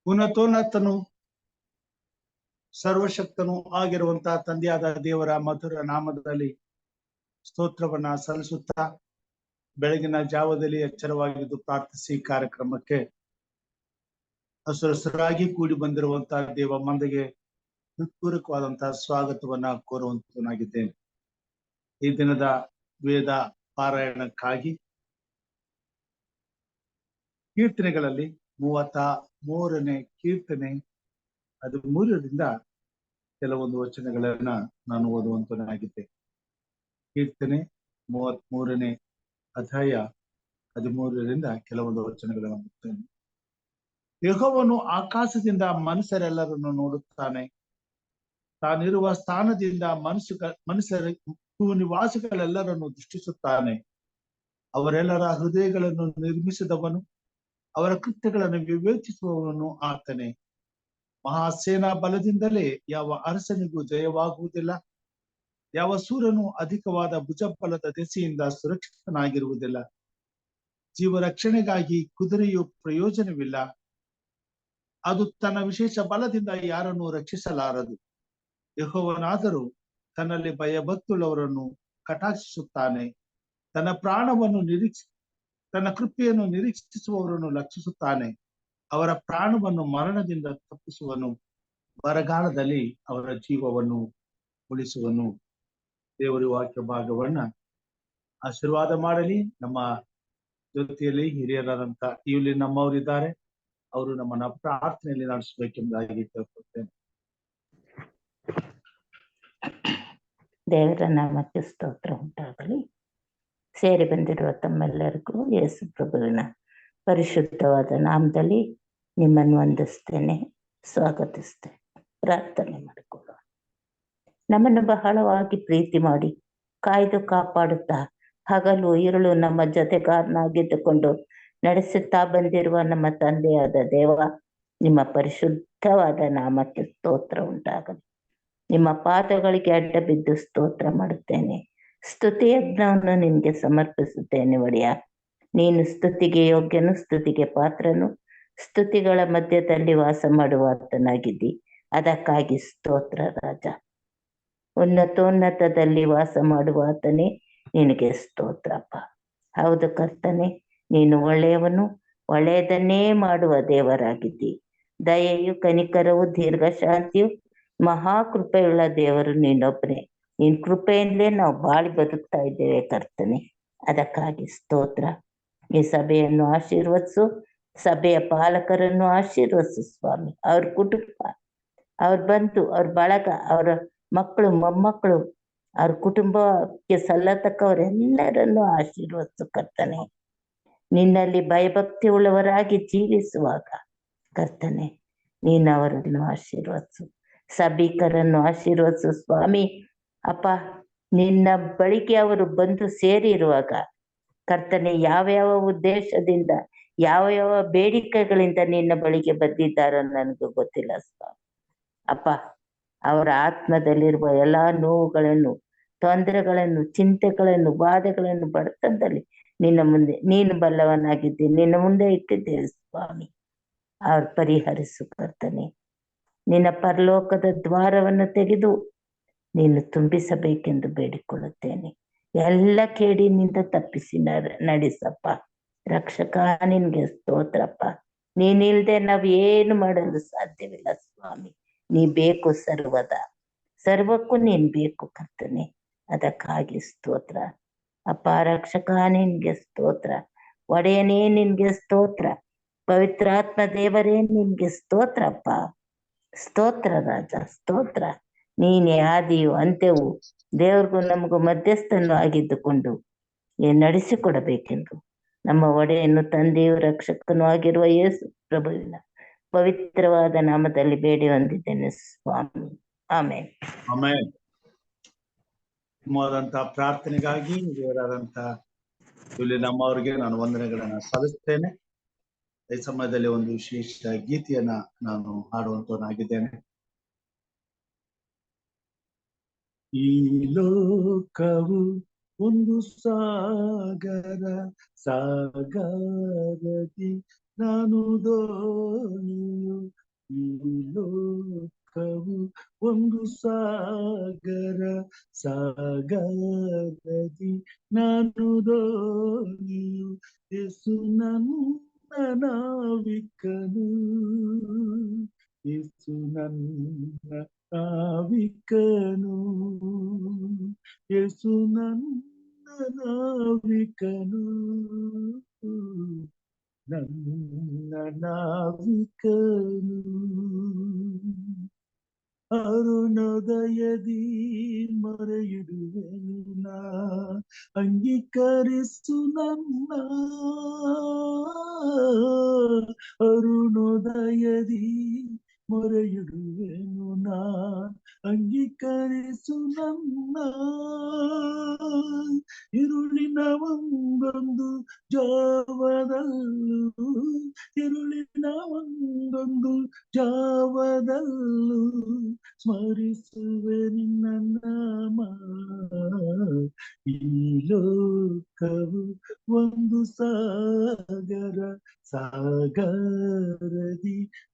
ಉನ್ನತೋನ್ನತನು ಸರ್ವಶಕ್ತನು ಆಗಿರುವಂತಹ ತಂದೆಯಾದ ದೇವರ ಮಧುರ ನಾಮದಲ್ಲಿ ಸ್ತೋತ್ರವನ್ನ ಸಲ್ಲಿಸುತ್ತಾ ಬೆಳಗಿನ ಜಾವದಲ್ಲಿ ಎಚ್ಚರವಾಗಿದ್ದು ಪ್ರಾರ್ಥಿಸಿ ಕಾರ್ಯಕ್ರಮಕ್ಕೆ ಹಸುರಾಗಿ ಕೂಡಿ ಬಂದಿರುವಂತಹ ದೇವ ಮಂದಿಗೆ ಹೃತ್ಪೂರ್ವಕವಾದಂತಹ ಸ್ವಾಗತವನ್ನ ಕೋರುವಂತನಾಗಿದ್ದೇನೆ. ಈ ದಿನದ ವೇದ ಪಾರಾಯಣಕ್ಕಾಗಿ ಕೀರ್ತನೆಗಳಲ್ಲಿ 33ನೇ ಕೀರ್ತನೆ 13ರಿಂದ ಕೆಲವೊಂದು ವಚನಗಳನ್ನ ನಾನು ಓದುವಂತನಾಗಿದ್ದೇನೆ. ಕೀರ್ತನೆ 33ನೇ ಅಧ್ಯಾಯ 13ರಿಂದ ಕೆಲವೊಂದು ವಚನಗಳನ್ನು ಓದುತ್ತೇನೆ. ಯೆಹೋವನು ಆಕಾಶದಿಂದ ಮನುಷ್ಯರೆಲ್ಲರನ್ನು ನೋಡುತ್ತಾನೆ. ತಾನಿರುವ ಸ್ಥಾನದಿಂದ ಮನುಷ್ಯರ ನಿವಾಸಿಗಳೆಲ್ಲರನ್ನು ದೃಷ್ಟಿಸುತ್ತಾನೆ. ಅವರೆಲ್ಲರ ಹೃದಯಗಳನ್ನು ನಿರ್ಮಿಸಿದವನು, ಅವರ ಕೃತ್ಯಗಳನ್ನು ವಿವೇಚಿಸುವವನು ಆತನೇ. ಮಹಾಸೇನಾ ಬಲದಿಂದಲೇ ಯಾವ ಅರಸನಿಗೂ ಜಯವಾಗುವುದಿಲ್ಲ. ಯಾವ ಸೂರನು ಅಧಿಕವಾದ ಭುಜಬಲದ ದೆಸೆಯಿಂದ ಸುರಕ್ಷಿತನಾಗಿರುವುದಿಲ್ಲ. ಜೀವ ರಕ್ಷಣೆಗಾಗಿ ಕುದುರೆಯು ಪ್ರಯೋಜನವಿಲ್ಲ. ಅದು ತನ್ನ ವಿಶೇಷ ಬಲದಿಂದ ಯಾರನ್ನು ರಕ್ಷಿಸಲಾರದು. ಯೆಹೋವನಾದರೂ ತನ್ನಲ್ಲಿ ಭಯಭಕ್ತುಳ್ಳವರನ್ನು ಕಟಾಕ್ಷಿಸುತ್ತಾನೆ. ತನ್ನ ಕೃಪೆಯನ್ನು ನಿರೀಕ್ಷಿಸುವವರನ್ನು ರಕ್ಷಿಸುತ್ತಾನೆ. ಅವರ ಪ್ರಾಣವನ್ನು ಮರಣದಿಂದ ತಪ್ಪಿಸುವನು. ಬರಗಾಲದಲ್ಲಿ ಅವರ ಜೀವವನ್ನು ಉಳಿಸುವನು. ದೇವರ ವಾಕ್ಯ ಭಾಗವನ್ನ ಆಶೀರ್ವಾದ ಮಾಡಲಿ. ನಮ್ಮ ಜೊತೆಯಲ್ಲಿ ಹಿರಿಯರಾದಂತ ಇಲ್ಲಿ ನಮ್ಮವರಿದ್ದಾರೆ, ಅವರು ನಮ್ಮನ್ನ ಪ್ರಾರ್ಥನೆಯಲ್ಲಿ ನಡೆಸಬೇಕೆಂಬುದಾಗಿ ಕೇಳ್ಕೊಳ್ತೇನೆ. ದೇವರ ನಾಮಕ್ಕೆ ಸ್ತೋತ್ರ ಉಂಟಾಗಲಿ. ಸೇರಿ ಬಂದಿರುವ ತಮ್ಮೆಲ್ಲರಿಗೂ ಯೇಸು ಪ್ರಭುವಿನ ಪರಿಶುದ್ಧವಾದ ನಾಮದಲ್ಲಿ ನಿಮ್ಮನ್ನು ವಂದಿಸ್ತೇನೆ, ಸ್ವಾಗತಿಸ್ತೇನೆ. ಪ್ರಾರ್ಥನೆ ಮಾಡಿಕೊಳ್ಳೋಣ. ನಮ್ಮನ್ನು ಬಹಳವಾಗಿ ಪ್ರೀತಿ ಮಾಡಿ ಕಾಯ್ದು ಕಾಪಾಡುತ್ತಾ ಹಗಲು ഇരുಳು ನಮ್ಮ ಜೊತೆಗಾರನಾಗಿದ್ದುಕೊಂಡು ನಡೆಸುತ್ತಾ ಬಂದಿರುವ ನಮ್ಮ ತಂದೆಯಾದ ದೇವ, ನಿಮ್ಮ ಪರಿಶುದ್ಧವಾದ ನಾಮಕ್ಕೆ ಸ್ತೋತ್ರ ಉಂಟಾಗಲಿ. ನಿಮ್ಮ ಪಾದಗಳಿಗೆ ಅಡ್ಡ ಬಿದ್ದು ಸ್ತೋತ್ರ ಮಾಡುತ್ತೇನೆ. ಸ್ತುತಿ ಯಜ್ಞವನ್ನು ನಿನ್ಗೆ ಸಮರ್ಪಿಸುತ್ತೇನೆ ಒಡೆಯ. ನೀನು ಸ್ತುತಿಗೆ ಯೋಗ್ಯನು, ಸ್ತುತಿಗೆ ಪಾತ್ರನು, ಸ್ತುತಿಗಳ ಮಧ್ಯದಲ್ಲಿ ವಾಸ ಮಾಡುವಾತನಾಗಿದ್ದಿ. ಅದಕ್ಕಾಗಿ ಸ್ತೋತ್ರ ರಾಜ. ಉನ್ನತೋನ್ನತದಲ್ಲಿ ವಾಸ ಮಾಡುವಾತನೇ ನಿನಗೆ ಸ್ತೋತ್ರಪ್ಪ. ಹೌದು ಕರ್ತನೆ, ನೀನು ಒಳ್ಳೆಯವನು, ಒಳ್ಳೆಯದನ್ನೇ ಮಾಡುವ ದೇವರಾಗಿದ್ದಿ. ದಯೆಯು ಕನಿಕರವು ದೀರ್ಘಶಾಂತಿಯು ಮಹಾಕೃಪೆಯುಳ್ಳ ದೇವರು ನೀನೊಬ್ಬನೇ. ನಿನ್ ಕೃಪೆಯಿಂದಲೇ ನಾವು ಬಾಳಿ ಬದುಕ್ತಾ ಇದ್ದೇವೆ ಕರ್ತನೆ. ಅದಕ್ಕಾಗಿ ಸ್ತೋತ್ರ. ಈ ಸಭೆಯನ್ನು ಆಶೀರ್ವದಿಸು, ಸಭೆಯ ಪಾಲಕರನ್ನು ಆಶೀರ್ವದಿಸು ಸ್ವಾಮಿ. ಅವ್ರ ಕುಟುಂಬ, ಅವ್ರ ಬಂಧು, ಅವ್ರ ಬಳಗ, ಅವರ ಮಕ್ಕಳು ಮೊಮ್ಮಕ್ಕಳು, ಅವ್ರ ಕುಟುಂಬಕ್ಕೆ ಸಲ್ಲತಕ್ಕವರೆಲ್ಲರನ್ನು ಆಶೀರ್ವದಿಸು ಕರ್ತನೆ. ನಿನ್ನಲ್ಲಿ ಭಯಭಕ್ತಿ ಉಳ್ಳವರಾಗಿ ಜೀವಿಸುವಾಗ ಕರ್ತನೆ, ನೀನು ಅವರನ್ನು ಆಶೀರ್ವದಿಸು. ಸಭಿಕರನ್ನು ಆಶೀರ್ವದಿಸು ಸ್ವಾಮಿ. ಅಪ್ಪ, ನಿನ್ನ ಬಳಿಗೆ ಅವರು ಬಂದು ಸೇರಿರುವಾಗ ಕರ್ತನೆ, ಯಾವ ಉದ್ದೇಶದಿಂದ, ಯಾವ ಬೇಡಿಕೆಗಳಿಂದ ನಿನ್ನ ಬಳಿಗೆ ಬಂದಿದ್ದಾರೋ ನನಗೂ ಗೊತ್ತಿಲ್ಲ ಸ್ವಾಮಿ. ಅಪ್ಪ, ಅವರ ಆತ್ಮದಲ್ಲಿರುವ ಎಲ್ಲಾ ನೋವುಗಳನ್ನು, ತೊಂದರೆಗಳನ್ನು, ಚಿಂತೆಗಳನ್ನು, ಬಾಧೆಗಳನ್ನು ಬಡತನದಲ್ಲಿ ನಿನ್ನ ಮುಂದೆ ನೀನು ಬಲ್ಲವನಾಗಿದ್ದಿ, ನಿನ್ನ ಮುಂದೆ ಇಟ್ಟಿದ್ದೇವೆ ಸ್ವಾಮಿ. ಅವ್ರು ಪರಿಹರಿಸು ಕರ್ತನೆ. ನಿನ್ನ ಪರಲೋಕದ ದ್ವಾರವನ್ನು ತೆಗೆದು ನೀನು ತುಂಬಿಸಬೇಕೆಂದು ಬೇಡಿಕೊಳ್ಳುತ್ತೇನೆ. ಎಲ್ಲ ಕೇಡಿನಿಂದ ತಪ್ಪಿಸಿ ನಡೆಸಪ್ಪ ರಕ್ಷಕ. ನಿನ್ಗೆ ಸ್ತೋತ್ರಪ್ಪ. ನೀನಿಲ್ದೆ ನಾವು ಏನು ಮಾಡಲು ಸಾಧ್ಯವಿಲ್ಲ ಸ್ವಾಮಿ. ನೀ ಬೇಕು ಸರ್ವಕ್ಕೂ ನೀನ್ ಬೇಕು ಕರ್ತನೆ. ಅದಕ್ಕಾಗಿ ಸ್ತೋತ್ರ ಅಪ್ಪ. ರಕ್ಷಕ ನಿನ್ಗೆ ಸ್ತೋತ್ರ. ಒಡೆಯನೇ ನಿನ್ಗೆ ಸ್ತೋತ್ರ. ಪವಿತ್ರಾತ್ಮ ದೇವರೇ ನಿನ್ಗೆ ಸ್ತೋತ್ರಪ್ಪ. ಸ್ತೋತ್ರ ರಾಜ, ಸ್ತೋತ್ರ. ನೀನೇ ಆದಿಯು ಅಂತ್ಯವು, ದೇವ್ರಿಗೂ ನಮಗೂ ಮಧ್ಯಸ್ಥನು ಆಗಿದ್ದುಕೊಂಡು ನಡೆಸಿಕೊಡಬೇಕೆಂದು ನಮ್ಮ ಒಡೆಯನ್ನು, ತಂದೆಯು, ರಕ್ಷಕನೂ ಆಗಿರುವ ಯೇಸು ಪ್ರಭುವಿನ ಪವಿತ್ರವಾದ ನಾಮದಲ್ಲಿ ಬೇಡಿ ಹೊಂದಿದ್ದೇನೆ ಸ್ವಾಮಿ. ಆಮೇಲೆ ಆಮೇಲೆ ಪ್ರಾರ್ಥನೆಗಾಗಿ ದೇವರಾದಂತ ಇಲ್ಲಿ ನಮ್ಮವರಿಗೆ ನಾನು ವಂದನೆಗಳನ್ನ ಸಲ್ಲಿಸ್ತೇನೆ. ಈ ಸಮಯದಲ್ಲಿ ಒಂದು ವಿಶೇಷ ಗೀತೆಯನ್ನ ನಾನು ಹಾಡುವಂತವನಾಗಿದ್ದೇನೆ. ಈ ಲೋಕವು ಒಂದು ಸಾಗರ ಸಾಗರದಿ ನಾನು ದೋಣಿಯು ಈ ಲೋಕವು ಒಂದು ಸಾಗರ ಸಾಗರದಿ ನಾನು ದೋಣಿಯು ಯೇಸು ನನ್ನ ನಾವಿಕನು ಯೇಸು ನನ್ನ ನಾವಿಕನು ಯೇಸು ನನ್ನ ನಾವಿಕನು ನನ್ನ ನಾವಿಕನು ಅರುಣೋದಯದಿ ಮರೆಯಿಡುವೆನು ನಾ ಅಂಗೀಕರಿಸು ನನ್ನ ಅರುಣೋದಯದಿ ಮೊರೆಯಿಡುವೆನು ನಾ ಅಂಗೀಕರಿಸು ನನ್ನ ಇರುಳಿನ ಒಂದೊಂದು ಜಾವದಲ್ಲೂ ಇರುಳಿನ ಒಂದೊಂದು ಜಾವದಲ್ಲೂ ಸ್ಮರಿಸುವೆ ನಿನ್ನ ನಾಮ ಈ ಲೋಕವು ಒಂದು ಸಾಗರ ಸಾಗರದಿ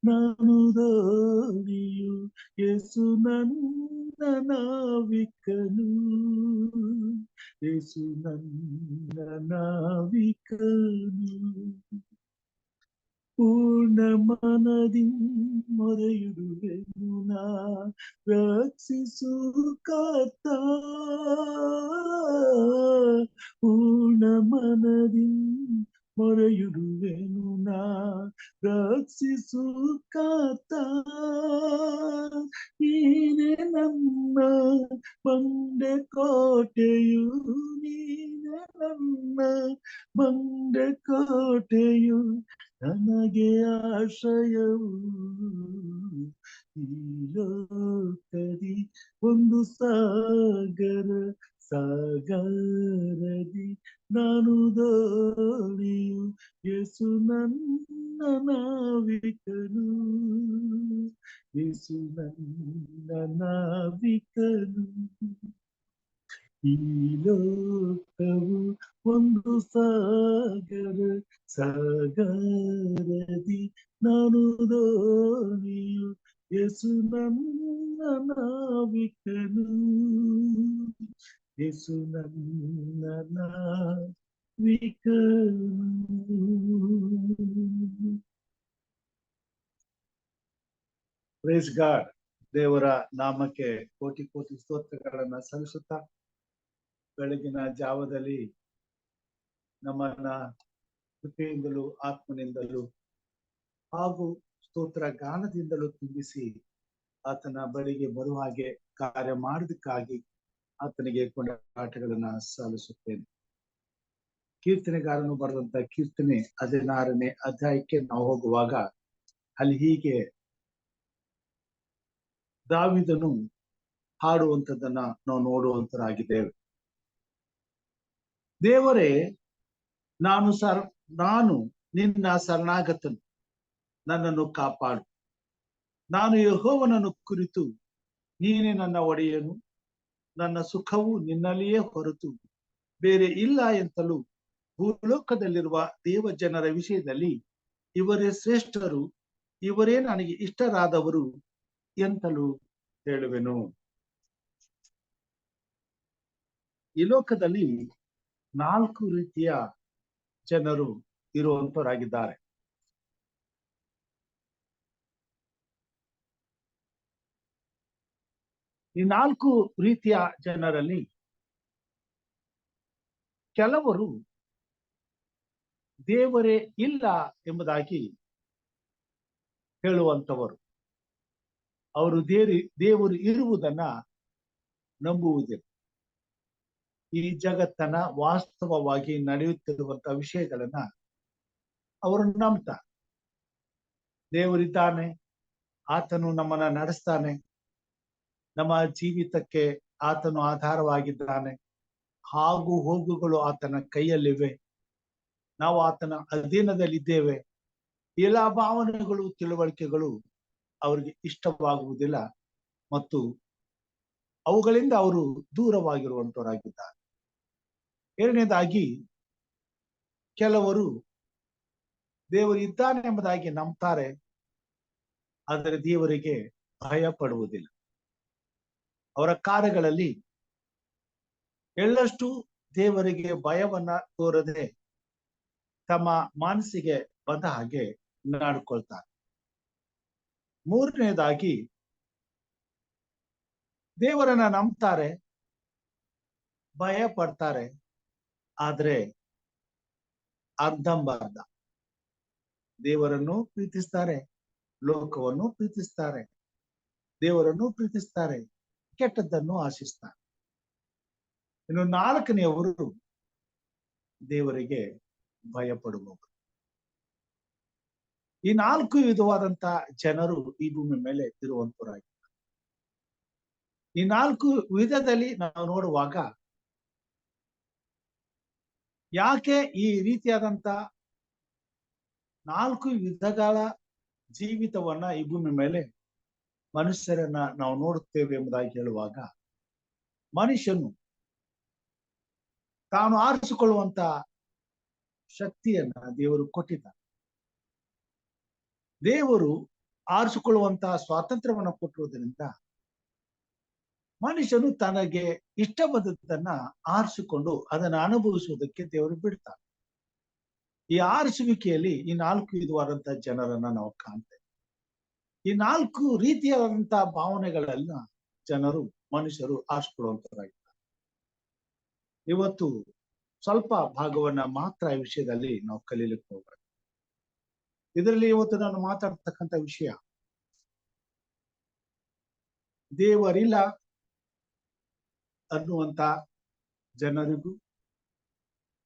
ನಾನು ದೋಣಿಯು ಯೇಸು ನನ್ನ ನಾವಿಕನು ಯೇಸು ನನ್ನ ನಾವಿಕನು ಪೂರ್ಣ ಮನದಿ ಮೊರೆಯಿಡುವೆನು ನಾ ರಕ್ಷಿಸು ಕರ್ತ ಪೂರ್ಣ ಮನದಿ ಮೊರೆಯಿಡುವೆನು ನಾ ರಕ್ಷಿಸು ಕರ್ತ ನೀನೇ ನನ್ನ ಬಂಡೆ ಕೋಟೆಯು ನೀನೇ ನನ್ನ ಬಂಡೆ ಕೋಟೆಯು ನನಗೆ ಆಶ್ರಯವು ಈ ಲೋಕದಿ ಒಂದು ಸಾಗರ ಸಾಗರದಿ ನಾನು ದೋಣಿಯು ಯೇಸು ನನ್ನ ನಾವಿಕನು ಯೇಸು ನನ್ನ ನಾವಿಕನು ಈ ಲೋಕವು ಒಂದು ಸಾಗರ ಸಾಗರದಿ ನಾನು ದೋಣಿಯು ಯೇಸು ನನ್ನ ನಾವಿಕನು ಯೇಸು ನನ್ನ ನಾವಿಕನು. Praise God. ದೇವರ ನಾಮಕ್ಕೆ ಕೋಟಿ ಕೋಟಿ ಸ್ತೋತ್ರಗಳನ್ನ ಸಲ್ಲಿಸುತ್ತಾ ಬೆಳಗಿನ ಜಾವದಲ್ಲಿ ನಮ್ಮನ್ನ ಕೃಪೆಯಿಂದಲೂ ಆತ್ಮನಿಂದಲೂ ಹಾಗೂ ಸ್ತೋತ್ರ ಗಾನದಿಂದಲೂ ತುಂಬಿಸಿ ಆತನ ಬಳಿಗೆ ಬರುವ ಹಾಗೆ ಕಾರ್ಯ ಮಾಡೋದಕ್ಕಾಗಿ ಆತನಿಗೆ ಕೊಂಡಾಟಗಳನ್ನ ಸಲ್ಲಿಸುತ್ತೇನೆ. ಕೀರ್ತನೆಗಾರನು ಬರೆದಂತ ಕೀರ್ತನೆ 16ನೇ ಅಧ್ಯಾಯಕ್ಕೆ ನಾವು ಹೋಗುವಾಗ ಅಲ್ಲಿ ಹೀಗೆ ದಾವೀದನು ಹಾಡುವಂಥದ್ದನ್ನ ನಾವು ನೋಡುವಂತರಾಗಿದ್ದೇವೆ. ದೇವರೇ, ನಾನು ನಿನ್ನ ಶರಣಾಗತನು, ನನ್ನನ್ನು ಕಾಪಾಡು. ನಾನು ಯೆಹೋವನನ್ನು ಕುರಿತು ನೀನೇ ನನ್ನ ಒಡೆಯನು, ನನ್ನ ಸುಖವು ನಿನ್ನಲ್ಲಿಯೇ ಹೊರತು ಬೇರೆ ಇಲ್ಲ ಎಂತಲೂ ಭೂಲೋಕದಲ್ಲಿರುವ ದೇವ ಜನರ ವಿಷಯದಲ್ಲಿ ಇವರೇ ಶ್ರೇಷ್ಠರು, ಇವರೇ ನನಗೆ ಇಷ್ಟರಾದವರು ಎಂತಲೂ ಹೇಳುವೆನು. ಈ ಲೋಕದಲ್ಲಿ 4 ರೀತಿಯ ಜನರು ಇರುವಂತವರಾಗಿದ್ದಾರೆ. ಈ 4 ರೀತಿಯ ಜನರಲ್ಲಿ ಕೆಲವರು ದೇವರೇ ಇಲ್ಲ ಎಂಬುದಾಗಿ ಹೇಳುವಂತವರು. ಅವರು ದೇವರು ಇರುವುದನ್ನ ನಂಬುವುದಿಲ್ಲ. ಈ ಜಗತ್ತನ್ನ ವಾಸ್ತವವಾಗಿ ನಡೆಯುತ್ತಿರುವಂತಹ ವಿಷಯಗಳನ್ನ ಅವರು ನಂಬ್ತಾರೆ. ದೇವರಿದ್ದಾನೆ, ಆತನು ನಮ್ಮನ್ನ ನಡೆಸ್ತಾನೆ, ನಮ್ಮ ಜೀವಿತಕ್ಕೆ ಆತನು ಆಧಾರವಾಗಿದ್ದಾನೆ, ಹಾಗೂ ಹೋಗುಗಳು ಆತನ ಕೈಯಲ್ಲಿವೆ, ನಾವು ಆತನ ಅಧೀನದಲ್ಲಿದ್ದೇವೆ. ಎಲ್ಲ ಭಾವನೆಗಳು ತಿಳುವಳಿಕೆಗಳು ಅವರಿಗೆ ಇಷ್ಟವಾಗುವುದಿಲ್ಲ ಮತ್ತು ಅವುಗಳಿಂದ ಅವರು ದೂರವಾಗಿರುವಂತವರಾಗಿದ್ದಾರೆ. ಎರಡನೇದಾಗಿ, ಕೆಲವರು ದೇವರು ಇದ್ದಾನೆ ಎಂಬುದಾಗಿ ನಂಬ್ತಾರೆ, ಆದರೆ ದೇವರಿಗೆ ಭಯ ಪಡುವುದಿಲ್ಲ. ಅವರ ಕಾರ್ಯಗಳಲ್ಲಿ ಎಳ್ಳಷ್ಟು ದೇವರಿಗೆ ಭಯವನ್ನ ತೋರದೆ ತಮ್ಮ ಮನಸ್ಸಿಗೆ ಬಂದ ಹಾಗೆ ನಡ್ಕೊಳ್ತಾರೆ. ಮೂರನೇದಾಗಿ, ದೇವರನ್ನ ನಂಬ್ತಾರೆ, ಭಯ ಪಡ್ತಾರೆ, ಆದ್ರೆ ಅರ್ಧಂಬರ್ಧ. ದೇವರನ್ನು ಪ್ರೀತಿಸ್ತಾರೆ, ಲೋಕವನ್ನು ಪ್ರೀತಿಸ್ತಾರೆ, ದೇವರನ್ನು ಪ್ರೀತಿಸ್ತಾರೆ, ಕೆಟ್ಟದ್ದನ್ನು ಆಶಿಸ್ತಾರೆ. ಇನ್ನು ನಾಲ್ಕನೆಯವರು ದೇವರಿಗೆ ಭಯ ಪಡುವವರು. ಈ ನಾಲ್ಕು ವಿಧವಾದಂತ ಜನರು ಈ ಭೂಮಿ ಮೇಲೆ ಇರುವಂತರಾಗಿದ್ದಾರೆ. ಈ ನಾಲ್ಕು ವಿಧದಲ್ಲಿ ನಾವು ನೋಡುವಾಗ ಯಾಕೆ ಈ ರೀತಿಯಾದಂತ ನಾಲ್ಕು ವಿಧಗಳ ಜೀವಿತವನ್ನ ಈ ಭೂಮಿ ಮೇಲೆ ಮನುಷ್ಯರನ್ನ ನಾವು ನೋಡುತ್ತೇವೆ ಎಂಬುದಾಗಿ ಹೇಳುವಾಗ, ಮನುಷ್ಯನು ತಾನು ಆರಿಸಿಕೊಳ್ಳುವಂತ ಶಕ್ತಿಯನ್ನ ದೇವರು ಕೊಟ್ಟಿದ್ದಾನೆ. ದೇವರು ಆರಿಸಿಕೊಳ್ಳುವಂತ ಸ್ವಾತಂತ್ರ್ಯವನ್ನು ಕೊಟ್ಟಿರುವುದರಿಂದ ಮನುಷ್ಯನು ತನಗೆ ಇಷ್ಟ ಬಂದದ್ದನ್ನ ಆರಿಸಿಕೊಂಡು ಅದನ್ನು ಅನುಭವಿಸುವುದಕ್ಕೆ ದೇವರು ಬಿಡ್ತಾನೆ. ಈ ಆರಿಸುವಿಕೆಯಲ್ಲಿ ಈ ನಾಲ್ಕು ವಿಧವಾದಂತಹ ಜನರನ್ನ ನಾವು ಕಾಣ್ತೇವೆ. ಈ ನಾಲ್ಕು ರೀತಿಯಾದಂತಹ ಭಾವನೆಗಳೆಲ್ಲ ಜನರು, ಮನುಷ್ಯರು ಆರಿಸಿಕೊಳ್ಳುವಂತರಾಗಿದ್ದಾರೆ. ಇವತ್ತು ಸ್ವಲ್ಪ ಭಾಗವನ್ನ ಮಾತ್ರ ಈ ವಿಷಯದಲ್ಲಿ ನಾವು ಕಲೀಲಿಕ್ಕೆ ಹೋಗೋಣ. ಇದರಲ್ಲಿ ಇವತ್ತು ನಾನು ಮಾತಾಡ್ತಕ್ಕಂಥ ವಿಷಯ, ದೇವರಿಲ್ಲ ಅನ್ನುವಂತ ಜನರಿಗೂ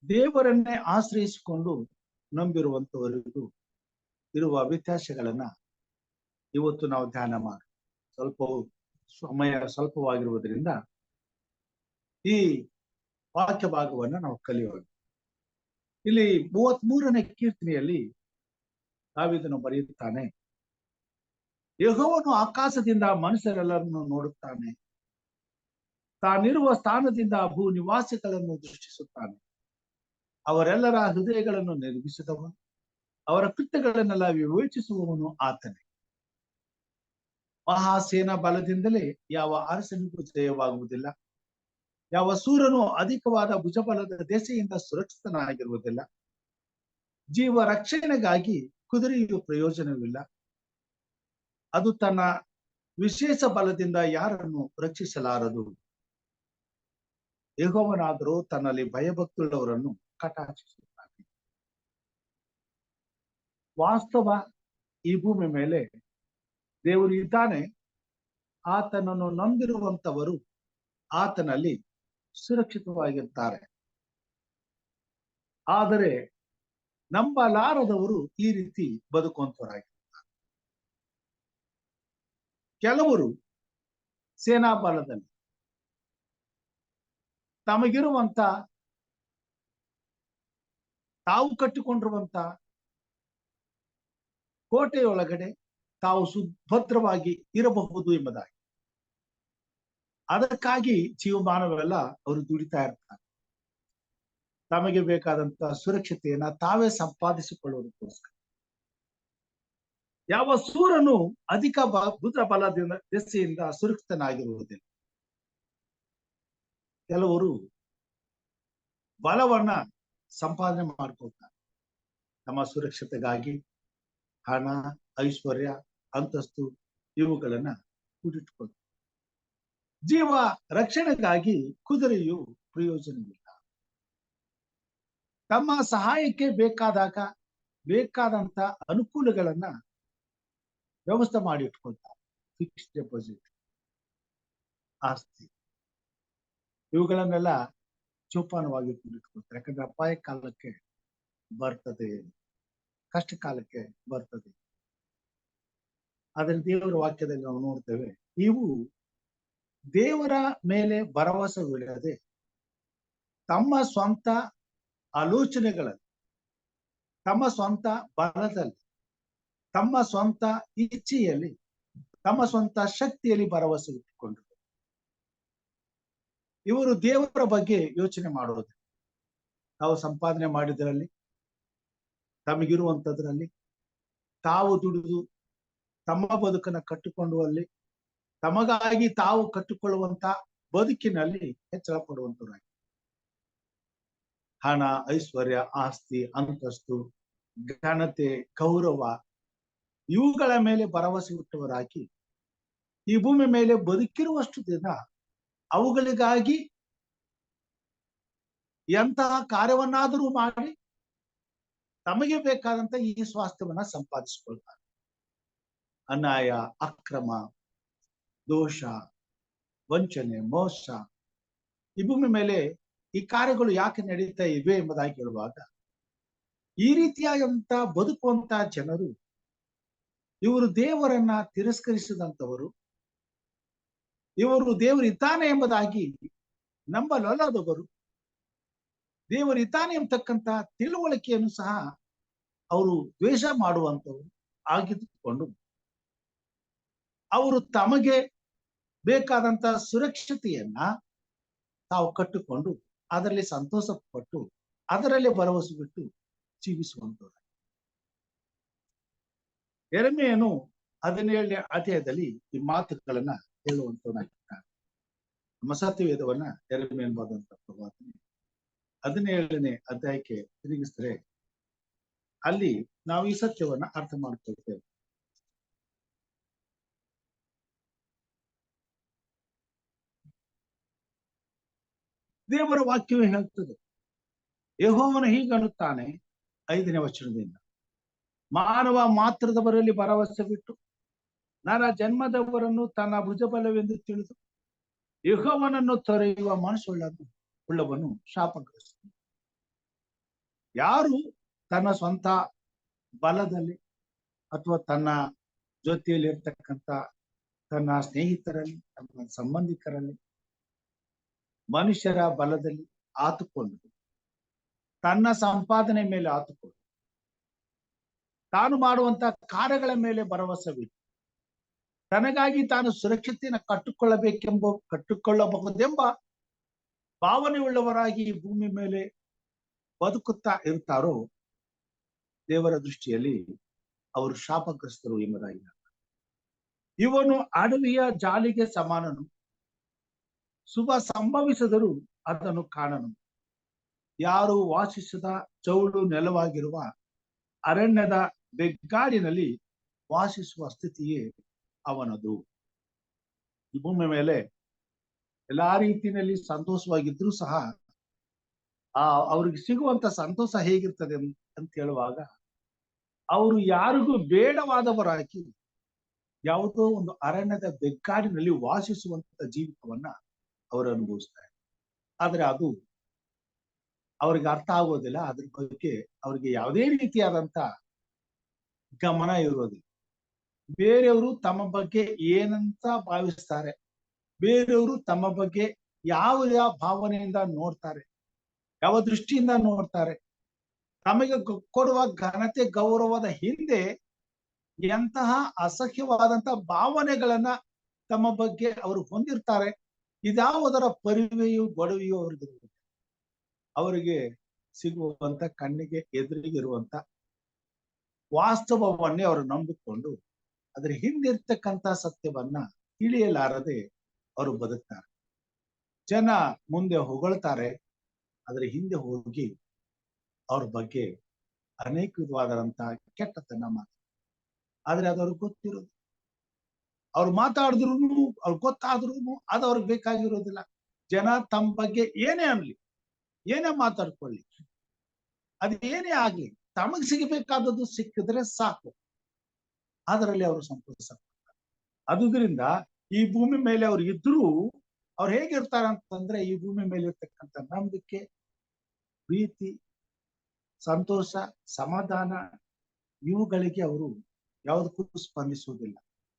ದೇವರನ್ನೇ ಆಶ್ರಯಿಸಿಕೊಂಡು ನಂಬಿರುವಂತವರಿಗೂ ಇರುವ ವ್ಯತ್ಯಾಸಗಳನ್ನ ಇವತ್ತು ನಾವು ಧ್ಯಾನ ಮಾಡಿ, ಸಮಯ ಸ್ವಲ್ಪವಾಗಿರುವುದರಿಂದ ಈ ವಾಕ್ಯ ಭಾಗವನ್ನ ನಾವು ಕಲಿಯೋಣ. ಇಲ್ಲಿ 33ನೇ ಕೀರ್ತನೆಯಲ್ಲಿ ದಾವೀದನು ಬರೆಯುತ್ತಾನೆ, ಯೆಹೋವನು ಆಕಾಶದಿಂದ ಮನುಷ್ಯರೆಲ್ಲರನ್ನು ನೋಡುತ್ತಾನೆ, ತಾನಿರುವ ಸ್ಥಾನದಿಂದ ಭೂ ನಿವಾಸಿಗಳನ್ನು ದೃಷ್ಟಿಸುತ್ತಾನೆ. ಅವರೆಲ್ಲರ ಹೃದಯಗಳನ್ನು ನಿರ್ಮಿಸಿದವನು, ಅವರ ಕೃತ್ಯಗಳನ್ನೆಲ್ಲ ವಿವೇಚಿಸುವವನು ಆತನೇ. ಮಹಾಸೇನಾ ಬಲದಿಂದಲೇ ಯಾವ ಅರಸನಿಗೂ ಜಯವಾಗುವುದಿಲ್ಲ, ಯಾವ ಸೂರನು ಅಧಿಕವಾದ ಭುಜಬಲದ ದೆಸೆಯಿಂದ ಸುರಕ್ಷಿತನಾಗಿರುವುದಿಲ್ಲ. ಜೀವ ರಕ್ಷಣೆಗಾಗಿ ಕುದುರೆಯು ಪ್ರಯೋಜನವಿಲ್ಲ, ಅದು ತನ್ನ ವಿಶೇಷ ಬಲದಿಂದ ಯಾರನ್ನು ರಕ್ಷಿಸಲಾರದು. ಯೆಹೋವನಾದರೂ ತನ್ನಲ್ಲಿ ಭಯಭಕ್ತುಳ್ಳವರನ್ನು ಕಟಾಕ್ಷಿಸುತ್ತಾನೆ. ವಾಸ್ತವ, ಈ ಭೂಮಿ ಮೇಲೆ ದೇವರು ಇದ್ದಾನೆ, ಆತನನ್ನು ನಂಬಿರುವಂತವರು ಆತನಲ್ಲಿ ಸುರಕ್ಷಿತವಾಗಿರ್ತಾರೆ. ಆದರೆ ನಂಬಲಾರದವರು ಈ ರೀತಿ ಬದುಕುವಂತವರಾಗಿರ್ತಾರೆ. ಕೆಲವರು ಸೇನಾಬಲದಲ್ಲಿ ತಮಗಿರುವಂತ, ತಾವು ಕಟ್ಟಿಕೊಂಡಿರುವಂತ ಕೋಟೆಯೊಳಗಡೆ ತಾವು ಸುಭದ್ರವಾಗಿ ಇರಬಹುದು ಎಂಬುದಾಗಿ, ಅದಕ್ಕಾಗಿ ಜೀವಮಾನವೆಲ್ಲ ಅವರು ದುಡಿತಾ ಇರ್ತಾರೆ. ತಮಗೆ ಬೇಕಾದಂತ ಸುರಕ್ಷತೆಯನ್ನ ತಾವೇ ಸಂಪಾದಿಸಿಕೊಳ್ಳುವುದಕ್ಕೋಸ್ಕರ. ಯಾವ ಸೂರನು ಅಧಿಕ ಭುಜ ಬಲದಿಂದ ದೆಸೆಯಿಂದ ಸುರಕ್ಷಿತನಾಗಿರುವುದಿಲ್ಲ. ಕೆಲವರು ಬಲವನ್ನ ಸಂಪಾದನೆ ಮಾಡ್ಕೊಳ್ತಾರೆ, ತಮ್ಮ ಸುರಕ್ಷತೆಗಾಗಿ ಹಣ, ಐಶ್ವರ್ಯ, ಅಂತಸ್ತು ಇವುಗಳನ್ನ ಕೂಡಿಟ್ಟುಕೊಳ್ತಾರೆ. ಜೀವ ರಕ್ಷಣೆಗಾಗಿ ಕುದುರೆಯು ಪ್ರಯೋಜನವಿಲ್ಲ. ತಮ್ಮ ಸಹಾಯಕ್ಕೆ ಬೇಕಾದಾಗ ಬೇಕಾದಂತ ಅನುಕೂಲಗಳನ್ನ ವ್ಯವಸ್ಥೆ ಮಾಡಿ ಇಟ್ಕೊಳ್ತಾರೆ. ಫಿಕ್ಸ್ಡ್ ಡೆಪಾಸಿಟ್, ಆಸ್ತಿ, ಇವುಗಳನ್ನೆಲ್ಲ ಜೋಪಾನವಾಗಿ ಇಟ್ಕೊಳ್ತಾರೆ. ಯಾಕಂದ್ರೆ ಅಪಾಯ ಕಾಲಕ್ಕೆ ಬರ್ತದೆ, ಕಷ್ಟ ಕಾಲಕ್ಕೆ ಬರ್ತದೆ. ಆದ್ರೆ ದೇವರ ವಾಕ್ಯದಲ್ಲಿ ನಾವು ನೋಡ್ತೇವೆ, ಇವು ದೇವರ ಮೇಲೆ ಭರವಸೆವಿಡದೆ ತಮ್ಮ ಸ್ವಂತ ಆಲೋಚನೆಗಳಲ್ಲಿ, ತಮ್ಮ ಸ್ವಂತ ಬಲದಲ್ಲಿ, ತಮ್ಮ ಸ್ವಂತ ಇಚ್ಛೆಯಲ್ಲಿ, ತಮ್ಮ ಸ್ವಂತ ಶಕ್ತಿಯಲ್ಲಿ ಭರವಸೆ ಇಟ್ಟುಕೊಂಡರು. ಇವರು ದೇವರ ಬಗ್ಗೆ ಯೋಚನೆ ಮಾಡೋದು, ತಾವು ಸಂಪಾದನೆ ಮಾಡಿದ್ರಲ್ಲಿ, ತಮಗಿರುವಂತದ್ರಲ್ಲಿ ತಾವು ದುಡಿದು ತಮ್ಮ ಬದುಕನ್ನ ಕಟ್ಟಿಕೊಳ್ಳುವಲ್ಲಿ, ತಮಗಾಗಿ ತಾವು ಕಟ್ಟಿಕೊಳ್ಳುವಂತ ಬದುಕಿನಲ್ಲಿ ಹೆಚ್ಚಳ ಪಡುವಂತರಾಗಿ, ಹಣ, ಐಶ್ವರ್ಯ, ಆಸ್ತಿ, ಅಂತಸ್ತು, ಘನತೆ, ಗೌರವ ಇವುಗಳ ಮೇಲೆ ಭರವಸೆ ಇಟ್ಟವರಾಗಿ ಈ ಭೂಮಿ ಮೇಲೆ ಬದುಕಿರುವಷ್ಟು ದಿನ ಅವುಗಳಿಗಾಗಿ ಎಂತಹ ಕಾರ್ಯವನ್ನಾದರೂ ಮಾಡಿ ತಮಗೆ ಬೇಕಾದಂತ ಈ ಸ್ವಾಸ್ಥ್ಯವನ್ನ ಸಂಪಾದಿಸಿಕೊಳ್ತಾರೆ. ಅನ್ಯಾಯ, ಅಕ್ರಮ, ದೋಷ, ವಂಚನೆ, ಮೋಸ ಈ ಭೂಮಿ ಮೇಲೆ ಈ ಕಾರ್ಯಗಳು ಯಾಕೆ ನಡೀತಾ ಇವೆ ಎಂಬುದಾಗಿ ಹೇಳುವಾಗ, ಈ ರೀತಿಯಾದಂತ ಬದುಕುವಂತ ಜನರು ಇವರು ದೇವರನ್ನ ತಿರಸ್ಕರಿಸಿದಂಥವರು, ಇವರು ದೇವರಿದ್ದಾನೆ ಎಂಬುದಾಗಿ ನಂಬಲೊಲ್ಲದವರು, ದೇವರಿದ್ದಾನೆ ಎಂಬತಕ್ಕಂತ ತಿಳುವಳಿಕೆಯನ್ನು ಸಹ ಅವರು ದ್ವೇಷ ಮಾಡುವಂತವರು ಆಗಿದ್ದುಕೊಂಡು ಅವರು ತಮಗೆ ಬೇಕಾದಂತ ಸುರಕ್ಷತೆಯನ್ನ ತಾವು ಕಟ್ಟಿಕೊಂಡು ಅದರಲ್ಲಿ ಸಂತೋಷ ಪಟ್ಟು ಅದರಲ್ಲಿ ಭರವಸೆ ಬಿಟ್ಟು ಜೀವಿಸುವಂತವರು. ಯೆರೆಮೀಯನು 17ನೇ ಅಧ್ಯಾಯದಲ್ಲಿ ಈ ಮಾತುಗಳನ್ನ ಹೇಳುವಂತವನಾಗಿದ್ದಾನೆ. ನಮ್ಮ ಸತ್ಯವೇದವನ್ನ ಯೆರೆಮೀಯನು ಬರೆದಂತ ಪ್ರವಾದನೆ 17ನೇ ಅಧ್ಯಾಯಕ್ಕೆ ತಿರುಗಿಸಿದ್ರೆ ಅಲ್ಲಿ ನಾವು ಈ ಸತ್ಯವನ್ನ ಅರ್ಥ ಮಾಡ್ಕೊಳ್ತೇವೆ. ದೇವರ ವಾಕ್ಯವೇ ಹೇಳ್ತದೆ, ಯೆಹೋವನು ಹೀಗನ್ನುತ್ತಾನೆ 5ನೇ ವಚನದಿಂದ, ಮಾನವ ಮಾತ್ರದವರಲ್ಲಿ ಭರವಸೆ ಬಿಟ್ಟು ನರ ಜನ್ಮದವರನ್ನು ತನ್ನ ಭುಜಬಲವೆಂದು ತಿಳಿದು ಯೆಹೋವನನ್ನು ತೊರೆಯುವ ಮನಸ್ಸುಳ್ಳವನು ಶಾಪಗ್ರಸ್ತ. ಯಾರು ತನ್ನ ಸ್ವಂತ ಬಲದಲ್ಲಿ ಅಥವಾ ತನ್ನ ಜೊತೆಯಲ್ಲಿ ಇರ್ತಕ್ಕಂಥ ತನ್ನ ಸ್ನೇಹಿತರಲ್ಲಿ, ತನ್ನ ಸಂಬಂಧಿಕರಲ್ಲಿ, ಮನುಷ್ಯರ ಬಲದಲ್ಲಿ ಆತುಕೊಂಡು ತನ್ನ ಸಂಪಾದನೆ ಮೇಲೆ ಆತುಕೊಂಡು ತಾನು ಮಾಡುವಂತ ಕಾರ್ಯಗಳ ಮೇಲೆ ಭರವಸೆ ಬಿಟ್ಟು ತನಗಾಗಿ ತಾನು ಸುರಕ್ಷತೆಯನ್ನು ಕಟ್ಟಿಕೊಳ್ಳಬಹುದೆಂಬ ಭಾವನೆ ಉಳ್ಳವರಾಗಿ ಈ ಭೂಮಿ ಮೇಲೆ ಬದುಕುತ್ತಾ ಇರ್ತಾರೋ ದೇವರ ದೃಷ್ಟಿಯಲ್ಲಿ ಅವರು ಶಾಪಗ್ರಸ್ತರು ಎಂಬುದಾಗಿ. ಇವನು ಅಡವಿಯ ಜಾಲಿಗೆ ಸಮಾನನು, ಶುಭ ಸಂಭವಿಸಿದರೂ ಅದನ್ನು ಕಾಣನು. ಯಾರು ವಾಸಿಸದ ಚೌಳು ನೆಲವಾಗಿರುವ ಅರಣ್ಯದ ಬೆಗ್ಗಾಡಿನಲ್ಲಿ ವಾಸಿಸುವ ಸ್ಥಿತಿಯೇ ಅವನದು. ಈ ಭೂಮಿ ಮೇಲೆ ಎಲ್ಲಾ ರೀತಿಯಲ್ಲಿ ಸಂತೋಷವಾಗಿದ್ರೂ ಸಹ ಅವ್ರಿಗೆ ಸಿಗುವಂತ ಸಂತೋಷ ಹೇಗಿರ್ತದೆ ಅಂತ ಹೇಳುವಾಗ, ಅವರು ಯಾರಿಗೂ ಬೇಡವಾದವರಾಗಿ ಯಾವುದೋ ಒಂದು ಅರಣ್ಯದ ಬೆಗ್ಗಾಡಿನಲ್ಲಿ ವಾಸಿಸುವಂತ ಜೀವಿತವನ್ನ ಅವರು ಅನುಭವಿಸ್ತಾರೆ. ಆದ್ರೆ ಅದು ಅವ್ರಿಗೆ ಅರ್ಥ ಆಗೋದಿಲ್ಲ. ಅದ್ರ ಬಗ್ಗೆ ಅವ್ರಿಗೆ ಯಾವುದೇ ರೀತಿಯಾದಂತ ಗಮನ ಇರೋದಿಲ್ಲ. ಬೇರೆಯವರು ತಮ್ಮ ಬಗ್ಗೆ ಏನಂತ ಭಾವಿಸ್ತಾರೆ, ಬೇರೆಯವರು ತಮ್ಮ ಬಗ್ಗೆ ಯಾವ ಭಾವನೆಯಿಂದ ನೋಡ್ತಾರೆ, ಯಾವ ದೃಷ್ಟಿಯಿಂದ ನೋಡ್ತಾರೆ, ತಮಗೆ ಕೊಡುವ ಘನತೆ ಗೌರವದ ಹಿಂದೆ ಎಂತಹ ಅಸಹ್ಯವಾದಂತ ಭಾವನೆಗಳನ್ನ ತಮ್ಮ ಬಗ್ಗೆ ಅವರು ಹೊಂದಿರ್ತಾರೆ. ಇದ್ಯಾವುದರ ಪರಿವೆಯು ಗೊಡವೆಯು ಅವ್ರಿಗಿರುತ್ತದೆ. ಅವರಿಗೆ ಸಿಗುವಂತ ಕಣ್ಣಿಗೆ ಎದುರಿಗಿರುವಂತ ವಾಸ್ತವವನ್ನೇ ಅವರು ನಂಬಿಕೊಂಡು ಅದ್ರ ಹಿಂದಿರ್ತಕ್ಕಂಥ ಸತ್ಯವನ್ನ ತಿಳಿಯಲಾರದೆ ಅವರು ಬದುಕ್ತಾರೆ. ಜನ ಮುಂದೆ ಹೊಗಳ್ತಾರೆ, ಅದ್ರ ಹಿಂದೆ ಹೋಗಿ ಅವ್ರ ಬಗ್ಗೆ ಅನೇಕ ವಿಧವಾದಂತ ಕೆಟ್ಟತನ ಮಾತಾಡ್ತಾರೆ. ಆದ್ರೆ ಅದು ಅವ್ರಿಗೆ ಗೊತ್ತಿರೋದು, ಅವ್ರು ಮಾತಾಡಿದ್ರು ಅವ್ರಿಗೆ ಗೊತ್ತಾದ್ರೂ ಅದು ಅವ್ರಿಗೆ ಬೇಕಾಗಿರೋದಿಲ್ಲ. ಜನ ತಮ್ಮ ಬಗ್ಗೆ ಏನೇ ಅನ್ಲಿ, ಏನೇ ಮಾತಾಡ್ಕೊಳ್ಳಿ, ಅದು ಏನೇ ಆಗ್ಲಿ, ತಮಗ್ ಸಿಗಬೇಕಾದದ್ದು ಸಿಕ್ಕಿದ್ರೆ ಸಾಕು, ಅದರಲ್ಲಿ ಅವರು ಸಂತೋಷ ಪಡ್ತಾರೆ. ಅದುದರಿಂದ ಈ ಭೂಮಿ ಮೇಲೆ ಅವ್ರು ಇದ್ರೂ ಅವ್ರು ಹೇಗಿರ್ತಾರೆ ಅಂತಂದ್ರೆ, ಈ ಭೂಮಿ ಮೇಲೆ ಇರ್ತಕ್ಕಂಥ ನಂಬಿಕೆ, ಪ್ರೀತಿ, ಸಂತೋಷ, ಸಮಾಧಾನ ಇವುಗಳಿಗೆ ಅವರು ಯಾವುದಕ್ಕೂ ಸ್ಪಂದಿಸುವುದಿಲ್ಲ.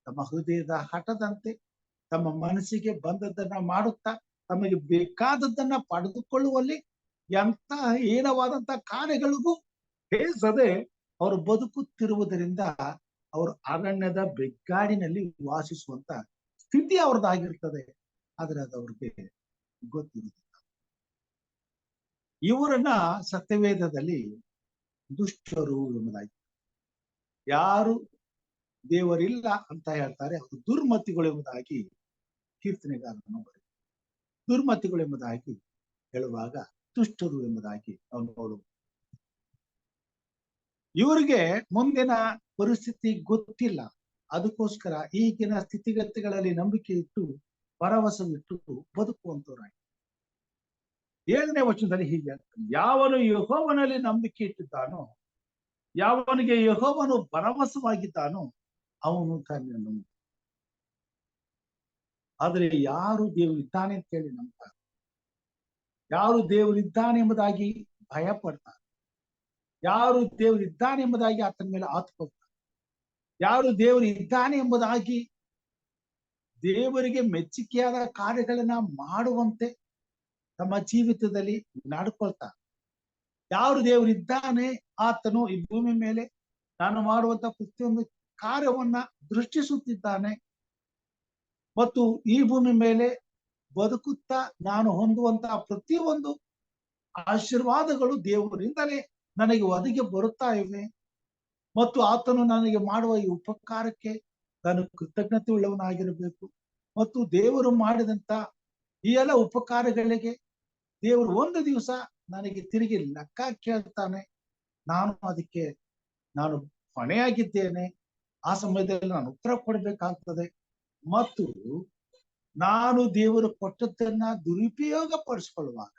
ತಮ್ಮ ಹೃದಯದ ಹಠದಂತೆ ತಮ್ಮ ಮನಸ್ಸಿಗೆ ಬಂದದ್ದನ್ನ ಮಾಡುತ್ತಾ ತಮಗೆ ಬೇಕಾದದ್ದನ್ನ ಪಡೆದುಕೊಳ್ಳುವಲ್ಲಿ ಎಂತ ಹೀನವಾದಂತ ಕಾರ್ಯಗಳಿಗೂ ಹೇಸದೆ ಅವರು ಬದುಕುತ್ತಿರುವುದರಿಂದ ಅವರು ಅರಣ್ಯದ ಬೆಗ್ಗಾಡಿನಲ್ಲಿ ವಾಸಿಸುವಂತ ಸ್ಥಿತಿ ಅವ್ರದ್ದಾಗಿರ್ತದೆ. ಆದ್ರೆ ಅದು ಅವ್ರಿಗೆ ಗೊತ್ತಿರುವುದಿಲ್ಲ. ಇವರನ್ನ ಸತ್ಯವೇದದಲ್ಲಿ ದುಷ್ಟರು ಎಂಬುದಾಗಿ, ಯಾರು ದೇವರಿಲ್ಲ ಅಂತ ಹೇಳ್ತಾರೆ ಅವರು ದುರ್ಮತಿಗಳು ಎಂಬುದಾಗಿ ಕೀರ್ತನೆಗಾರನು ಬರೆದ. ದುರ್ಮತಿಗಳು ಎಂಬುದಾಗಿ ಹೇಳುವಾಗ ದುಷ್ಟರು ಎಂಬುದಾಗಿ ನಾವು ನೋಡುವ. ಇವರಿಗೆ ಮುಂದಿನ ಪರಿಸ್ಥಿತಿ ಗೊತ್ತಿಲ್ಲ, ಅದಕ್ಕೋಸ್ಕರ ಈಗಿನ ಸ್ಥಿತಿಗತಿಗಳಲ್ಲಿ ನಂಬಿಕೆ ಇಟ್ಟು ಭರವಸವಿಟ್ಟು ಬದುಕುವಂತವರಾಗಿ. 7ನೇ ವಚನದಲ್ಲಿ ಹೀಗೆ, ಯಾವನು ಯೆಹೋವನಲ್ಲಿ ನಂಬಿಕೆ ಇಟ್ಟಿದ್ದಾನೋ, ಯಾವನಿಗೆ ಯೆಹೋವನು ಭರವಸವಾಗಿದ್ದಾನೋ ಅವನು ಧನ್ಯನು. ಆದರೆ ಯಾರು ದೇವರಿದ್ದಾನೆ ಅಂತ ಹೇಳಿ ನಂಬ್ತಾರೆ, ಯಾರು ದೇವರಿದ್ದಾನೆ ಎಂಬುದಾಗಿ ಭಯ ಪಡ್ತಾರೆ, ಯಾರು ದೇವರಿದ್ದಾನೆ ಎಂಬುದಾಗಿ ಆತನ ಮೇಲೆ ಆತ್ಕೊಳ್ತಾರೆ, ಯಾರು ದೇವರು ಇದ್ದಾನೆ ಎಂಬುದಾಗಿ ದೇವರಿಗೆ ಮೆಚ್ಚುಗೆಯಾದ ಕಾರ್ಯಗಳನ್ನ ಮಾಡುವಂತೆ ತಮ್ಮ ಜೀವಿತದಲ್ಲಿ ನಡ್ಕೊಳ್ತಾರೆ, ಯಾರು ದೇವರಿದ್ದಾನೆ ಆತನು ಈ ಭೂಮಿ ಮೇಲೆ ನಾನು ಮಾಡುವಂತ ಪ್ರತಿಯೊಂದು ಕಾರ್ಯವನ್ನ ದೃಷ್ಟಿಸುತ್ತಿದ್ದಾನೆ ಮತ್ತು ಈ ಭೂಮಿ ಮೇಲೆ ಬದುಕುತ್ತಾ ನಾನು ಹೊಂದುವಂತಹ ಪ್ರತಿಯೊಂದು ಆಶೀರ್ವಾದಗಳು ದೇವರಿಂದಲೇ ನನಗೆ ಒದಗಿ ಬರುತ್ತಾ ಇವೆ ಮತ್ತು ಆತನು ನನಗೆ ಮಾಡುವ ಈ ಉಪಕಾರಕ್ಕೆ ನಾನು ಕೃತಜ್ಞತೆ ಉಳ್ಳವನಾಗಿರಬೇಕು ಮತ್ತು ದೇವರು ಮಾಡಿದಂತ ಈ ಎಲ್ಲ ಉಪಕಾರಗಳಿಗೆ ದೇವರು ಒಂದು ದಿವಸ ನನಗೆ ತಿರುಗಿ ಲೆಕ್ಕ ಕೇಳ್ತಾನೆ, ಅದಕ್ಕೆ ನಾನು ಹೊಣೆಯಾಗಿದ್ದೇನೆ, ಆ ಸಮಯದಲ್ಲಿ ನಾನು ಉತ್ತರ ಕೊಡಬೇಕಾಗ್ತದೆ ಮತ್ತು ನಾನು ದೇವರು ಕೊಟ್ಟದ್ದನ್ನ ದುರುಪಯೋಗ ಪಡಿಸ್ಕೊಳ್ಳುವಾಗ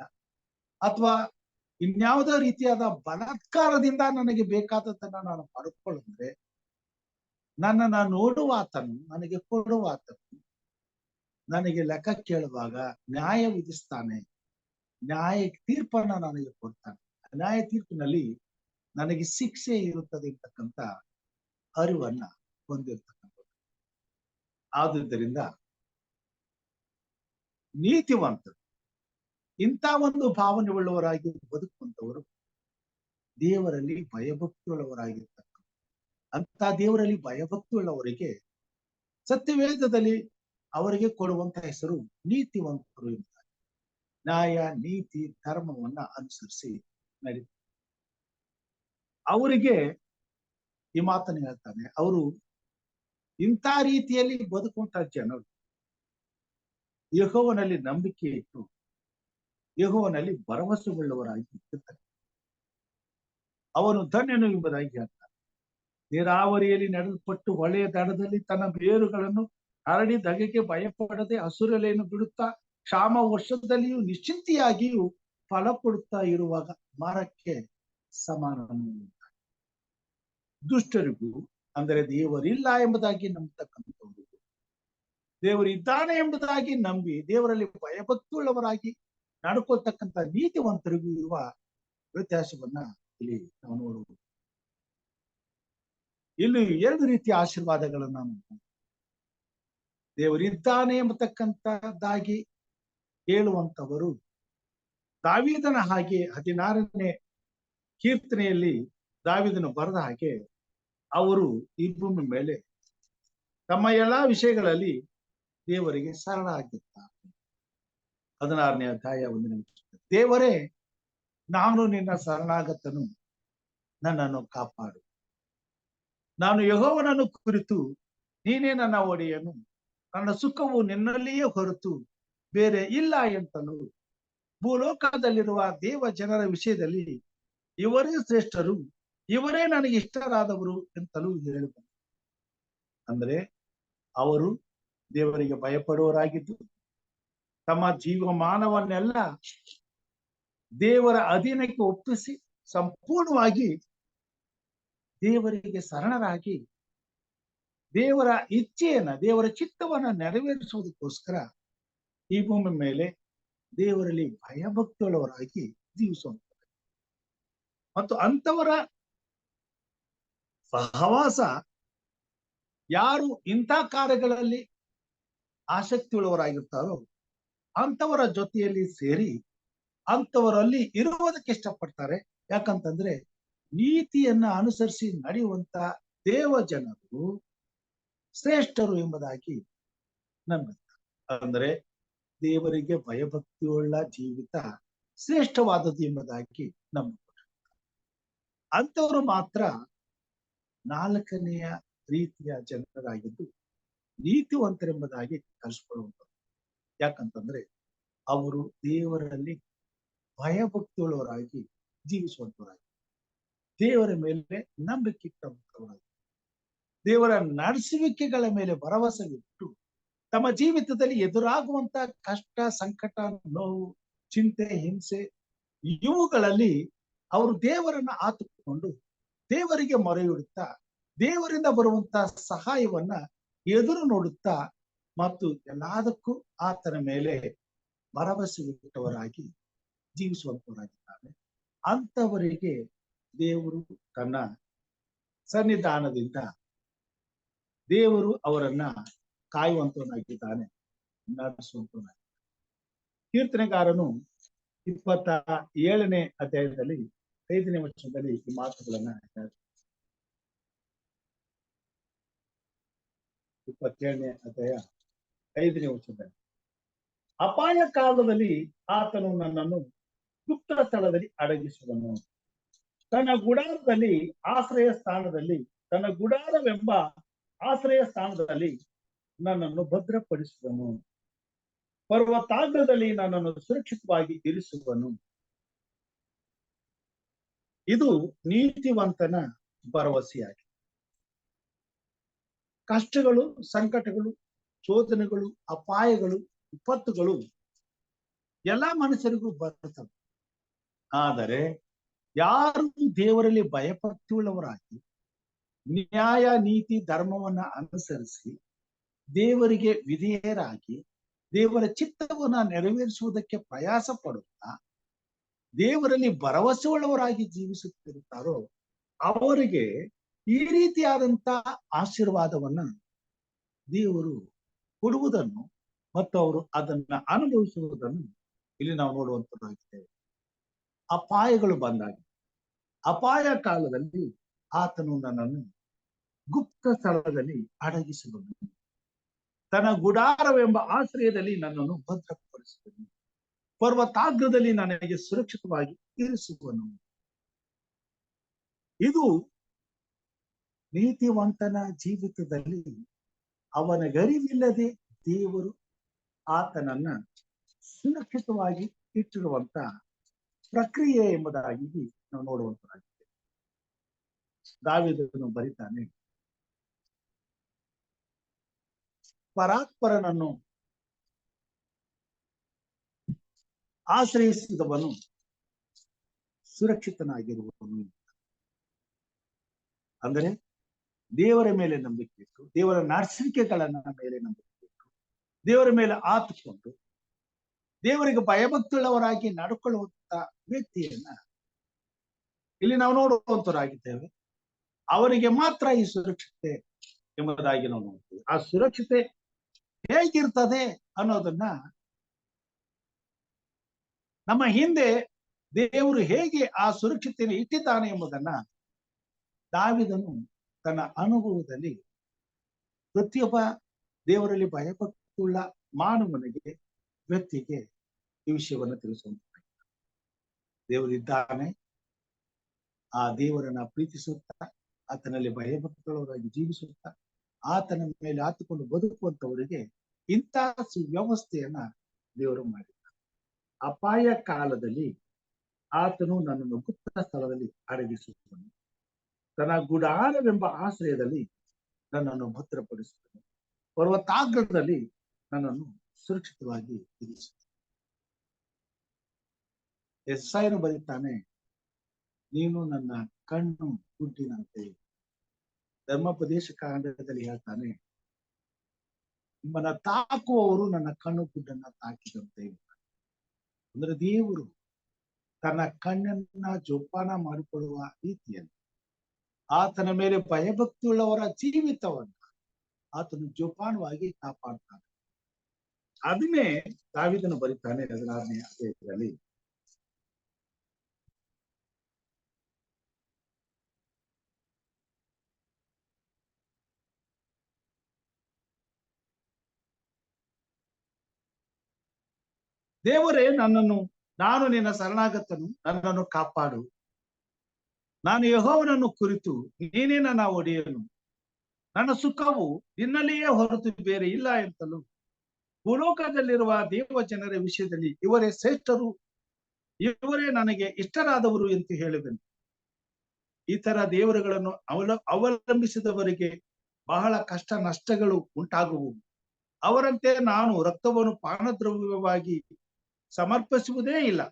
ಅಥವಾ ಇನ್ಯಾವುದೋ ರೀತಿಯಾದ ಬಲಾತ್ಕಾರದಿಂದ ನನಗೆ ಬೇಕಾದದ್ದನ್ನ ನಾನು ಪಡ್ಕೊಳ್ಳಿದ್ರೆ ನನ್ನನ್ನು ನೋಡುವ ಆತನು, ನನಗೆ ಕೊಡುವ ಆತನು ನನಗೆ ಲೆಕ್ಕ ಕೇಳುವಾಗ ನ್ಯಾಯ ವಿಧಿಸ್ತಾನೆ, ನ್ಯಾಯ ತೀರ್ಪನ್ನ ನನಗೆ ಕೊಡ್ತಾನೆ. ನ್ಯಾಯ ತೀರ್ಪಿನಲ್ಲಿ ನನಗೆ ಶಿಕ್ಷೆ ಇರುತ್ತದೆ ಅಂತಕ್ಕಂಥ ಅರಿವನ್ನ ಹೊಂದಿರ್ತಕ್ಕಂಥದ್ದು. ಆದುದರಿಂದ ನೀತಿವಂತರು ಇಂಥ ಒಂದು ಭಾವನೆ ಉಳ್ಳವರಾಗಿ ಬದುಕುವಂತವರು ದೇವರಲ್ಲಿ ಭಯಭಕ್ತಿ ಉಳ್ಳವರಾಗಿರ್ತಕ್ಕಂಥ, ಅಂತ ದೇವರಲ್ಲಿ ಭಯಭಕ್ತಿ ಉಳ್ಳವರಿಗೆ ಸತ್ಯವೇದದಲ್ಲಿ ಅವರಿಗೆ ಕೊಡುವಂತ ಹೆಸರು ನೀತಿವಂತರು ಎಂಬುದಾಗಿ. ನ್ಯಾಯ ನೀತಿ ಧರ್ಮವನ್ನ ಅನುಸರಿಸಿ ನಡೀತಾರೆ. ಅವರಿಗೆ ಈ ಮಾತನ್ನು ಹೇಳ್ತಾನೆ, ಅವರು ಇಂಥ ರೀತಿಯಲ್ಲಿ ಬದುಕುವಂತ ಜನರು ಯೆಹೋವನಲ್ಲಿ ನಂಬಿಕೆ ಇಟ್ಟು ಯೆಹೋವನಲ್ಲಿ ಭರವಸೆಯುಳ್ಳವರಾಗಿ ಇರ್ತಾರೆ, ಅವನು ಧನ್ಯನು ಎಂಬುದಾಗಿ ಹೇಳ್ತಾನೆ. ನೀರಾವರಿಯಲ್ಲಿ ನಡೆಲ್ಪಟ್ಟು ಹೊಳೆಯ ದಡದಲ್ಲಿ ತನ್ನ ಬೇರುಗಳನ್ನು ಹರಡಿ ಧಗೆಗೆ ಭಯಪಡದೆ ಹಸುರೆಲೆಯನ್ನು ಬಿಡುತ್ತಾ ಕ್ಷಾಮ ವರ್ಷದಲ್ಲಿಯೂ ನಿಶ್ಚಿಂತೆಯಾಗಿಯೂ ಫಲ ಕೊಡುತ್ತಾ ಇರುವಾಗ ಮರಕ್ಕೆ ಸಮಾನನು. ದುಷ್ಟರಿಗೂ ಅಂದರೆ ದೇವರಿಲ್ಲ ಎಂಬುದಾಗಿ ನಂಬತಕ್ಕಂಥವ್ರು, ದೇವರಿದ್ದಾನೆ ಎಂಬುದಾಗಿ ನಂಬಿ ದೇವರಲ್ಲಿ ಭಯಭಕ್ತಿ ಉಳ್ಳವರಾಗಿ ನಡ್ಕೊಳ್ತಕ್ಕಂಥ ನೀತಿವಂತರಿಗೂ ಇರುವ ವ್ಯತ್ಯಾಸವನ್ನ ಇಲ್ಲಿ ನಾವು ನೋಡುವುದು. ಇಲ್ಲಿ 2 ರೀತಿಯ ಆಶೀರ್ವಾದಗಳನ್ನ ನಾವು ದೇವರಿದ್ದಾನೆ ಎಂಬತಕ್ಕಂಥದ್ದಾಗಿ ಹೇಳುವಂತವರು ದಾವೀದನ ಹಾಗೆ 16ನೇ ಕೀರ್ತನೆಯಲ್ಲಿ ದಾವೀದನು ಬರೆದ ಹಾಗೆ ಅವರು ಈ ಭೂಮಿ ಮೇಲೆ ತಮ್ಮ ಎಲ್ಲಾ ವಿಷಯಗಳಲ್ಲಿ ದೇವರಿಗೆ ಶರಣಾಗಿರ್ತಾರೆ. 16ನೇ ಅಧ್ಯಾಯ 1ನೇ ವಚನ, ದೇವರೇ ನಾನು ನಿನ್ನ ಶರಣಾಗತನು, ನನ್ನನ್ನು ಕಾಪಾಡು. ನಾನು ಯೆಹೋವನನ್ನು ಕುರಿತು ನೀನೇ ನನ್ನ ಒಡೆಯನು, ನನ್ನ ಸುಖವು ನಿನ್ನಲ್ಲಿಯೇ ಹೊರತು ಬೇರೆ ಇಲ್ಲ ಎಂತಲೂ ಭೂಲೋಕದಲ್ಲಿರುವ ದೇವ ಜನರ ವಿಷಯದಲ್ಲಿ ಇವರೇ ಶ್ರೇಷ್ಠರು, ಇವರೇ ನನಗೆ ಇಷ್ಟರಾದವರು ಎಂತಲೂ ಹೇಳುವರು. ಅಂದ್ರೆ ಅವರು ದೇವರಿಗೆ ಭಯಪಡುವವರಾಗಿದ್ದು ತಮ್ಮ ಜೀವಮಾನವನ್ನೆಲ್ಲ ದೇವರ ಅಧೀನಕ್ಕೆ ಒಪ್ಪಿಸಿ ಸಂಪೂರ್ಣವಾಗಿ ದೇವರಿಗೆ ಶರಣರಾಗಿ ದೇವರ ಇಚ್ಛೆಯನ್ನ ದೇವರ ಚಿತ್ತವನ್ನ ನೆರವೇರಿಸುವುದಕ್ಕೋಸ್ಕರ ಈ ಭೂಮಿ ಮೇಲೆ ದೇವರಲ್ಲಿ ಭಯಭಕ್ತಿಯುಳ್ಳವರಾಗಿ ಜೀವಿಸುವಂತ ಮತ್ತು ಅಂತವರ ಸಹವಾಸ, ಯಾರು ಇಂಥ ಕಾರ್ಯಗಳಲ್ಲಿ ಆಸಕ್ತಿ ಉಳ್ಳವರಾಗಿರ್ತಾರೋ ಅಂತವರ ಜೊತೆಯಲ್ಲಿ ಸೇರಿ ಅಂತವರಲ್ಲಿ ಇರುವುದಕ್ಕೆ ಇಷ್ಟಪಡ್ತಾರೆ. ಯಾಕಂತಂದ್ರೆ ನೀತಿಯನ್ನ ಅನುಸರಿಸಿ ನಡೆಯುವಂತ ದೇವ ಜನರು ಶ್ರೇಷ್ಠರು ಎಂಬುದಾಗಿ ನಂಬುತ್ತಾರೆ. ಅಂದ್ರೆ ದೇವರಿಗೆ ಭಯಭಕ್ತಿಯುಳ್ಳ ಜೀವಿತ ಶ್ರೇಷ್ಠವಾದದ್ದು ಎಂಬುದಾಗಿ ನಂಬಿಕೊಂಡ್ರು. ಅಂಥವರು ಮಾತ್ರ ನಾಲ್ಕನೆಯ ರೀತಿಯ ಜನರಾಗಿದ್ದು ನೀತಿವಂತರೆಂಬುದಾಗಿ ಕರೆಸಿಕೊಳ್ಳುವಂಥದ್ದು. ಯಾಕಂತಂದ್ರೆ ಅವರು ದೇವರಲ್ಲಿ ಭಯಭಕ್ತಿಯುಳ್ಳವರಾಗಿ ಜೀವಿಸುವಂತವರಾಗಿ, ದೇವರ ಮೇಲೆ ನಂಬಿಕೆ ಇಟ್ಟವರಾಗಿ, ದೇವರ ನಡೆಸುವಿಕೆಗಳ ಮೇಲೆ ಭರವಸೆ ಇಟ್ಟು ತಮ್ಮ ಜೀವಿತದಲ್ಲಿ ಎದುರಾಗುವಂತ ಕಷ್ಟ, ಸಂಕಟ, ನೋವು, ಚಿಂತೆ, ಹಿಂಸೆ ಇವುಗಳಲ್ಲಿ ಅವರು ದೇವರನ್ನ ಆತುಕೊಂಡು ದೇವರಿಗೆ ಮೊರೆಯಿಡುತ್ತಾ ದೇವರಿಂದ ಬರುವಂತ ಸಹಾಯವನ್ನ ಎದುರು ನೋಡುತ್ತಾ ಮತ್ತು ಎಲ್ಲದಕ್ಕೂ ಆತನ ಮೇಲೆ ಭರವಸೆ ಇಟ್ಟವರಾಗಿ ಜೀವಿಸುವಂತವರಾಗಿದ್ದಾರೆ. ಅಂತವರಿಗೆ ದೇವರು ತನ್ನ ಸನ್ನಿಧಾನದಿಂದ ದೇವರು ಅವರನ್ನ ಕಾಯುವಂತವನಾಗಿದ್ದಾನೆ, ನಡೆಸುವಂತವನಾಗಿದ್ದಾನೆ. ಕೀರ್ತನೆಗಾರನು 27ನೇ ಅಧ್ಯಾಯದಲ್ಲಿ 5ನೇ ವಚನದಲ್ಲಿ ಈ ಮಾತುಗಳನ್ನ ಹೇಳ್ತಾರೆ. 27ನೇ ಅಧ್ಯಾಯ 5ನೇ ವಚನದಲ್ಲಿ, ಅಪಾಯ ಕಾಲದಲ್ಲಿ ಆತನು ನನ್ನನ್ನು ಗುಪ್ತ ಸ್ಥಳದಲ್ಲಿ ಅಡಗಿಸುವನು, ತನ್ನ ಗುಡಾರದಲ್ಲಿ ಆಶ್ರಯ ಸ್ಥಾನದಲ್ಲಿ, ತನ್ನ ಗುಡಾರವೆಂಬ ಆಶ್ರಯ ಸ್ಥಾನದಲ್ಲಿ ನನ್ನನ್ನು ಭದ್ರಪಡಿಸುವನು, ಪರ್ವತಾಗ್ರದಲ್ಲಿ ನನ್ನನ್ನು ಸುರಕ್ಷಿತವಾಗಿ ಇರಿಸುವನು. ಇದು ನೀತಿವಂತನ ಭರವಸೆಯಾಗಿದೆ. ಕಷ್ಟಗಳು, ಸಂಕಟಗಳು, ಶೋಧನೆಗಳು, ಅಪಾಯಗಳು, ವಿಪತ್ತುಗಳು ಎಲ್ಲಾ ಮನುಷ್ಯರಿಗೂ ಬರುತ್ತವೆ. ಆದರೆ ಯಾರು ದೇವರಲ್ಲಿ ಭಯಭಕ್ತಿಯುಳ್ಳವರಾಗಿ ನ್ಯಾಯ, ನೀತಿ, ಧರ್ಮವನ್ನ ಅನುಸರಿಸಿ ದೇವರಿಗೆ ವಿಧೇಯರಾಗಿ ದೇವರ ಚಿತ್ತವನ್ನ ನೆರವೇರಿಸುವುದಕ್ಕೆ ಪ್ರಯಾಸ ಪಡುತ್ತಾ ದೇವರಲ್ಲಿ ಭರವಸೆ ಉಳ್ಳವರಾಗಿ ಜೀವಿಸುತ್ತಿರುತ್ತಾರೋ ಅವರಿಗೆ ಈ ರೀತಿಯಾದಂತ ಆಶೀರ್ವಾದವನ್ನ ದೇವರು ಕೊಡುವುದನ್ನು ಮತ್ತು ಅವರು ಅದನ್ನ ಅನುಭವಿಸುವುದನ್ನು ಇಲ್ಲಿ ನಾವು ನೋಡುವಂತದ್ದಾಗಿದೆ. ಅಪಾಯಗಳು ಬಂದಾಗ, ಅಪಾಯ ಕಾಲದಲ್ಲಿ ಆತನು ನನ್ನನ್ನು ಗುಪ್ತ ಸ್ಥಳದಲ್ಲಿ ಅಡಗಿಸುವನು, ತನ್ನ ಗುಡಾರವೆಂಬ ಆಶ್ರಯದಲ್ಲಿ ನನ್ನನ್ನು ಭದ್ರಪಡಿಸುವನು, ಪರ್ವತಾಗ್ರದಲ್ಲಿ ನನಗೆ ಸುರಕ್ಷಿತವಾಗಿ ಇರಿಸುವನು. ಇದು ನೀತಿವಂತನ ಜೀವಿತದಲ್ಲಿ ಅವನ ಗರಿವಿಲ್ಲದೆ ದೇವರು ಆತನನ್ನ ಸುರಕ್ಷಿತವಾಗಿ ಇಟ್ಟಿರುವಂತ ಪ್ರಕ್ರಿಯೆ ಎಂಬುದಾಗಿ ನಾವು ನೋಡುವಂತರಾಗಿದೆ. ದಾವೀದನು ಬರಿತಾನೆ, ಪರಾತ್ಪರನನ್ನು ಆಶ್ರಯಿಸಿದವನು ಸುರಕ್ಷಿತನಾಗಿರುವನು. ಅಂದರೆ ದೇವರ ಮೇಲೆ ನಂಬಿಕೆ ಇಟ್ಟು, ದೇವರ ನಡೆಸುವಿಕೆಗಳನ್ನ ಮೇಲೆ ನಂಬಿಕೆ ಇಟ್ಟು, ದೇವರ ಮೇಲೆ ಆತುಕೊಂಡು ದೇವರಿಗೆ ಭಯಭಕ್ತಿಯುಳ್ಳವರಾಗಿ ನಡ್ಕೊಳ್ಳುವಂತ ವ್ಯಕ್ತಿಯನ್ನ ಇಲ್ಲಿ ನಾವು ನೋಡುವಂತವರಾಗಿದ್ದೇವೆ. ಅವರಿಗೆ ಮಾತ್ರ ಈ ಸುರಕ್ಷತೆ ಎಂಬುದಾಗಿ ನಾವು ನೋಡ್ತೀವಿ. ಆ ಸುರಕ್ಷತೆ ಹೇಗಿರ್ತದೆ ಅನ್ನೋದನ್ನ ನಮ್ಮ ಹಿಂದೆ ದೇವರು ಹೇಗೆ ಆ ಸುರಕ್ಷತೆಯನ್ನು ಇಟ್ಟಿದ್ದಾನೆ ಎಂಬುದನ್ನ ದಾವೀದನು ತನ್ನ ಅನುಭವದಲ್ಲಿ ಪ್ರತಿಯೊಬ್ಬ ದೇವರಲ್ಲಿ ಭಯಭಕ್ತಿಯುಳ್ಳ ಮಾನವನಿಗೆ, ವ್ಯಕ್ತಿಗೆ ಈ ವಿಷಯವನ್ನು ತಿಳಿಸುವಂತ ದೇವರಿದ್ದಾನೆ. ಆ ದೇವರನ್ನ ಪ್ರೀತಿಸುತ್ತಾ ಆತನಲ್ಲಿ ಭಯಭಕ್ತಿಯುಳ್ಳವರಾಗಿ ಜೀವಿಸುತ್ತಾ ಆತನ ಮೇಲೆ ಆತುಕೊಂಡು ಬದುಕುವಂತವರಿಗೆ ಇಂಥ ಸುವ್ಯವಸ್ಥೆಯನ್ನ ದೇವರು ಮಾಡಿದ. ಅಪಾಯ ಕಾಲದಲ್ಲಿ ಆತನು ನನ್ನನ್ನು ಗುಪ್ತ ಸ್ಥಳದಲ್ಲಿ ಅಡಗಿಸುವನು, ತನ್ನ ಗುಡಾರವೆಂಬ ಆಶ್ರಯದಲ್ಲಿ ನನ್ನನ್ನು ಭದ್ರಪಡಿಸುವನು, ಪರ್ವತಾಗ್ರದಲ್ಲಿ ನನ್ನನ್ನು ಸುರಕ್ಷಿತವಾಗಿ ಇರಿಸುವನು. ಯೆಶಾಯನು ಬರೀತಾನೆ, ನೀನು ನನ್ನ ಕಣ್ಣು ಗುಡ್ಡಿನಂತೆ. ಧರ್ಮೋಪದೇಶ ಕಾಂಡದಲ್ಲಿ ಹೇಳ್ತಾನೆ, ನಿಮ್ಮನ್ನ ತಾಕುವವರು ನನ್ನ ಕಣ್ಣು ಗುಡ್ಡನ್ನ ತಾಕಿದಂತೆ. ಅಂದ್ರೆ ದೇವರು ತನ್ನ ಕಣ್ಣನ್ನ ಜೋಪಾನ ಮಾಡಿಕೊಳ್ಳುವ ರೀತಿಯಲ್ಲಿ ಆತನ ಮೇಲೆ ಭಯಭಕ್ತಿಯುಳ್ಳವರ ಜೀವಿತವನ್ನ ಆತನು ಜೋಪಾನವಾಗಿ ಕಾಪಾಡ್ತಾನೆ. ಅದನ್ನೇ ದಾವೀದನು ಬರೀತಾನೆ 16ನೇ ಅಧ್ಯಾಯದಲ್ಲಿ, ದೇವರೇ ನನ್ನನ್ನು ನಾನು ನಿನ್ನ ಶರಣಾಗತನು, ನನ್ನನ್ನು ಕಾಪಾಡು. ನಾನು ಯೆಹೋವನನ್ನು ಕುರಿತು, ನೀನೇ ನನ್ನ ಒಡೆಯನು, ನನ್ನ ಸುಖವು ನಿನ್ನಲ್ಲಿಯೇ ಹೊರತು ಬೇರೆ ಇಲ್ಲ ಎಂತಲೂ, ಭೂಲೋಕದಲ್ಲಿರುವ ದೇವ ಜನರ ವಿಷಯದಲ್ಲಿ ಇವರೇ ಶ್ರೇಷ್ಠರು, ಇವರೇ ನನಗೆ ಇಷ್ಟರಾದವರು ಎಂದು ಹೇಳಿದನು. ಇತರ ದೇವರುಗಳನ್ನು ಅವಲಂಬಿಸಿದವರಿಗೆ ಬಹಳ ಕಷ್ಟ ನಷ್ಟಗಳು ಉಂಟಾಗುವು. ಅವರಂತೆ ನಾನು ರಕ್ತವನ್ನು ಪಾನದ್ರವ್ಯವಾಗಿ ಸಮರ್ಪಿಸುವುದೇ ಇಲ್ಲ,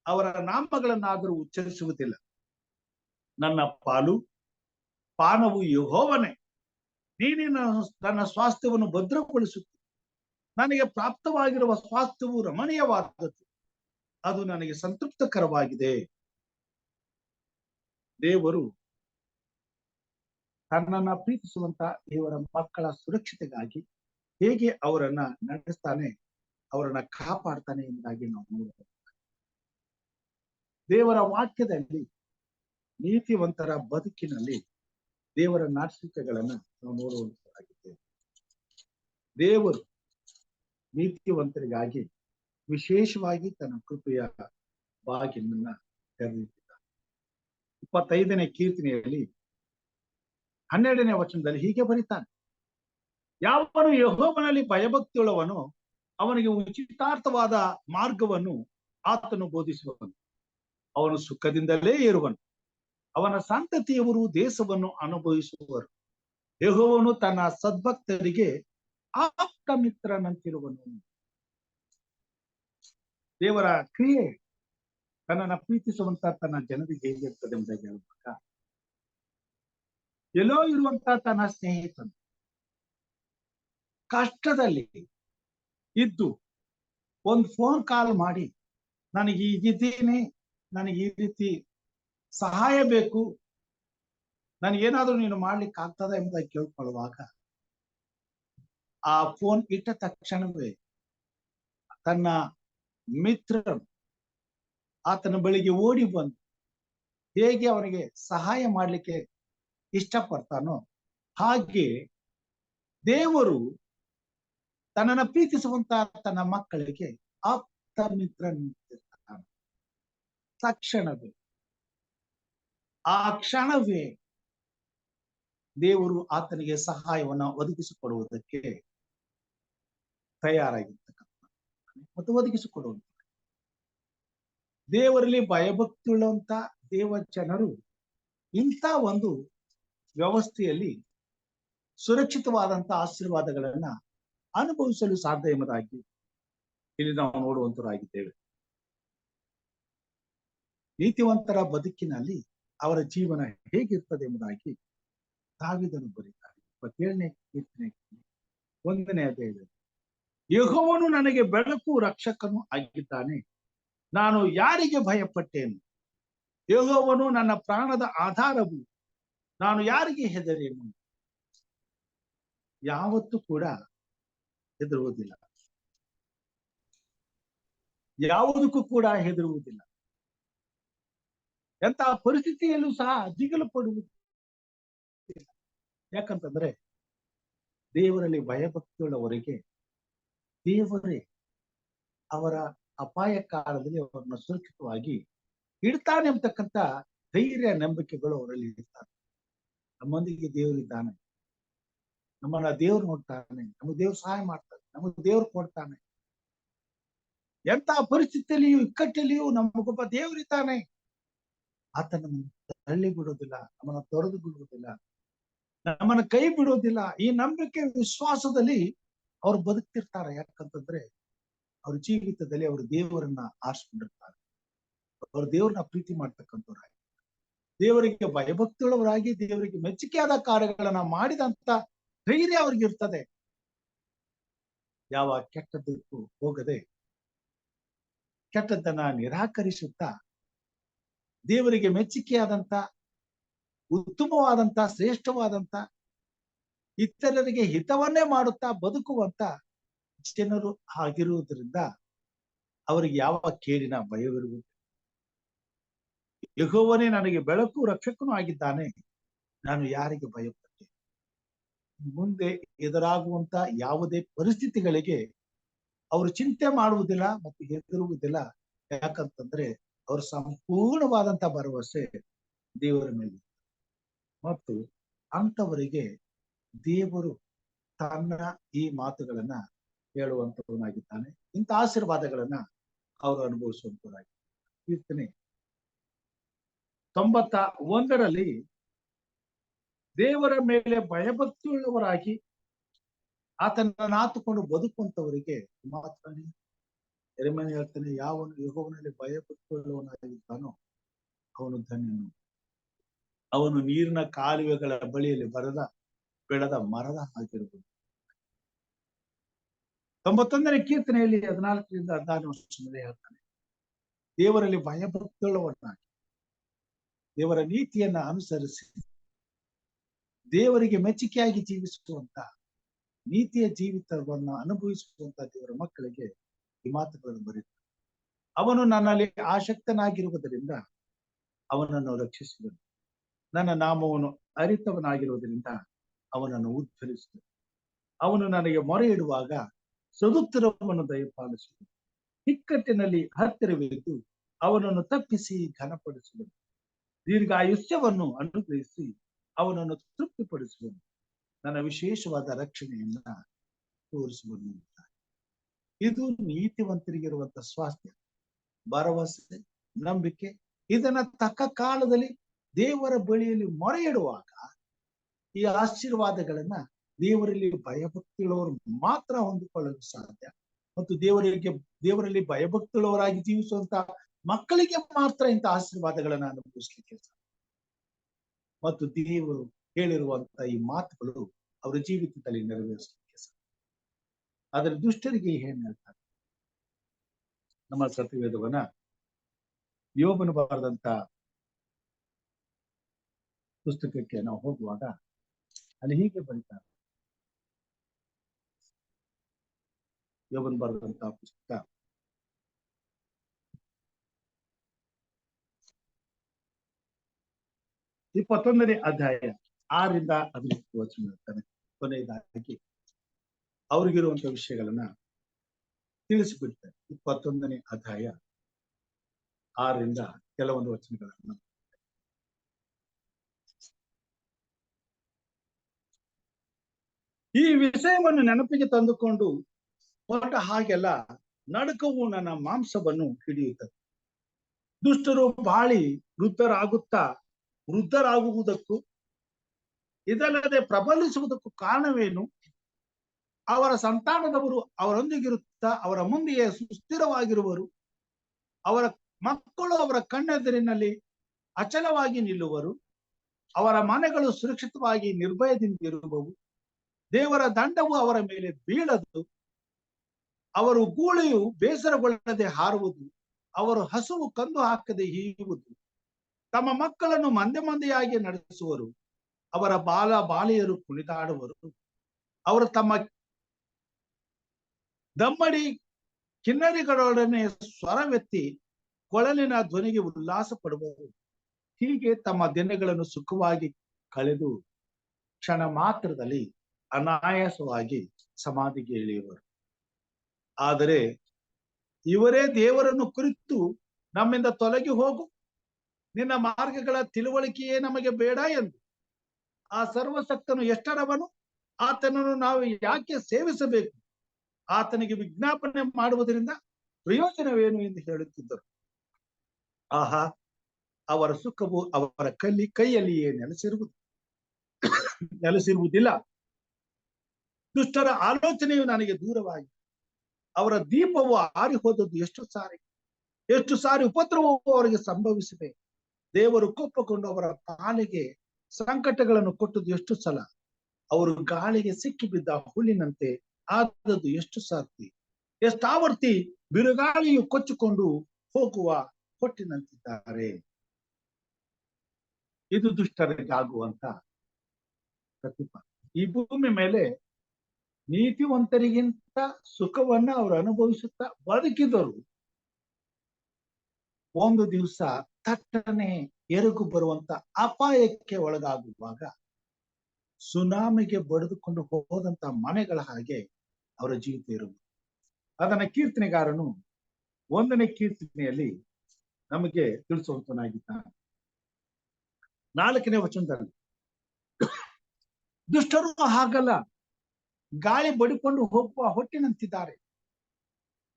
ಅವರ ನಾಮಗಳನ್ನಾದರೂ ಉಚ್ಚರಿಸುವುದಿಲ್ಲ. ನನ್ನ ಪಾನವು ಯೆಹೋವನೇ, ನೀನೇ ನನ್ನ ಸ್ವಾಸ್ಥ್ಯವನ್ನು ಭದ್ರಗೊಳಿಸುತ್ತೆ. ನನಗೆ ಪ್ರಾಪ್ತವಾಗಿರುವ ಸ್ವಾಸ್ಥ್ಯವು ರಮಣೀಯವಾದದ್ದು, ಅದು ನನಗೆ ಸಂತೃಪ್ತಕರವಾಗಿದೆ. ದೇವರು ತನ್ನನ್ನ ಪ್ರೀತಿಸುವಂತ ದೇವರ ಮಕ್ಕಳ ಸುರಕ್ಷತೆಗಾಗಿ ಹೇಗೆ ಅವರನ್ನ ನಡೆಸ್ತಾನೆ, ಅವರನ್ನ ಕಾಪಾಡ್ತಾನೆ ಎಂಬುದಾಗಿ ನಾವು ನೋಡಬಹುದು. ದೇವರ ವಾಕ್ಯದಲ್ಲಿ ನೀತಿವಂತರ ಬದುಕಿನಲ್ಲಿ ದೇವರ ನಾಚಿಕೆಗಳನ್ನ ನಾವು ನೋಡುವಂತಾಗಿದ್ದೇವೆ. ದೇವರು ನೀತಿವಂತರಿಗಾಗಿ ವಿಶೇಷವಾಗಿ ತನ್ನ ಕೃಪೆಯ ಬಾಗಿಲನ್ನ ತೆರೆದಿದ್ದಾನೆ. 25ನೇ ಕೀರ್ತನೆಯಲ್ಲಿ 12ನೇ ವಚನದಲ್ಲಿ ಹೀಗೆ ಬರೀತಾನೆ, ಯಾವನು ಯೆಹೋವನಲ್ಲಿ ಭಯಭಕ್ತಿಯುಳ್ಳವನು ಅವನಿಗೆ ಉಚಿತಾರ್ಥವಾದ ಮಾರ್ಗವನ್ನು ಆತನು ಬೋಧಿಸುವವನು, ಅವನು ಸುಖದಿಂದಲೇ ಇರುವನು, ಅವನ ಸಂತತಿಯವರು ದೇಶವನ್ನು ಅನುಭವಿಸುವರು. ಯೆಹೋವನು ತನ್ನ ಸದ್ಭಕ್ತರಿಗೆ ಆಪ್ತ ಮಿತ್ರನಂತಿರುವನು. ದೇವರ ಕ್ರಿಯೆ ತನ್ನನ್ನ ಪ್ರೀತಿಸುವಂತ ತನ್ನ ಜನರಿಗೆ ಹೇಗಿರ್ತದೆ ಎಂಬುದಾಗಿ ಹೇಳುವಾಗ, ಎಲ್ಲೋ ಇರುವಂತ ತನ್ನ ಸ್ನೇಹಿತನು ಕಷ್ಟದಲ್ಲಿ ಇದ್ದು ಒಂದು ಫೋನ್ ಕಾಲ್ ಮಾಡಿ, ನನಗೆ ಈಗಿದ್ದೀನಿ, ನನಗೆ ಈ ರೀತಿ ಸಹಾಯ ಬೇಕು, ನನಗೇನಾದ್ರೂ ನೀನು ಮಾಡ್ಲಿಕ್ಕೆ ಆಗ್ತದ ಎಂಬುದಾಗಿ ಕೇಳ್ಕೊಳ್ಳುವಾಗ, ಆ ಫೋನ್ ಇಟ್ಟ ತಕ್ಷಣವೇ ತನ್ನ ಮಿತ್ರನು ಆತನ ಬಳಿಗೆ ಓಡಿ ಬಂದು ಹೇಗೆ ಅವನಿಗೆ ಸಹಾಯ ಮಾಡ್ಲಿಕ್ಕೆ ಇಷ್ಟಪಡ್ತಾನೋ ಹಾಗೆ ದೇವರು ತನ್ನನ್ನು ಪ್ರೀತಿಸುವಂತ ತನ್ನ ಮಕ್ಕಳಿಗೆ ಆಪ್ತ ಮಿತ್ರನಿರ್ತಾನೆ. ತಕ್ಷಣವೇ ಆ ಕ್ಷಣವೇ ದೇವರು ಆತನಿಗೆ ಸಹಾಯವನ್ನ ಒದಗಿಸಿಕೊಡುವುದಕ್ಕೆ ತಯಾರಾಗಿರ್ತಕ್ಕಂಥ ಮತ್ತು ಒದಗಿಸಿಕೊಡುವಂತ ದೇವರಲ್ಲಿ ಭಯಭಕ್ತಿಯುಳ್ಳಂತ ದೇವ ಜನರು ಇಂಥ ಒಂದು ವ್ಯವಸ್ಥೆಯಲ್ಲಿ ಸುರಕ್ಷಿತವಾದಂತ ಆಶೀರ್ವಾದಗಳನ್ನ ಅನುಭವಿಸಲು ಸಾಧ್ಯ ಎಂಬುದಾಗಿ ಇಲ್ಲಿ ನಾವು ನೋಡುವಂತರಾಗಿದ್ದೇವೆ. ನೀತಿವಂತರ ಬದುಕಿನಲ್ಲಿ ಅವರ ಜೀವನ ಹೇಗಿರ್ತದೆ ಎಂಬುದಾಗಿ ದಾವೀದನು ಬರೀತಾರೆ. 27ನೇ ಕೀರ್ತನೆ 1ನೇ ಅಧ್ಯಾಯದಲ್ಲಿ, ಯೆಹೋವನು ನನಗೆ ಬೆಳಕು ರಕ್ಷಕನು ಆಗಿದ್ದಾನೆ, ನಾನು ಯಾರಿಗೆ ಭಯಪಟ್ಟೇನು? ಯೆಹೋವನು ನನ್ನ ಪ್ರಾಣದ ಆಧಾರವು, ನಾನು ಯಾರಿಗೆ ಹೆದರೇನು? ಯಾವತ್ತೂ ಕೂಡ ಹೆದರುವುದಿಲ್ಲ, ಯಾವುದಕ್ಕೂ ಕೂಡ ಹೆದರುವುದಿಲ್ಲ. ಎಂತಹ ಪರಿಸ್ಥಿತಿಯಲ್ಲೂ ಸಹ ದಿಗಿಲು ಪಡುವುದಿಲ್ಲ. ಯಾಕಂತಂದ್ರೆ ದೇವರಲ್ಲಿ ಭಯಭಕ್ತಿಯುಳ್ಳವರಿಗೆ ದೇವರೇ ಅವರ ಅಪಾಯ ಕಾಲದಲ್ಲಿ ಅವರನ್ನ ಸುರಕ್ಷಿತವಾಗಿ ಇಡ್ತಾನೆ ಎಂಬತಕ್ಕಂಥ ಧೈರ್ಯ ನಂಬಿಕೆಗಳು ಅವರಲ್ಲಿ ಇರ್ತಾರೆ. ನಮ್ಮೊಂದಿಗೆ ದೇವರಿದ್ದಾನೆ, ನಮ್ಮನ್ನ ದೇವ್ರು ನೋಡ್ತಾನೆ, ನಮಗೆ ದೇವ್ರು ಸಹಾಯ ಮಾಡ್ತಾನೆ, ನಮಗೆ ದೇವ್ರು ಕೊಡ್ತಾನೆ. ಎಂತ ಪರಿಸ್ಥಿತಿಯಲ್ಲಿಯೂ ಇಕ್ಕಟ್ಟಲ್ಲಿಯೂ ನಮಗೊಬ್ಬ ದೇವರಿದ್ದಾನೆ. ಆತ ನಮ್ಮನ್ನು ತಳ್ಳಿ ಬಿಡೋದಿಲ್ಲ, ನಮ್ಮನ್ನ ತೊರೆದು ಬಿಡುವುದಿಲ್ಲ, ನಮ್ಮನ್ನ ಕೈ ಬಿಡೋದಿಲ್ಲ. ಈ ನಂಬಿಕೆ ವಿಶ್ವಾಸದಲ್ಲಿ ಅವ್ರು ಬದುಕ್ತಿರ್ತಾರೆ. ಯಾಕಂತಂದ್ರೆ ಅವ್ರ ಜೀವಿತದಲ್ಲಿ ಅವರು ದೇವರನ್ನ ಆರಿಸ್ಕೊಂಡಿರ್ತಾರೆ, ಅವ್ರ ದೇವ್ರನ್ನ ಪ್ರೀತಿ ಮಾಡ್ತಕ್ಕಂಥವ್ರಾಗಿ, ದೇವರಿಗೆ ಭಯಭಕ್ತಿಯುಳ್ಳವರಾಗಿ, ದೇವರಿಗೆ ಮೆಚ್ಚುಗೆಯಾದ ಕಾರ್ಯಗಳನ್ನ ಮಾಡಿದಂತ ಧೈರ್ಯ ಅವ್ರಿಗೆ ಇರ್ತದೆ. ಯಾವ ಕೆಟ್ಟದ್ದಕ್ಕೂ ಹೋಗದೆ ಕೆಟ್ಟದ್ದನ್ನ ನಿರಾಕರಿಸುತ್ತಾ ದೇವರಿಗೆ ಮೆಚ್ಚುಗೆಯಾದಂತ ಉತ್ತಮವಾದಂತ ಶ್ರೇಷ್ಠವಾದಂತ ಇತರರಿಗೆ ಹಿತವನ್ನೇ ಮಾಡುತ್ತಾ ಬದುಕುವಂತ ಜನರು ಆಗಿರುವುದರಿಂದ ಅವರಿಗೆ ಯಾವ ಕೇಡಿನ ಭಯವಿರುವುದು. ಯೆಹೋವನೇ ನನಗೆ ಬೆಳಕು ರಕ್ಷಕನೂ ಆಗಿದ್ದಾನೆ, ನಾನು ಯಾರಿಗೆ ಭಯಪಟ್ಟೆ? ಮುಂದೆ ಎದುರಾಗುವಂತ ಯಾವುದೇ ಪರಿಸ್ಥಿತಿಗಳಿಗೆ ಅವರು ಚಿಂತೆ ಮಾಡುವುದಿಲ್ಲ ಮತ್ತು ಹೆದರುವುದಿಲ್ಲ. ಯಾಕಂತಂದ್ರೆ ಅವ್ರ ಸಂಪೂರ್ಣವಾದಂತ ಭರವಸೆ ದೇವರ ಮೇಲೆ. ಮತ್ತು ಅಂತವರಿಗೆ ದೇವರು ತನ್ನ ಈ ಮಾತುಗಳನ್ನ ಹೇಳುವಂತವನಾಗಿದ್ದಾನೆ. ಇಂಥ ಆಶೀರ್ವಾದಗಳನ್ನ ಅವರು ಅನುಭವಿಸುವಂತವರಾಗಿ. ಕೀರ್ತನೆ 91 ದೇವರ ಮೇಲೆ ಭಯಭಕ್ತಿಯುಳ್ಳವರಾಗಿ ಆತನನ್ನು ಆತುಕೊಂಡು ಬದುಕುವಂತವರಿಗೆ ಮಾತ್ರ ಯೆರೆಮೀಯನು ಹೇಳ್ತಾನೆ, ಯಾವನು ಯೆಹೋವನಲ್ಲಿ ಭಯಭಕ್ತಿಯುಳ್ಳವನಾಗಿದ್ದಾನೋ ಅವನು ಧನ್ಯನು. ಅವನು ನೀರಿನ ಕಾಲುವೆಗಳ ಬಳಿಯಲ್ಲಿ ಬೆಳೆದ ಮರದ ಆಗಿರುವುದು. 91ನೇ ಕೀರ್ತನೆಯಲ್ಲಿ 14ರಿಂದ 16 ಹೇಳ್ತಾನೆ, ದೇವರಲ್ಲಿ ಭಯಭಕ್ತಿಯುಳ್ಳವನಾಗಿ ದೇವರ ನೀತಿಯನ್ನ ಅನುಸರಿಸಿ ದೇವರಿಗೆ ಮೆಚ್ಚುಗೆಯಾಗಿ ಜೀವಿಸುವಂತ ನೀತಿಯ ಜೀವಿತವನ್ನ ಅನುಭವಿಸುವಂತ ದೇವರ ಮಕ್ಕಳಿಗೆ ಈ ಮಾತುಗಳನ್ನು ಬರೆಯುತ್ತಾರೆ. ಅವನು ನನ್ನಲ್ಲಿ ಆಸಕ್ತನಾಗಿರುವುದರಿಂದ ಅವನನ್ನು ರಕ್ಷಿಸಿದನು. ನನ್ನ ನಾಮವನ್ನು ಅರಿತವನಾಗಿರುವುದರಿಂದ ಅವನನ್ನು ಉದ್ಧರಿಸಿದನು. ಅವನು ನನಗೆ ಮೊರೆ ಇಡುವಾಗ ಸದುತ್ತರವನ್ನು ದಯಪಾಲಿಸಿದನು. ಇಕ್ಕಟ್ಟಿನಲ್ಲಿ ಹತ್ತಿರವಿದ್ದು ಅವನನ್ನು ತಪ್ಪಿಸಿ ಘನಪಡಿಸಿದನು. ದೀರ್ಘಾಯುಷ್ಯವನ್ನು ಅನುಗ್ರಹಿಸಿ ಅವನನ್ನು ತೃಪ್ತಿಪಡಿಸುವನು. ನನ್ನ ವಿಶೇಷವಾದ ರಕ್ಷಣೆಯನ್ನ ತೋರಿಸುವನು. ಇದು ನೀತಿವಂತರಿಗಿರುವಂತ ಸ್ವಾಸ್ಥ್ಯ, ಭರವಸೆ, ನಂಬಿಕೆ. ಇದನ್ನ ತಕ್ಕ ಕಾಲದಲ್ಲಿ ದೇವರ ಬಳಿಯಲ್ಲಿ ಮೊರೆ ಇಡುವಾಗ ಈ ಆಶೀರ್ವಾದಗಳನ್ನ ದೇವರಲ್ಲಿ ಭಯಭಕ್ತಿಯುಳ್ಳವರು ಮಾತ್ರ ಹೊಂದಿಕೊಳ್ಳಲು ಸಾಧ್ಯ. ಮತ್ತು ದೇವರಲ್ಲಿ ಭಯಭಕ್ತಿಯುಳ್ಳವರಾಗಿ ಜೀವಿಸುವಂತ ಮಕ್ಕಳಿಗೆ ಮಾತ್ರ ಇಂಥ ಆಶೀರ್ವಾದಗಳನ್ನ ಅನುಭವಿಸ್ಲಿಕ್ಕೆ ಸಾಧ್ಯ. ಮತ್ತು ದೇವರು ಹೇಳಿರುವಂತ ಈ ಮಾತುಗಳು ಅವರ ಜೀವಿತದಲ್ಲಿ ನೆರವೇರಿಸಲಿಕ್ಕೆ ಸಾಧ್ಯ. ಆದರೆ ದುಷ್ಟರಿಗೆ ಏನ್ ಹೇಳ್ತಾರೆ? ನಮ್ಮ ಸತ್ಯವೇದವನ್ನ ಯೋಬನು ಬರೆದಂತ ಪುಸ್ತಕಕ್ಕೆ ನಾವು ಹೋಗುವಾಗ ಅಲ್ಲಿ ಹೀಗೆ ಬರೀತಾರೆ. ಯೋಬನು ಬರೆದಂತ ಪುಸ್ತಕ 21ನೇ ಅಧ್ಯಾಯ 6ರಿಂದ 15 ವಚನ ಹೇಳ್ತಾನೆ. ಕೊನೆಯದಾಗಿ ಅವ್ರಿಗಿರುವಂತ ವಿಷಯಗಳನ್ನ ತಿಳಿಸಿಬಿಡ್ತಾರೆ. 21ನೇ ಅಧ್ಯಾಯ 6ರಿಂದ ಕೆಲವೊಂದು ವಚನಗಳನ್ನ. ಈ ವಿಷಯವನ್ನು ನೆನಪಿಗೆ ತಂದುಕೊಂಡು ಹೊರಟ ಹಾಗೆಲ್ಲ ನಡುಕವು ನನ್ನ ಮಾಂಸವನ್ನು ಹಿಡಿಯುತ್ತದೆ. ದುಷ್ಟರು ಬಾಳಿ ವೃದ್ಧರಾಗುವುದಕ್ಕೂ ಇದಲ್ಲದೆ ಪ್ರಬಲಿಸುವುದಕ್ಕೂ ಕಾರಣವೇನು? ಅವರ ಸಂತಾನದವರು ಅವರೊಂದಿಗಿರುತ್ತಾ ಅವರ ಮುಂದೆಯೇ ಸುಸ್ಥಿರವಾಗಿರುವರು. ಅವರ ಮಕ್ಕಳು ಅವರ ಕಣ್ಣೆದುರಿನಲ್ಲಿ ಅಚಲವಾಗಿ ನಿಲ್ಲುವರು. ಅವರ ಮನೆಗಳು ಸುರಕ್ಷಿತವಾಗಿ ನಿರ್ಭಯದಿಂದಿರುವವು. ದೇವರ ದಂಡವು ಅವರ ಮೇಲೆ ಬೀಳದು. ಅವರು ಗೂಳಿಯು ಬೇಸರಗೊಳ್ಳದೆ ಹಾರುವುದು. ಅವರು ಹಸುವು ಕಂದು ಹಾಕದೆ ಹೀಯುವುದು. ತಮ್ಮ ಮಕ್ಕಳನ್ನು ಮಂದೆಯಾಗಿ ನಡೆಸುವರು. ಅವರ ಬಾಲೆಯರು ಕುಣಿದಾಡುವರು. ಅವರು ತಮ್ಮ ದಮ್ಮಡಿ ಕಿನ್ನರಿಗಳೊಡನೆ ಸ್ವರವೆತ್ತಿ ಕೊಳಲಿನ ಧ್ವನಿಗೆ ಉಲ್ಲಾಸ ಪಡುವರು. ಹೀಗೆ ತಮ್ಮ ದಿನಗಳನ್ನು ಸುಖವಾಗಿ ಕಳೆದು ಕ್ಷಣ ಮಾತ್ರದಲ್ಲಿ ಅನಾಯಾಸವಾಗಿ ಸಮಾಧಿಗೆ ಇಳಿಯುವರು. ಆದರೆ ಇವರೇ ದೇವರನ್ನು ಕುರಿತು ನಮ್ಮಿಂದ ತೊಲಗಿ ಹೋಗು, ನಿನ್ನ ಮಾರ್ಗಗಳ ತಿಳುವಳಿಕೆಯೇ ನಮಗೆ ಬೇಡ ಎಂದು ಆ ಸರ್ವಶಕ್ತನು ಎಷ್ಟರವನು? ಆತನನ್ನು ನಾವು ಯಾಕೆ ಸೇವಿಸಬೇಕು? ಆತನಿಗೆ ವಿಜ್ಞಾಪನೆ ಮಾಡುವುದರಿಂದ ಪ್ರಯೋಜನವೇನು ಎಂದು ಹೇಳುತ್ತಿದ್ದರು. ಆಹಾ, ಅವರ ಸುಖವು ಅವರ ಕೈಯಲ್ಲಿಯೇ ನೆಲೆಸಿರುವುದಿಲ್ಲ. ದುಷ್ಟರ ಆಲೋಚನೆಯು ನನಗೆ ದೂರವಾಗಿ, ಅವರ ದೀಪವು ಆರಿ ಹೋದದ್ದು ಎಷ್ಟು ಸಾರಿ ಉಪದ್ರವವು ಅವರಿಗೆ ಸಂಭವಿಸಿದೆ. ದೇವರು ಕೋಪಗೊಂಡು ಅವರ ಪಾಲಿಗೆ ಸಂಕಟಗಳನ್ನು ಕೊಟ್ಟದ್ದು ಎಷ್ಟು ಸಲ. ಅವರು ಗಾಳಿಗೆ ಸಿಕ್ಕಿ ಬಿದ್ದ ಹುಲ್ಲಿನಂತೆ ಆದದ್ದು ಎಷ್ಟು ಸಾರ್ತಿ. ಎಷ್ಟಾವರ್ತಿ ಬಿರುಗಾಳಿಯು ಕೊಚ್ಚಿಕೊಂಡು ಹೋಗುವ ಹೊಟ್ಟಿನಂತಿದ್ದಾರೆ. ಇದು ದುಷ್ಟರಿಗಾಗುವಂತ ಪ್ರತಿಫಲ. ಈ ಭೂಮಿ ಮೇಲೆ ನೀತಿವಂತರಿಗಿಂತ ಸುಖವನ್ನ ಅವರು ಅನುಭವಿಸುತ್ತಾ ಬದುಕಿದರು. ಒಂದು ದಿವಸ ತಟ್ಟನೆ ಎರಗು ಬರುವಂತ ಅಪಾಯಕ್ಕೆ ಒಳಗಾಗುವಾಗ ಸುನಾಮಿಗೆ ಬಡಿದುಕೊಂಡು ಹೋದಂತ ಮನೆಗಳ ಹಾಗೆ ಅವರ ಜೀವಿತ ಇರುವುದು. ಅದನ್ನ ಕೀರ್ತನೆಗಾರನು ಒಂದನೇ ಕೀರ್ತನೆಯಲ್ಲಿ ನಮಗೆ ತಿಳಿಸುವಂತನಾಗಿದ್ದಾನೆ. 4ನೇ ವಚನದಲ್ಲಿ, ದುಷ್ಟರು ಹಾಗಲ್ಲ, ಗಾಳಿ ಬಡಿಕೊಂಡು ಹೋಗುವ ಹೊಟ್ಟಿನಂತಿದ್ದಾರೆ.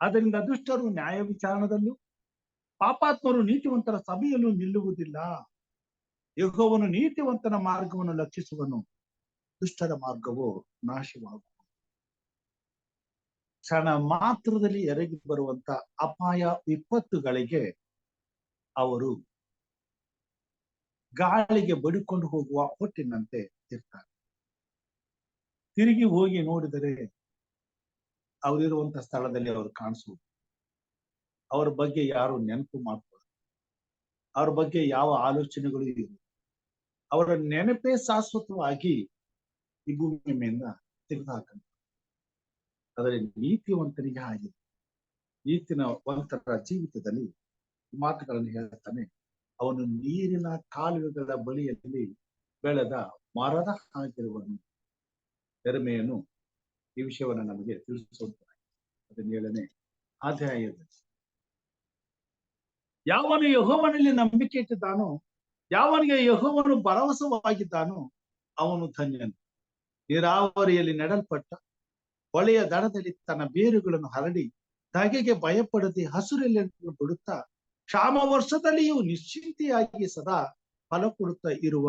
ಅದರಿಂದ ದುಷ್ಟರು ನ್ಯಾಯ ವಿಚಾರಣದಲ್ಲೂ ಪಾಪಾತ್ಮರು ನೀತಿವಂತರ ಸಭೆಯಲ್ಲೂ ನಿಲ್ಲುವುದಿಲ್ಲ. ಯೆಹೋವನು ನೀತಿವಂತನ ಮಾರ್ಗವನ್ನು ಲಕ್ಷಿಸುವನು, ದುಷ್ಟರ ಮಾರ್ಗವು ನಾಶವಾಗುವುದು. ಕ್ಷಣ ಮಾತ್ರದಲ್ಲಿ ಎರಗಿ ಬರುವಂತ ಅಪಾಯ ವಿಪತ್ತುಗಳಿಗೆ ಅವರು ಗಾಳಿಗೆ ಬಡಿಕೊಂಡು ಹೋಗುವ ಹೊಟ್ಟಿನಂತೆ ಇರ್ತಾರೆ. ತಿರುಗಿ ಹೋಗಿ ನೋಡಿದರೆ ಅವರಿರುವಂತ ಸ್ಥಳದಲ್ಲಿ ಅವರು ಕಾಣಿಸುವುದು. ಅವರ ಬಗ್ಗೆ ಯಾರು ನೆನಪು ಮಾಡ್ತಾರೆ, ಅವ್ರ ಬಗ್ಗೆ ಯಾವ ಆಲೋಚನೆಗಳು ಇವೆ, ಅವರ ನೆನಪೇ ಶಾಶ್ವತವಾಗಿ ಈ ಭೂಮಿ ಮೇಲಿಂದ ತೆಗೆದುಹಾಕಂತ. ಆದರೆ ನೀತಿವಂತನಿಗೆ ಆಗಿದೆ. ನೀತಿವಂತರ ಜೀವಿತದಲ್ಲಿ ಮಾತುಗಳನ್ನು ಹೇಳ್ತಾನೆ. ಅವನು ನೀರಿನ ಕಾಲುವೆಗಳ ಬಳಿಯಲ್ಲಿ ಬೆಳೆದ ಮರದ ಆಗಿರುವನು. ಯೆರೆಮೀಯನು ಈ ವಿಷಯವನ್ನು ನಮಗೆ ತಿಳಿಸುವಂತ 17ನೇ ಅಧ್ಯಾಯದಲ್ಲಿ, ಯಾವನು ಯೆಹೋವನಲ್ಲಿ ನಂಬಿಕೆ ಇಟ್ಟಿದ್ದಾನೋ, ಯಾವನಿಗೆ ಯೆಹೋವನು ಭರವಸವಾಗಿದ್ದಾನೋ ಅವನು ಧನ್ಯನು. ನೀರಾವರಿಯಲ್ಲಿ ನೆಡಲ್ಪಟ್ಟ ಹೊಳೆಯ ದಡದಲ್ಲಿ ತನ್ನ ಬೇರುಗಳನ್ನು ಹರಡಿ ಧಗೆಗೆ ಭಯಪಡದೆ ಹಸುರಲ್ಲಿ ಬಿಡುತ್ತಾ ಕ್ಷಾಮ ವರ್ಷದಲ್ಲಿಯೂ ನಿಶ್ಚಿಂತೆಯಾಗಿ ಸದಾ ಫಲ ಕೊಡುತ್ತಾ ಇರುವ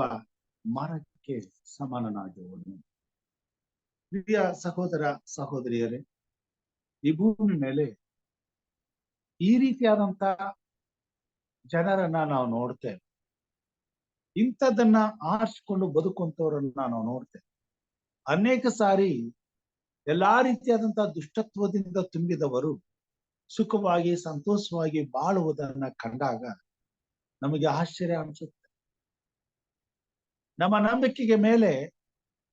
ಮರಕ್ಕೆ ಸಮಾನನಾಗಿರುವನು. ಪ್ರಿಯ ಸಹೋದರ ಸಹೋದರಿಯರೇ, ಈ ಭೂಮಿ ಮೇಲೆ ಈ ರೀತಿಯಾದಂತ ಜನರನ್ನ ನಾವು ನೋಡ್ತೇವೆ. ಇಂಥದ್ದನ್ನ ಆರಿಸಿಕೊಂಡು ಬದುಕುವಂತವರನ್ನ ನಾವು ನೋಡ್ತೇವೆ. ಅನೇಕ ಸಾರಿ ಎಲ್ಲಾ ರೀತಿಯಾದಂತಹ ದುಷ್ಟತ್ವದಿಂದ ತುಂಬಿದವರು ಸುಖವಾಗಿ ಸಂತೋಷವಾಗಿ ಬಾಳುವುದನ್ನ ಕಂಡಾಗ ನಮಗೆ ಆಶ್ಚರ್ಯ ಅನಿಸುತ್ತೆ. ನಮ್ಮ ನಂಬಿಕೆಗೆ ಮೇಲೆ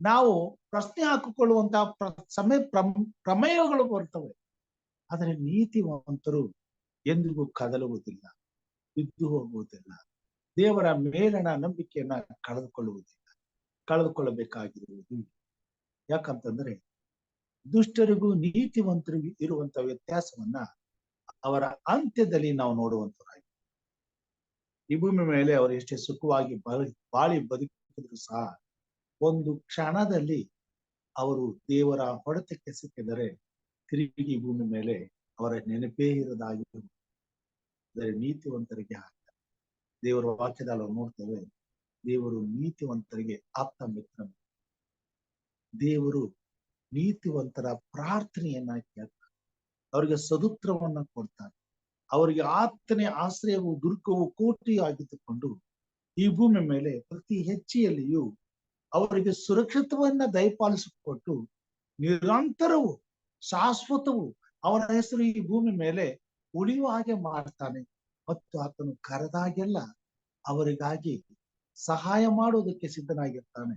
ನಾವು ಪ್ರಶ್ನೆ ಹಾಕಿಕೊಳ್ಳುವಂತಹ ಪ್ರಮೇಯಗಳು ಬರ್ತವೆ. ಆದರೆ ನೀತಿವಂತರು ಎಂದಿಗೂ ಕದಲುವುದಿಲ್ಲ, ಬಿದ್ದು ಹೋಗುವುದಿಲ್ಲ, ದೇವರ ಮೇಲಣ ನಂಬಿಕೆಯನ್ನ ಕಳೆದುಕೊಳ್ಳಬೇಕಾಗಿರುವುದು. ಯಾಕಂತಂದ್ರೆ ದುಷ್ಟರಿಗೂ ನೀತಿವಂತರಿಗೂ ಇರುವಂತ ವ್ಯತ್ಯಾಸವನ್ನ ಅವರ ಅಂತ್ಯದಲ್ಲಿ ನಾವು ನೋಡುವಂತರಾಗಿ. ಈ ಭೂಮಿ ಮೇಲೆ ಅವರು ಎಷ್ಟೇ ಸುಖವಾಗಿ ಬಾಳಿ ಬದುಕಿದ್ರು ಸಹ ಒಂದು ಕ್ಷಣದಲ್ಲಿ ಅವರು ದೇವರ ಹೊಡೆತಕ್ಕೆ ಸಿಕ್ಕಿದರೆ ತಿರುಗಿ ಭೂಮಿ ಮೇಲೆ ಅವರ ನೆನಪೇ ಇರದಾಗಿರುವುದು. ಆದರೆ ನೀತಿವಂತರಿಗೆ ಹಾಗೆ ದೇವರ ವಾಕ್ಯದಲ್ಲಿ ನಾವು ನೋಡ್ತೇವೆ. ದೇವರು ನೀತಿವಂತರಿಗೆ ಆಪ್ತ ಮಿತ್ರ. ದೇವರು ನೀತಿವಂತರ ಪ್ರಾರ್ಥನೆಯನ್ನ ಕೇಳ್ತಾರೆ, ಅವರಿಗೆ ಸದುತ್ರವನ್ನ ಕೊಡ್ತಾರೆ. ಅವರಿಗೆ ಆತನೇ ಆಶ್ರಯವು ದುರ್ಗವು ಕೋಟಿ ಆಗಿದ್ದುಕೊಂಡು ಈ ಭೂಮಿ ಮೇಲೆ ಪ್ರತಿ ಹೆಜ್ಜೆಯಲ್ಲಿಯೂ ಅವರಿಗೆ ಸುರಕ್ಷಿತವನ್ನ ದಯಪಾಲಿಸಿಕೊಟ್ಟು ನಿರಂತರವು ಶಾಶ್ವತವು ಅವನ ಹೆಸರು ಈ ಭೂಮಿ ಮೇಲೆ ಉಳಿಯುವ ಹಾಗೆ ಮಾಡ್ತಾನೆ. ಮತ್ತು ಆತನು ಕರೆದಾಗೆಲ್ಲ ಅವರಿಗಾಗಿ ಸಹಾಯ ಮಾಡುವುದಕ್ಕೆ ಸಿದ್ಧನಾಗಿರ್ತಾನೆ.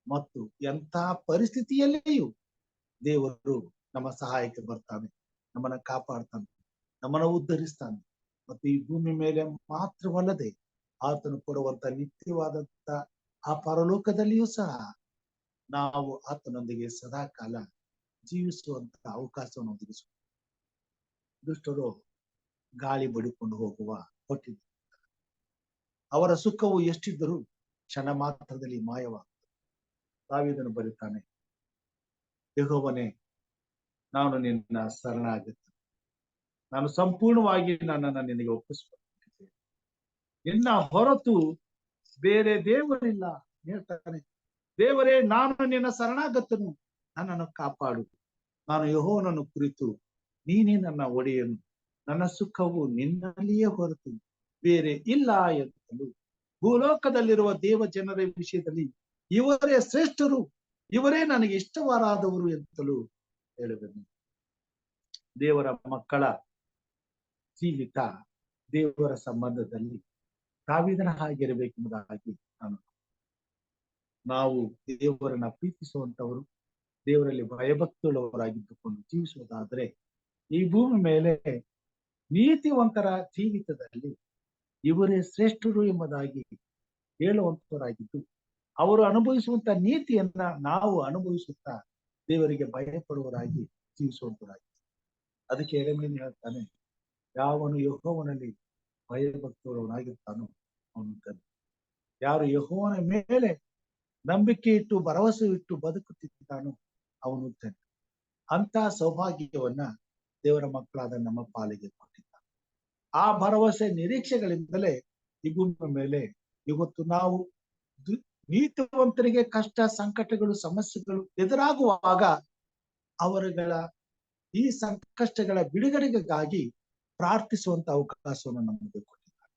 ಮತ್ತು ಎಂಥ ಪರಿಸ್ಥಿತಿಯಲ್ಲಿಯೂ ದೇವರು ನಮ್ಮ ಸಹಾಯಕ್ಕೆ ಬರ್ತಾನೆ, ನಮ್ಮನ್ನ ಕಾಪಾಡ್ತಾನೆ, ನಮ್ಮನ್ನ ಉದ್ಧರಿಸ್ತಾನೆ. ಮತ್ತು ಈ ಭೂಮಿ ಮೇಲೆ ಮಾತ್ರವಲ್ಲದೆ ಆತನು ಕೊಡುವಂತ ನಿತ್ಯವಾದಂತ ಆ ಪರಲೋಕದಲ್ಲಿಯೂ ಸಹ ನಾವು ಆತನೊಂದಿಗೆ ಸದಾ ಕಾಲ ಜೀವಿಸುವಂತ ಅವಕಾಶವನ್ನು ಒದಗಿಸುವ. ದುಷ್ಟರು ಗಾಳಿ ಬಡಿಕೊಂಡು ಹೋಗುವ ಹೊಟ್ಟಿದೆ. ಅವರ ಸುಖವು ಎಷ್ಟಿದ್ದರೂ ಕ್ಷಣ ಮಾತ್ರದಲ್ಲಿ ಮಾಯವಾಗುತ್ತದೆ. ದಾವೀದನು ಬರೀತಾನೆ, ಯೆಹೋವನೇ, ನಾನು ನಿನ್ನ ಶರಣಾಗುತ್ತೇನೆ, ನಾನು ಸಂಪೂರ್ಣವಾಗಿ ನನ್ನನ್ನು ನಿನಗೆ ಒಪ್ಪಿಸಿಕೊಡುತ್ತೇನೆ, ನಿನ್ನ ಹೊರತು ಬೇರೆ ದೇವರಿಲ್ಲ. ಹೇಳ್ತಾನೆ, ದೇವರೇ, ನಾನು ನಿನ್ನ ಶರಣಾಗತನು, ನನ್ನನ್ನು ಕಾಪಾಡು. ನಾನು ಯೆಹೋವನನ್ನು ಕುರಿತು ನೀನೇ ನನ್ನ ಒಡೆಯನು, ನನ್ನ ಸುಖವು ನಿನ್ನಲ್ಲಿಯೇ ಹೊರತು ಬೇರೆ ಇಲ್ಲ ಎಂತಲೂ, ಭೂಲೋಕದಲ್ಲಿರುವ ದೇವ ಜನರ ವಿಷಯದಲ್ಲಿ ಇವರೇ ಶ್ರೇಷ್ಠರು, ಇವರೇ ನನಗೆ ಇಷ್ಟವಾದವರು ಎಂತಲೂ ಹೇಳುವೆನು. ದೇವರ ಮಕ್ಕಳ ಜೀವಿತ ದೇವರ ಸಂಬಂಧದಲ್ಲಿ ದಾವೀದನ ಹಾಗಿರಬೇಕೆಂಬುದಾಗಿ ನಾವು ದೇವರನ್ನ ಪ್ರೀತಿಸುವಂತವರು, ದೇವರಲ್ಲಿ ಭಯಭಕ್ತಿಯುಳ್ಳವರಾಗಿದ್ದುಕೊಂಡು ಜೀವಿಸುವುದಾದ್ರೆ ಈ ಭೂಮಿ ಮೇಲೆ ನೀತಿವಂತರ ಜೀವಿತದಲ್ಲಿ ಇವರೇ ಶ್ರೇಷ್ಠರು ಎಂಬುದಾಗಿ ಹೇಳುವಂತವರಾಗಿದ್ದು, ಅವರು ಅನುಭವಿಸುವಂತ ನೀತಿಯನ್ನ ನಾವು ಅನುಭವಿಸುತ್ತಾ ದೇವರಿಗೆ ಭಯಪಡುವರಾಗಿ ಜೀವಿಸುವಂತವರಾಗಿ. ಅದಕ್ಕೆ ಯೆರೆಮೀಯನು ಹೇಳ್ತಾನೆ, ಯಾವನು ಯೆಹೋವನಲ್ಲಿ ಭಯಭಕ್ತರವನಾಗಿರ್ತಾನೋ ಅವನು ಧನ್ಯ. ಯಾರು ಯೆಹೋವನ ಮೇಲೆ ನಂಬಿಕೆ ಇಟ್ಟು ಭರವಸೆ ಇಟ್ಟು ಬದುಕುತ್ತಿದ್ದಾನೋ ಅವನು ಧನ್ಯ. ಅಂತ ಸೌಭಾಗ್ಯವನ್ನ ದೇವರ ಮಕ್ಕಳಾದ ನಮ್ಮ ಪಾಲಿಗೆ ಕೊಟ್ಟಿದ್ದಾನೆ. ಆ ಭರವಸೆ ನಿರೀಕ್ಷೆಗಳಿಂದಲೇ ಈ ಭೂಮಿಯ ಮೇಲೆ ಇವತ್ತು ನಾವು ನೀತಿವಂತರಿಗೆ ಕಷ್ಟ ಸಂಕಟಗಳು ಸಮಸ್ಯೆಗಳು ಎದುರಾಗುವಾಗ ಅವರುಗಳ ಈ ಸಂಕಷ್ಟಗಳ ಬಿಡುಗಡೆಗಾಗಿ ಪ್ರಾರ್ಥಿಸುವಂತ ಅವಕಾಶವನ್ನು ನಮಗೆ ಕೊಟ್ಟಿದ್ದಾರೆ.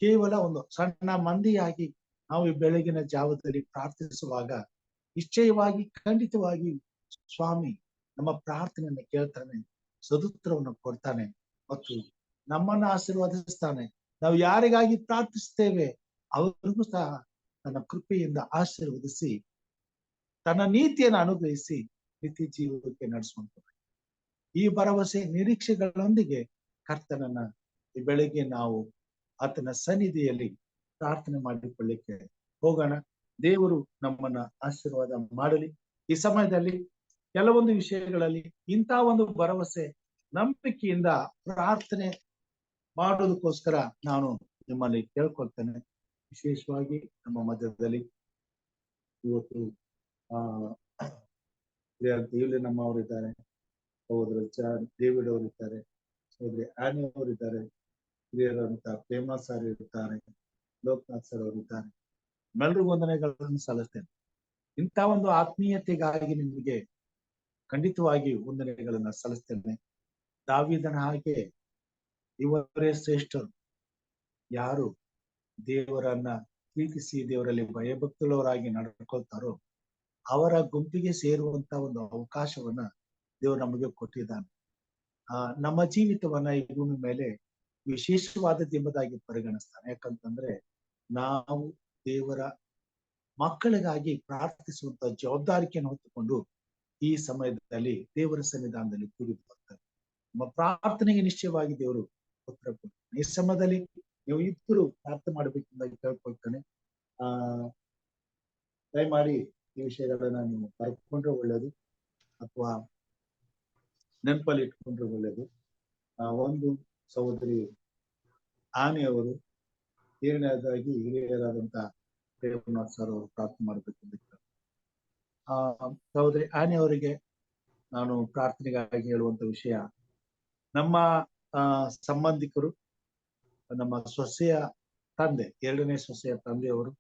ಕೇವಲ ಒಂದು ಸಣ್ಣ ಮಂದಿಯಾಗಿ ನಾವು ಈ ಬೆಳಗಿನ ಜಾವದಲ್ಲಿ ಪ್ರಾರ್ಥಿಸುವಾಗ ನಿಶ್ಚಯವಾಗಿ ಖಂಡಿತವಾಗಿ ಸ್ವಾಮಿ ನಮ್ಮ ಪ್ರಾರ್ಥನೆಯನ್ನು ಕೇಳ್ತಾನೆ, ಸದುತ್ತರವನ್ನು ಕೊಡ್ತಾನೆ ಮತ್ತು ನಮ್ಮನ್ನ ಆಶೀರ್ವದಿಸ್ತಾನೆ. ನಾವು ಯಾರಿಗಾಗಿ ಪ್ರಾರ್ಥಿಸ್ತೇವೆ ಅವರಿಗೂ ಸಹ ತನ್ನ ಕೃಪೆಯಿಂದ ಆಶೀರ್ವದಿಸಿ ತನ್ನ ನೀತಿಯನ್ನು ಅನುಗ್ರಹಿಸಿ ನಿತ್ಯ ಜೀವಕ್ಕೆ ನಡೆಸುವಂತ ಈ ಭರವಸೆ ನಿರೀಕ್ಷೆಗಳೊಂದಿಗೆ ಕರ್ತನನ್ನ ಈ ಬೆಳಿಗ್ಗೆ ನಾವು ಆತನ ಸನ್ನಿಧಿಯಲ್ಲಿ ಪ್ರಾರ್ಥನೆ ಮಾಡಿಕೊಳ್ಳಿಕ್ಕೆ ಹೋಗೋಣ. ದೇವರು ನಮ್ಮನ್ನ ಆಶೀರ್ವಾದ ಮಾಡಲಿ. ಈ ಸಮಯದಲ್ಲಿ ಕೆಲವೊಂದು ವಿಷಯಗಳಲ್ಲಿ ಇಂಥ ಒಂದು ಭರವಸೆ ನಂಬಿಕೆಯಿಂದ ಪ್ರಾರ್ಥನೆ ಮಾಡೋದಕ್ಕೋಸ್ಕರ ನಾನು ನಿಮ್ಮಲ್ಲಿ ಕೇಳ್ಕೊಳ್ತೇನೆ. ವಿಶೇಷವಾಗಿ ನಮ್ಮ ಮಧ್ಯದಲ್ಲಿ ಇವತ್ತು ಇಲ್ಲಿ ನಮ್ಮವರಿದ್ದಾರೆ, ಸಹೋದರ ಡೇವಿಡ್ ಅವರಿದ್ದಾರೆ, ಸಹೋದರಿ ಆನಿ ಅವರಿದ್ದಾರೆ, ಹಿರಿಯರಂತ ಪ್ರೇಮಾ ಸರ್ ಇರುತ್ತಾರೆ, ಲೋಕನಾಥ್ ಸರ್ ಅವರಿದ್ದಾರೆ. ಎಲ್ಲರಿಗೂ ವಂದನೆಗಳನ್ನು ಸಲ್ಲಿಸ್ತೇನೆ. ಇಂಥ ಒಂದು ಆತ್ಮೀಯತೆಗಾಗಿ ನಿಮಗೆ ಖಂಡಿತವಾಗಿ ವಂದನೆಗಳನ್ನ ಸಲ್ಲಿಸ್ತೇನೆ. ದಾವೀದನ ಹಾಗೆ ಇವರೇ ಶ್ರೇಷ್ಠರು. ಯಾರು ದೇವರನ್ನ ಪ್ರೀತಿಸಿ ದೇವರಲ್ಲಿ ಭಯಭಕ್ತುಳ್ಳವರಾಗಿ ನಡ್ಕೊಳ್ತಾರೋ ಅವರ ಗುಂಪಿಗೆ ಸೇರುವಂತ ಒಂದು ಅವಕಾಶವನ್ನ ದೇವರು ನಮಗೆ ಕೊಟ್ಟಿದ್ದಾನೆ. ನಮ್ಮ ಜೀವಿತವನ್ನ ಈ ಭೂಮಿ ಮೇಲೆ ವಿಶೇಷವಾದದ್ದು ಎಂಬುದಾಗಿ ಪರಿಗಣಿಸ್ತಾನೆ. ಯಾಕಂತಂದ್ರೆ ನಾವು ದೇವರ ಮಕ್ಕಳಿಗಾಗಿ ಪ್ರಾರ್ಥಿಸುವಂತ ಜವಾಬ್ದಾರಿಕೆಯನ್ನು ಹೊತ್ತುಕೊಂಡು ಈ ಸಮಯದಲ್ಲಿ ದೇವರ ಸನ್ನಿಧಾನದಲ್ಲಿ ಕೂಡಿ ಬರ್ತಾರೆ. ನಮ್ಮ ಪ್ರಾರ್ಥನೆಗೆ ನಿಶ್ಚಯವಾಗಿ ದೇವರು ಉತ್ತರ ಕೊಡ್ತಾನೆ. ಈ ಸಮಯದಲ್ಲಿ ನೀವು ಇಬ್ಬರು ಪ್ರಾರ್ಥನೆ ಮಾಡಬೇಕೆಂದು ಕೇಳ್ಕೊಳ್ತಾನೆ. ದಯಮಾಡಿ ಈ ವಿಷಯಗಳನ್ನ ನೀವು ಬರ್ಕೊಂಡ್ರೆ ಒಳ್ಳೇದು ಅಥವಾ ನೆನಪಲ್ಲಿ ಇಟ್ಕೊಂಡ್ರೆ ಒಳ್ಳೇದು. ಒಂದು ಸಹೋದರಿ ಆನೆ ಅವರು, ಎರಡನೇದಾಗಿ ಹಿರಿಯರಾದಂತ ಪ್ರೇಮನಾಥ್ ಸರ್ ಅವರು ಪ್ರಾರ್ಥನೆ ಮಾಡಬೇಕೆಂದು ಸಹೋದರಿ ಆನೆ ಅವರಿಗೆ ನಾನು ಪ್ರಾರ್ಥನೆಗಾಗಿ ಹೇಳುವಂತ ವಿಷಯ, ನಮ್ಮ ಸಂಬಂಧಿಕರು, ನಮ್ಮ ಸೊಸೆಯ ತಂದೆ, ಎರಡನೇ ಸೊಸೆಯ ತಂದೆಯವರು,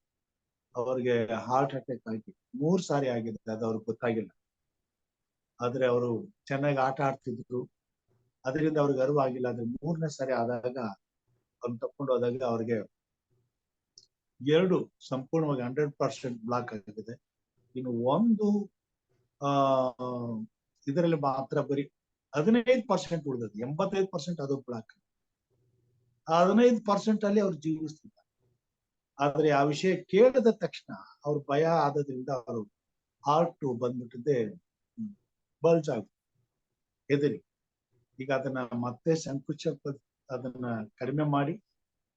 ಅವರಿಗೆ ಹಾರ್ಟ್ ಅಟ್ಯಾಕ್ ಆಗಿ 3 ಸಾರಿ ಆಗಿದೆ. ಅದು ಅವ್ರಿಗೆ ಗೊತ್ತಾಗಿಲ್ಲ. ಆದ್ರೆ ಅವರು ಚೆನ್ನಾಗಿ ಆಟ ಆಡ್ತಿದ್ರು, ಅದರಿಂದ ಅವ್ರಿಗೆ ಅರಿವಾಗಿಲ್ಲ. ಆದ್ರೆ 3ನೇ ಸಾರಿ ಆದಾಗ ಅವ್ರನ್ನ ತಕೊಂಡು ಹೋದಾಗ ಅವ್ರಿಗೆ 2 ಸಂಪೂರ್ಣವಾಗಿ 100% ಬ್ಲಾಕ್ ಆಗಿದೆ. ಇನ್ನು ಒಂದು ಇದರಲ್ಲಿ ಮಾತ್ರ ಬರೀ 15% ಉಳಿದದ್ದು, 85% ಅದು ಬ್ಲಾಕ್. 15% ಅಲ್ಲಿ ಅವ್ರು ಜೀವಿಸ್ತಿದ್ದಾರೆ. ಆದ್ರೆ ಆ ವಿಷಯ ಕೇಳಿದ ತಕ್ಷಣ ಅವ್ರ ಭಯ ಆದ್ರಿಂದ ಅವರು ಹಾರ್ಟ್ ಬಂದ್ಬಿಟ್ಟಿದೆ, ಬಲ್ಜ್ ಆಗ ಹೆದರಿ. ಈಗ ಅದನ್ನ ಮತ್ತೆ ಸಂಕುಚ ಅದನ್ನ ಕಡಿಮೆ ಮಾಡಿ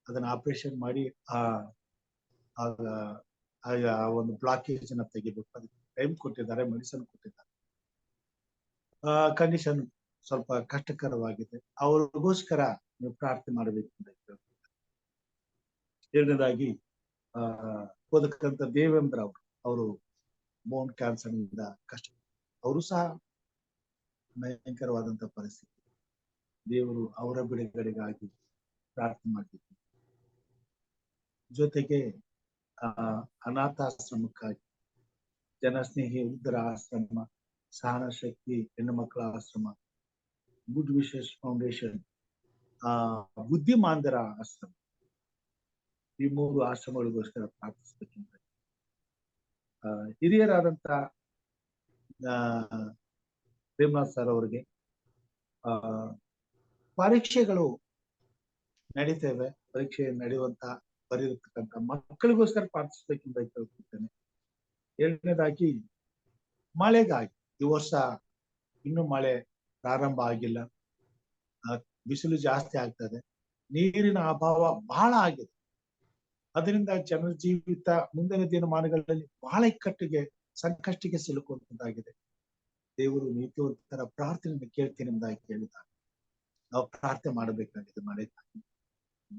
ಅದನ್ನ ಆಪರೇಷನ್ ಮಾಡಿ ಆ ಒಂದು ಬ್ಲಾಕೇಜ್ ಅನ್ನ ತೆಗಿಬೇಕು. ಅದಕ್ಕೆ ಟೈಮ್ ಕೊಟ್ಟಿದ್ದಾರೆ, ಮೆಡಿಸಿನ್ ಕೊಟ್ಟಿದ್ದಾರೆ. ಕಂಡೀಷನ್ ಸ್ವಲ್ಪ ಕಷ್ಟಕರವಾಗಿದೆ. ಅವ್ರಿಗೋಸ್ಕರ ನೀವು ಪ್ರಾರ್ಥನೆ ಮಾಡಬೇಕು ಅಂತ ಹೇಳ್ತಾರೆ. ಎರಡನೇದಾಗಿ ಓದಕ್ಕಂತ ದೇವೇಂದ್ರ ಅವರು ಬೋನ್ ಕ್ಯಾನ್ಸರ್ ಇಂದ ಕಷ್ಟ, ಅವರು ಸಹ ಭಯಂಕರವಾದಂತ ಪರಿಸ್ಥಿತಿ. ದೇವರು ಅವರ ಬಿಡುಗಡೆಗಾಗಿ ಪ್ರಾರ್ಥನೆ ಮಾಡಬೇಕು. ಜೊತೆಗೆ ಅನಾಥಾಶ್ರಮಕ್ಕಾಗಿ ಜನಸ್ನೇಹಿ ವೃದ್ಧರ ಆಶ್ರಮ, ಸಹನ ಶಕ್ತಿ ಹೆಣ್ಣು ಮಕ್ಕಳ ಆಶ್ರಮ, ಗುಡ್ ವಿಶೇಷ್ ಫೌಂಡೇಶನ್, ಬುದ್ಧಿಮಾಂದರ ಆಶ್ರಮ, ಈ 3 ಆಶ್ರಮಗಳಿಗೋಸ್ಕರ ಪ್ರಾರ್ಥಿಸಬೇಕೆಂದ ಹಿರಿಯರಾದಂತ ಪ್ರೇಮನಾಥ್ ಸರ್ ಅವರಿಗೆ ಪರೀಕ್ಷೆಗಳು ನಡೀತೇವೆ. ಪರೀಕ್ಷೆ ನಡೆಯುವಂತ ಬರೆದಿರ್ತಕ್ಕಂಥ ಮಕ್ಕಳಿಗೋಸ್ಕರ ಪ್ರಾರ್ಥಿಸ್ಬೇಕೆಂದು ಕೇಳ್ಕೊಳ್ತೇನೆ. ಎರಡನೇದಾಗಿ ಮಳೆಗಾಗಿ, ಈ ವರ್ಷ ಇನ್ನೂ ಮಳೆ ಪ್ರಾರಂಭ ಆಗಿಲ್ಲ, ಬಿಸಿಲು ಜಾಸ್ತಿ ಆಗ್ತದೆ, ನೀರಿನ ಅಭಾವ ಬಹಳ ಆಗಿದೆ. ಅದರಿಂದ ಜನರ ಜೀವಿತ ಮುಂದಿನ ದಿನಮಾನಗಳಲ್ಲಿ ಬಹಳ ಇಕ್ಕಟ್ಟಿಗೆ ಸಂಕಷ್ಟಕ್ಕೆ ಸಿಲುಕುವಂತಾಗಿದೆ. ದೇವರು ನೀತಿವಂತರ ಪ್ರಾರ್ಥನೆಯನ್ನು ಕೇಳ್ತೇನೆ ಎಂಬುದಾಗಿ ಕೇಳಿದ್ದಾರೆ. ನಾವು ಪ್ರಾರ್ಥನೆ ಮಾಡಬೇಕಾಗಿದೆ. ಮಳೆಗಾಗಿ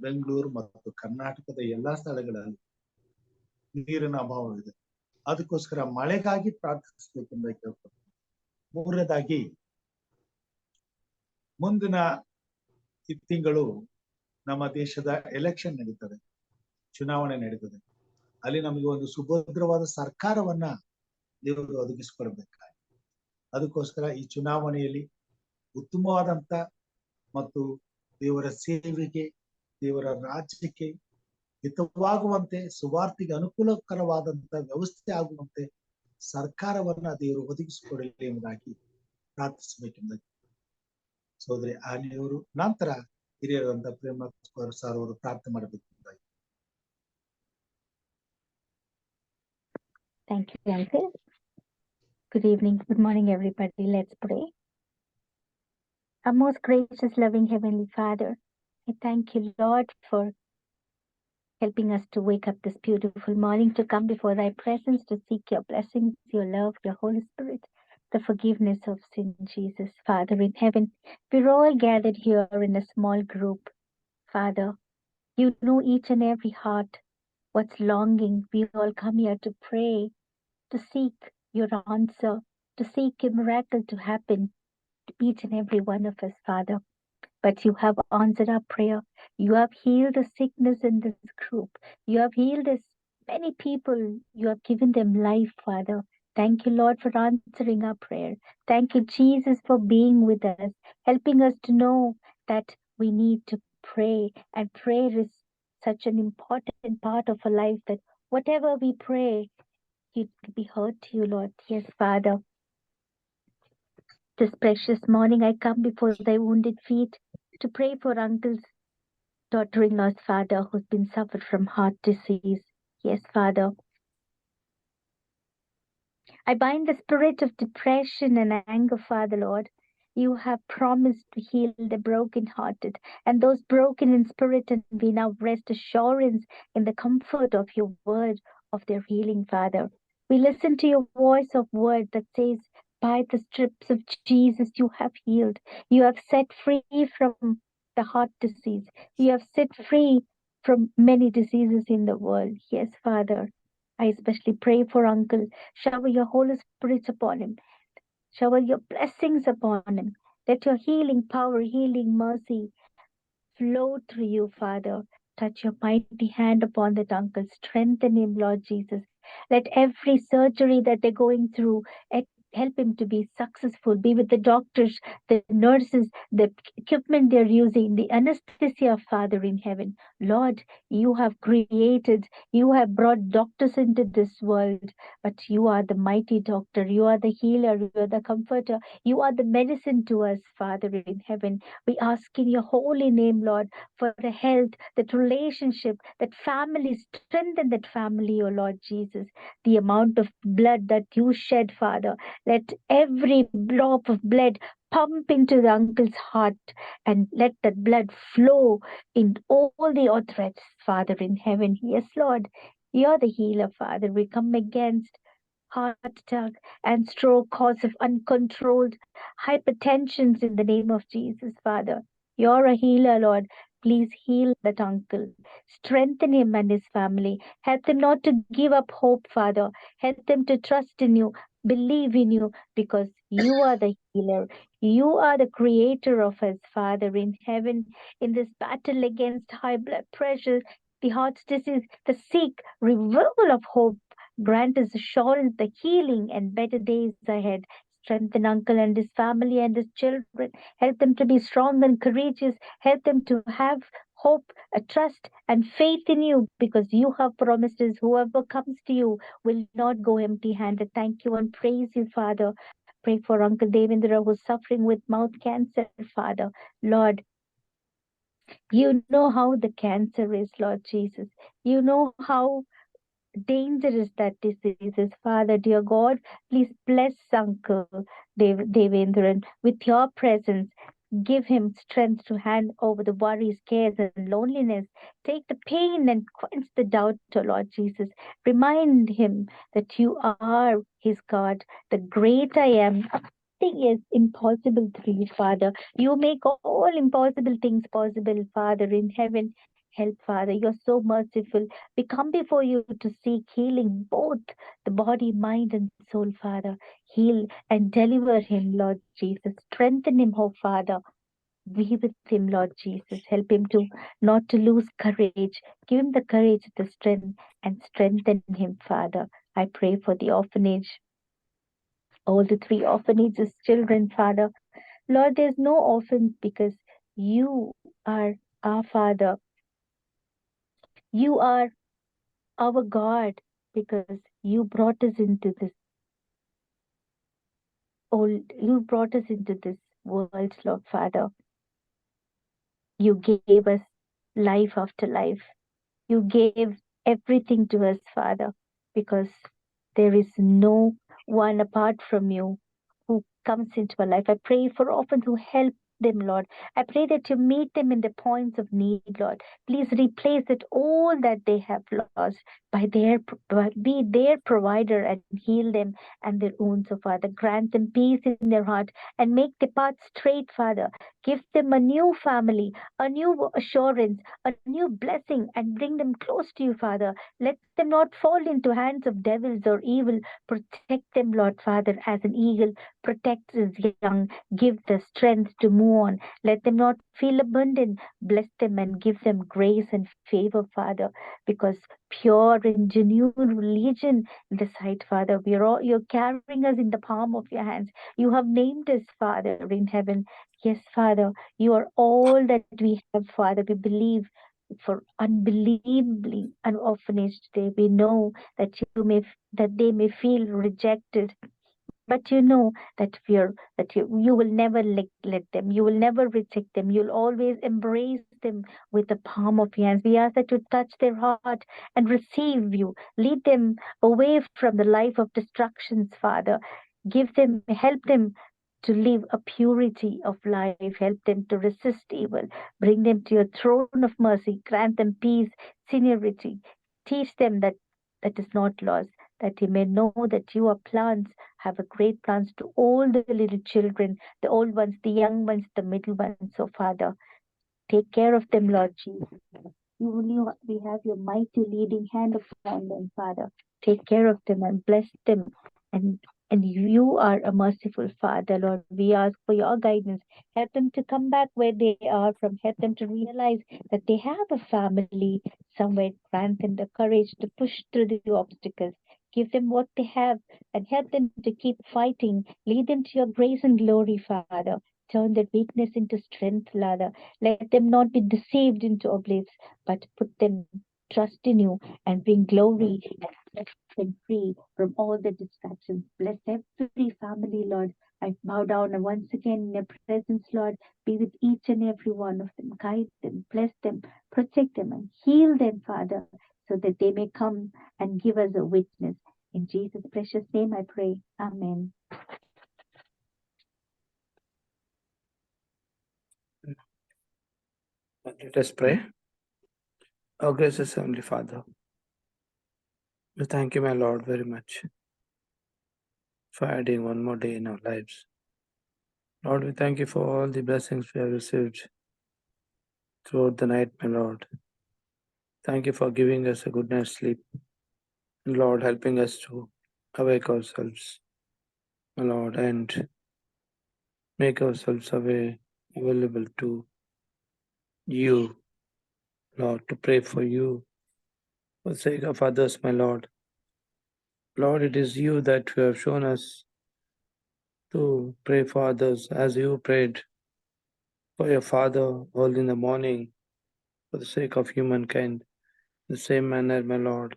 ಬೆಂಗಳೂರು ಮತ್ತು ಕರ್ನಾಟಕದ ಎಲ್ಲಾ ಸ್ಥಳಗಳಲ್ಲಿ ನೀರಿನ ಅಭಾವವಿದೆ. ಅದಕ್ಕೋಸ್ಕರ ಮಳೆಗಾಗಿ ಪ್ರಾರ್ಥಿಸಬೇಕೆಂದು ಕೇಳ್ಕೊಳ್ತೀನಿ. ಮೂರನೇದಾಗಿ, ಮುಂದಿನ ಈ ತಿಂಗಳು ನಮ್ಮ ದೇಶದ ಎಲೆಕ್ಷನ್ ನಡೀತದೆ, ಚುನಾವಣೆ ನಡೀತದೆ. ಅಲ್ಲಿ ನಮಗೆ ಒಂದು ಸುಭದ್ರವಾದ ಸರ್ಕಾರವನ್ನ ದೇವರು ಒದಗಿಸಿಕೊಡ್ಬೇಕಾಗಿ, ಅದಕ್ಕೋಸ್ಕರ ಈ ಚುನಾವಣೆಯಲ್ಲಿ ಉತ್ತಮವಾದಂತ ಮತ್ತು ದೇವರ ಸೇವೆಗೆ, ದೇವರ ರಾಜ್ಯಕ್ಕೆ ಹಿತವಾಗುವಂತೆ, ಸುವಾರ್ತೆಗೆ ಅನುಕೂಲಕರವಾದಂತ ವ್ಯವಸ್ಥೆ ಆಗುವಂತೆ ಸರ್ಕಾರವನ್ನ ದೇವರು ಒದಗಿಸಿಕೊಡಲಿ ಎಂಬುದಾಗಿ ಪ್ರಾರ್ಥಿಸಬೇಕೆಂದು ಸೋದರಿ ಆಲಿಯವರು, ನಂತರ ಹಿರಿಯರಾದಂತ ಪ್ರೇಮ ಸರ್ ಅವರು ಪ್ರಾರ್ಥನೆ ಮಾಡಬೇಕೆಂದಾಗಿ. Thank you, Uncle. Good evening, good morning, everybody. Let's pray. Our most gracious, loving Heavenly Father, I thank you, Lord, for helping us to wake up this beautiful morning to come before Thy presence to seek Your blessings, Your love, Your Holy Spirit, the forgiveness of sin, Jesus. Father in heaven, we're all gathered here in a small group. Father, You know each and every heart, what's longing. We all come here to pray, to seek Your answer, to seek a miracle to happen to each and every one of us, Father. But You have answered our prayer. You have healed the sickness in this group. You have healed us, many people. You have given them life, Father. Thank You, Lord, for answering our prayer. Thank You, Jesus, for being with us, helping us to know that we need to pray. And prayer is such an important part of our life that whatever we pray, it will be heard to You, Lord. Yes, Father. This precious morning, I come before Thy wounded feet to pray for Uncle's daughter-in-law's father who's been suffered from heart disease. Yes, Father. I bind the spirit of depression and anger, Father, Lord. You have promised to heal the brokenhearted and those broken in spirit, and we now rest assurance in the comfort of Your word of their healing, Father. We listen to Your voice of word that says, by the strips of Jesus you have healed. You have set free from the heart disease. You have set free from many diseases in the world. Yes, Father. I especially pray for Uncle. Shower Your Holy Spirit upon him. Shower Your blessings upon him. Let Your healing power, healing mercy flow through You, Father. Touch Your mighty hand upon that uncle. Strengthen him, Lord Jesus. Let every surgery that they're going through, help him to be successful. Be with the doctors, the nurses, the equipment they're using, the anesthesia, Father in heaven. Lord, You have created, You have brought doctors into this world, but You are the mighty doctor. You are the healer. You are the comforter. You are the medicine to us, Father in heaven. We ask in Your holy name, Lord, for the health, that relationship, that family. Strengthen that family, O Lord Jesus. The amount of blood that You shed, Father, let every drop of blood pump into the uncle's heart, and let that blood flow in all the arteries, Father in heaven. Yes, Lord, You're the healer, Father. We come against heart attack and stroke, cause of uncontrolled hypertensions in the name of Jesus, Father. You're a healer, Lord. Please heal that uncle. Strengthen him and his family. Help them not to give up hope, Father. Help them to trust in You, believe in You, because You are the healer. You are the creator of us, Father in heaven. In this battle against high blood pressure, the heart disease, the sick, revival of hope, grant us assurance, the healing, and better days ahead. Strengthen Uncle and his family and his children. Help them to be strong and courageous. Help them to have hope, a trust, and faith in You, because You have promised us whoever comes to You will not go empty-handed. Thank You and praise You, Father. Pray for Uncle Devendra, who's suffering with mouth cancer, Father. Lord, You know how the cancer is, Lord Jesus. You know how dangerous that disease is, Father. Dear God, please bless Uncle Devendran with Your presence. Give him strength to hand over the worries, cares, and loneliness. Take the pain and quench the doubt, O Lord Jesus. Remind him that You are his God, the great I Am, is impossible to you, Father. You make all impossible things possible, Father in heaven. Help, Father. You're so merciful. We come before you to seek healing, both the body, mind, and soul, Father. Heal and deliver him, Lord Jesus. Strengthen him, oh Father. Be with him, Lord Jesus. Help him to not to lose courage. Give him the courage, the strength, and strengthen him, Father. I pray for the orphanage, all the 3 orphanages, children, Father. Lord, there's no orphans because you are our Father. You are our God because you brought us into this world, Lord Father. You gave us life after life. You gave everything to us, Father, because there is no one apart from you who comes into our life. I pray for orphans who help them, Lord. I pray that you meet them in the points of need, Lord. Please replace it all that they have lost be their provider and heal them and their wounds, oh Father. Grant them peace in their heart and make the path straight, Father. Give them a new family, a new assurance, a new blessing, and bring them close to you, Father. Let them not fall into hands of devils or evil. Protect them, Lord Father, as an eagle protects his young. Give the strength to move on. Let them not feel abandoned. Bless them and give them grace and favor, Father, because pure and genuine religion in the sight, Father. You're carrying us in the palm of your hands. You have named us, Father, in heaven. Yes, Father, you are all that we have, Father. We believe for unbelievably an orphanage today. We know that they may feel rejected, but you know that you will never let them. You will never reject them. You'll always embrace them with the palm of your hands. We ask that you touch their heart and receive you. Lead them away from the life of destructions, Father. Help them to live a purity of life. Help them to resist evil. Bring them to your throne of mercy. Grant them peace, seniority. Teach them that is not lost, that they may know that you are plans, have a great plans to all the little children, the old ones, the young ones, the middle ones. So, Father, take care of them, Lord Jesus. We have your mighty leading hand upon them, Father. Take care of them and bless them. And you are a merciful Father, Lord. We ask for your guidance. Help them to come back where they are from. Help them to realize that they have a family somewhere. Grant them the courage to push through the obstacles. Give them what they have and help them to keep fighting. Lead them to your grace and glory, Father. Turn their weakness into strength, Father. Let them not be deceived into oblivion, but put them trust in you and bring glory and set them free from all the distractions. Bless every family, Lord. I bow down and once again in your presence, Lord. Be with each and every one of them. Guide them, bless them, protect them, and heal them, Father, so that they may come and give us a witness. In Jesus' precious name I pray. Amen. Let us pray. Our gracious Heavenly Father, we thank you, my Lord, very much for adding one more day in our lives. Lord, we thank you for all the blessings we have received throughout the night, my Lord. Thank you for giving us a good night's sleep, and Lord, helping us to awake ourselves, my Lord, and make ourselves available to you, Lord, to pray for you, for the sake of others, my Lord. Lord, it is you that you have shown us to pray for others as you prayed for your Father early in the morning for the sake of humankind. In the same manner, my Lord,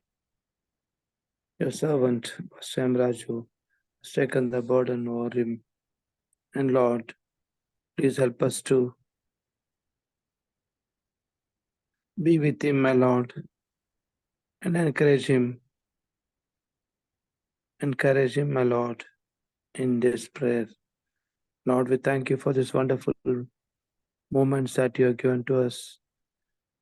your servant, Pastor Raju, has taken the burden over him. And Lord, please help us to be with him, my Lord, and encourage him. Encourage him, my Lord, in this prayer. Lord, we thank you for this wonderful moments that you have given to us.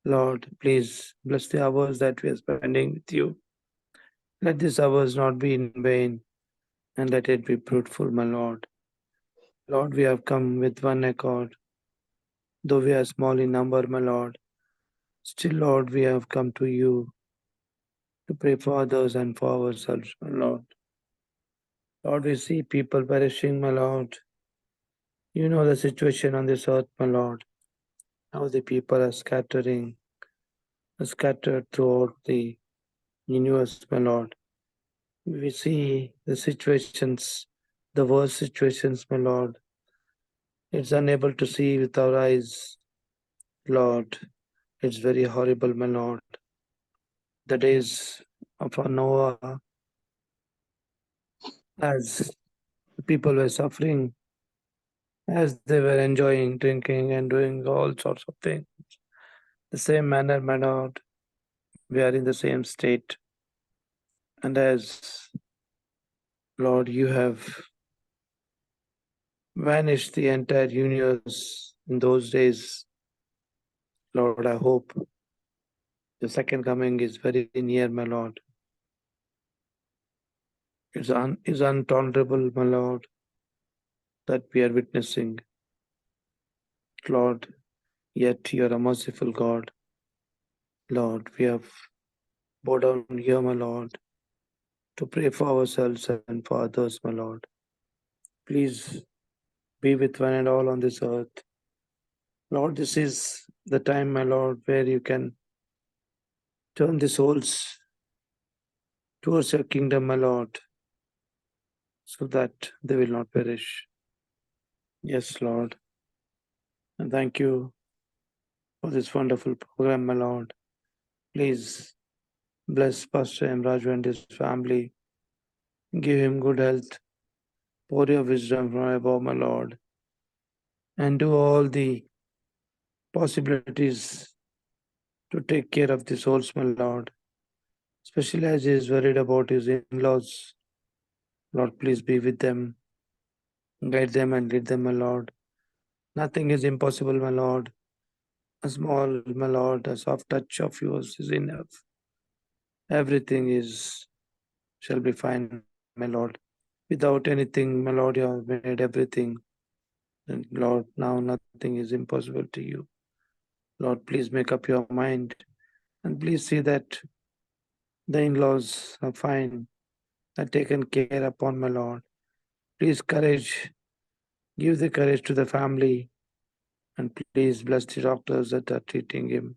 Lord, please bless the hours that we are spending with you. Let these hours not be in vain, and let it be fruitful, my Lord. Lord, we have come with one accord. Though we are small in number, my Lord, still, Lord, we have come to you to pray for others and for ourselves, my Lord. Lord, we see people perishing, my Lord. You know the situation on this earth, my Lord. How the people are scattered throughout the universe, my Lord. We see the situations, the worst situations, my Lord. It's unable to see with our eyes, Lord. It's very horrible, my Lord. The days of Noah, as people were suffering, as they were enjoying, drinking, and doing all sorts of things. The same manner, my Lord, we are in the same state. And as, Lord, you have vanished the entire universe in those days, Lord, I hope the second coming is very near, my Lord. It's intolerable, my Lord, that we are witnessing. Lord, yet you are a merciful God. Lord, we have bowed down here, my Lord, to pray for ourselves and for others, my Lord. Please be with one and all on this earth. Lord, this is the time, my Lord, where you can turn the souls towards your kingdom, my Lord, so that they will not perish. Yes, Lord. And thank you for this wonderful program, my Lord. Please bless Pastor M. Raju and his family. Give him good health. Pour your wisdom from above, my Lord. And do all the possibilities to take care of the souls, my Lord. Especially as he is worried about his in-laws. Lord, please be with them. Guide them and lead them, my Lord. Nothing is impossible, my Lord. A small, my Lord, a soft touch of yours is enough. Everything shall be fine, my Lord. Without anything, my Lord, you have made everything. And Lord, now nothing is impossible to you. Lord, please make up your mind and please see that the in-laws are fine, are taken care upon, my Lord. Please give the courage to the family, and please bless the doctors that are treating him.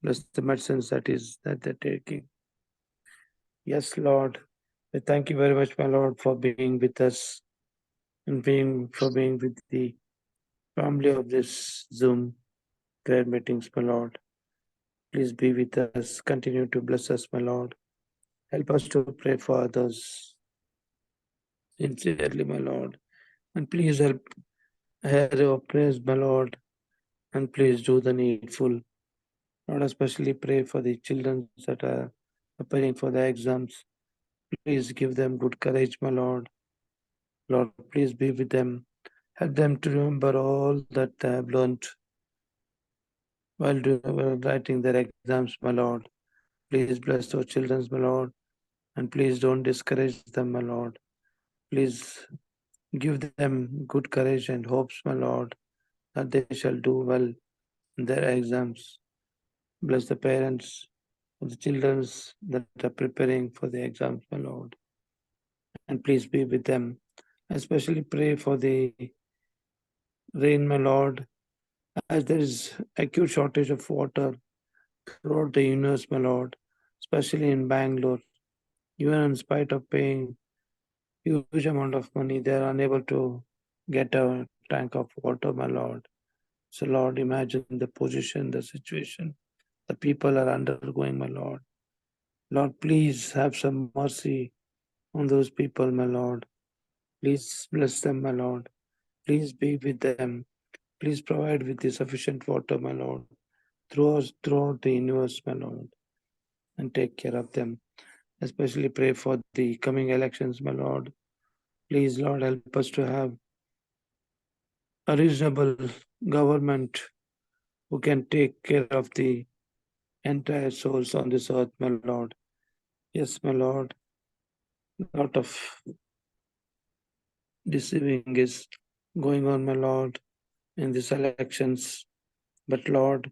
Bless the medicines that they're taking. Yes, Lord. I thank you very much, my Lord, for being with us and for being with the family of this Zoom prayer meetings, my Lord. Please be with us. Continue to bless us, my Lord. Help us to pray for others sincerely, my Lord. And please hear our prayers, my Lord. And please do the needful. Lord, especially pray for the children that are preparing for the exams. Please give them good courage, my Lord. Lord, please be with them. Help them to remember all that they have learned while writing their exams, my Lord. Please bless those children, my Lord. And please don't discourage them, my Lord. Please give them good courage and hopes, my Lord, that they shall do well in their exams. Bless the parents of the children that are preparing for the exams, my Lord. And please be with them. Especially pray for the rain, my Lord, as there is acute shortage of water throughout the universe, my Lord, especially in Bangalore. Even in spite of paying huge amount of money, they are unable to get a tank of water, my Lord. So, Lord, imagine the position, the situation the people are undergoing, my Lord. Lord, please have some mercy on those people, my Lord. Please bless them, my Lord. Please be with them. Please provide with the sufficient water, my Lord, throughout the universe, my Lord, and take care of them. Especially pray for the coming elections, my Lord. Please, Lord, help us to have a reasonable government who can take care of the entire souls on this earth, my Lord. Yes, my Lord. A lot of deceiving is going on, my Lord, in these elections. But Lord,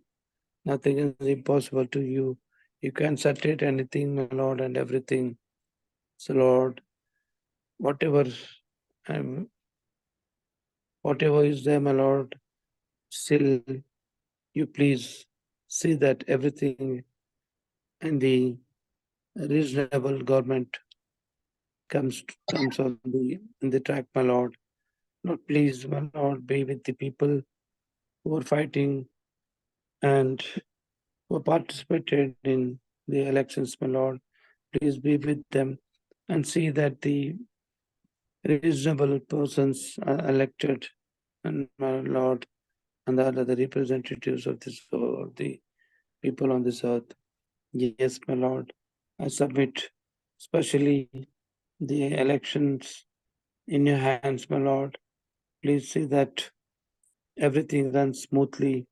nothing is impossible to you. You can settle anything, my Lord, and everything. So Lord, whatever is there, my Lord, still you please see that everything in the reasonable government comes on the track, my Lord. Lord, please, my Lord, be with the people who are fighting and who participated in the elections, my Lord. Please be with them and see that the reasonable persons are elected, and my Lord, and are the representatives of this of the people on this earth. Yes, my Lord, I submit especially the elections in your hands, my Lord. Please see that everything runs smoothly,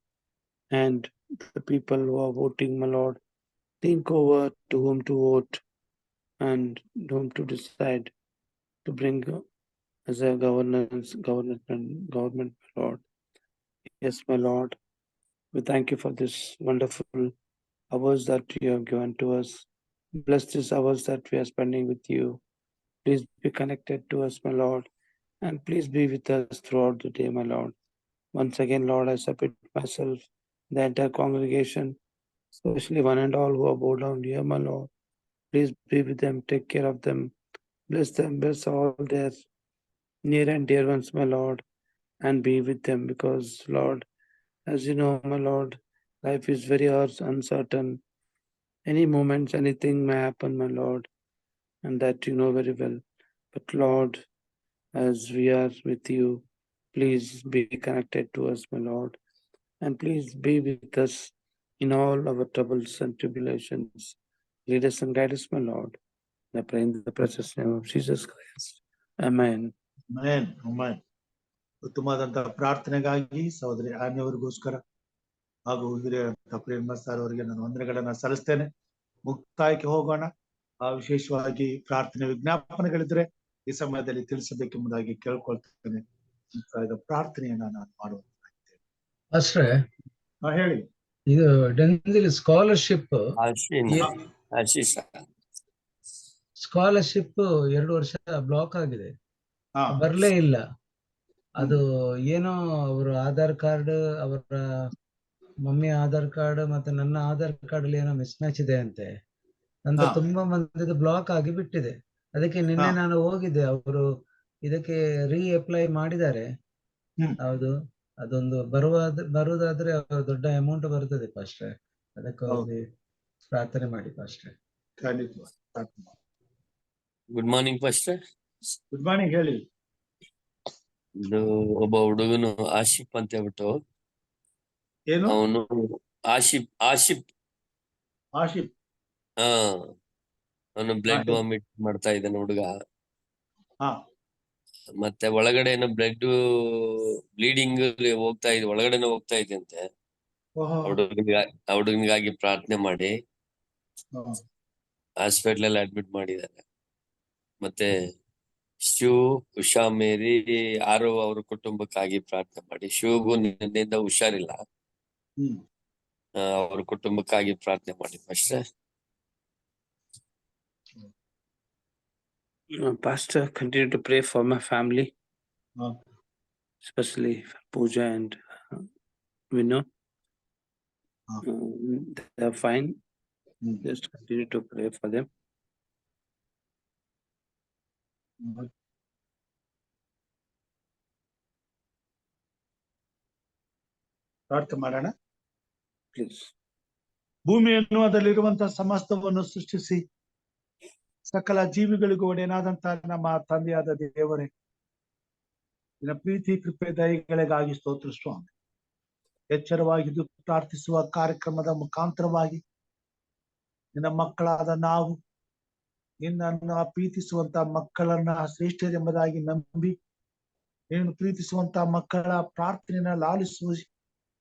and the people who are voting, my Lord, think over to whom to vote and whom to decide to bring as a government, my Lord. Yes, my Lord, we thank you for this wonderful hours that you have given to us. Bless these hours that we are spending with you. Please be connected to us, my Lord, and please be with us throughout the day, my Lord. Once again, Lord, I submit myself, the entire congregation, especially one and all who are bowed down here, my Lord. Please be with them, take care of them, bless all their near and dear ones, my Lord, and be with them because, Lord, as you know, my Lord, life is very uncertain. Any moments, anything may happen, my Lord, and that you know very well. But Lord, as we are with you, please be connected to us, my Lord, and please be with us in all our troubles and tribulations. Lead us and guide us, my Lord. I pray in the precious name of Jesus Christ. Amen. Amen, amen. ಉತ್ತಮವಾದಂತಹ ಪ್ರಾರ್ಥನೆಗಾಗಿ ಸಹೋದರಿ ಆನ್ಯವರಿಗೋಸ್ಕರ ಹಾಗೂ ಹಿರಿಯರಂತ ಪ್ರೇಮ sir ಅವರಿಗೆ ನಾನು ವಂದನೆಗಳನ್ನ ಸಲ್ಲಿಸ್ತೇನೆ. ಮುಕ್ತಾಯಕ್ಕೆ ಹೋಗೋಣ. ವಿಶೇಷವಾಗಿ ಪ್ರಾರ್ಥನೆ ವಿಜ್ಞಾಪನೆಗಳಿದ್ರೆ ಈ ಸಮಯದಲ್ಲಿ ತಿಳಿಸಬೇಕೆಂಬುದಾಗಿ ಕೇಳ್ಕೊಳ್ತೇನೆ. ಮುಕ್ತಾಯದ ಪ್ರಾರ್ಥನೆಯನ್ನ ನಾನು ಮಾಡುವಂತಾಗ್ತೇನೆ. ಅಷ್ಟೇ ಹೇಳಿ. ಇದು ಡೆನ್ಸಿಲ್ ಸ್ಕಾಲರ್ಶಿಪ್ 2 ವರ್ಷ ಬ್ಲಾಕ್ ಆಗಿದೆ, ಬರ್ಲೇ ಇಲ್ಲ. ಅದು ಏನೋ ಅವರು ಆಧಾರ್ ಕಾರ್ಡ್, ಅವರ ಮಮ್ಮಿ ಆಧಾರ್ ಕಾರ್ಡ್ ಮತ್ತೆ ನನ್ನ ಆಧಾರ್ ಕಾರ್ಡ್ ಅಲ್ಲಿ ಏನೋ ಮಿಸ್ ಮ್ಯಾಚ್ ಇದೆ ಅಂತೆ ಅಂತ ತುಂಬಾ ಮಂದಿದು ಬ್ಲಾಕ್ ಆಗಿ ಬಿಟ್ಟಿದೆ. ಅದಕ್ಕೆ ನಿನ್ನೆ ನಾನು ಹೋಗಿದ್ದೆ, ಅವರು ಇದಕ್ಕೆ ಅಪ್ಲೈ ಮಾಡಿದ್ದಾರೆ. ಹೌದು, ಅದೊಂದು ಬರುವುದಾದ್ರೆ ದೊಡ್ಡ ಅಮೌಂಟ್ ಬರ್ತದೆ ಪಾಸ್ಟ್ರೆ. ಅದಕ್ಕಾಗಿ ಪ್ರಾರ್ಥನೆ ಮಾಡಿ ಪಾಸ್ಟ್ರೆ. Good morning pastor. Good morning, ಹೇಳಿ. ಇದು ಒಬ್ಬ ಹುಡುಗನು ಆಶಿಪ್ ಅಂತ ಹೇಳ್ಬಿಟ್ಟು, ಏನು ಅವನು ಆಶಿಪ್ ಅವನು ಬ್ಲಡ್ ವಾಮಿಟ್ ಮಾಡ್ತಾ ಇದ್ದಾನೆ ಹುಡುಗ. ಮತ್ತೆ ಒಳಗಡೆ ಏನೋ ಬ್ಲಡ್ ಬ್ಲೀಡಿಂಗ್ ಒಳಗಡೆನೆ ಹೋಗ್ತಾ ಇದೆ ಅಂತೆ. ಹುಡುಗನಿಗಾಗಿ ಪ್ರಾರ್ಥನೆ ಮಾಡಿ ಹಾಸ್ಪಿಟಲ್ ಅಡ್ಮಿಟ್ ಮಾಡಿದ್ದಾರೆ. ಮತ್ತೆ ಶಿವ್, ಉಷಾ, ಮೇರಿ, ಆರೋ ಅವ್ರ ಕುಟುಂಬಕ್ಕಾಗಿ ಪ್ರಾರ್ಥನೆ ಮಾಡಿ. ಶಿವಗೂ ನಿನ್ನೆಯಿಂದ ಹುಷಾರಿಲ್ಲ, ಅವ್ರ ಕುಟುಂಬಕ್ಕಾಗಿ ಪ್ರಾರ್ಥನೆ ಮಾಡಿ ಅಷ್ಟೇ. Pastor, continue to pray for my family, especially for Pooja and Vinu. They are fine. Just continue to pray for them. ಪ್ರಾರ್ಥನೆ ಮಾಡೋಣ. Please. ಭೂಮಿಯನ್ನು ಅದರಲ್ಲಿರುವಂತಹ ಸಮಸ್ತವನ್ನು ಸೃಷ್ಟಿಸಿ ಸಕಲ ಜೀವಿಗಳಿಗೂ ಒಡೆಯನಾದಂತಹ ನಮ್ಮ ತಂದೆಯಾದ ದೇವರೇ, ನಿನ್ನ ಪ್ರೀತಿ, ಕೃಪೆ, ದಯೆಗಳಿಗಾಗಿ ಸ್ತೋತ್ರ ಸ್ವಾಮಿ. ಎಚ್ಚರವಾಗಿದ್ದು ಪ್ರಾರ್ಥಿಸುವ ಕಾರ್ಯಕ್ರಮದ ಮುಖಾಂತರವಾಗಿ ನಿನ್ನ ಮಕ್ಕಳಾದ ನಾವು ನಿನ್ನನ್ನು ಪ್ರೀತಿಸುವಂತ ಮಕ್ಕಳನ್ನ ಶ್ರೇಷ್ಠರೆಂಬುದಾಗಿ ನಂಬಿ, ನೀನು ಪ್ರೀತಿಸುವಂತ ಮಕ್ಕಳ ಪ್ರಾರ್ಥನೆಯನ್ನ ಲಾಲಿಸುವ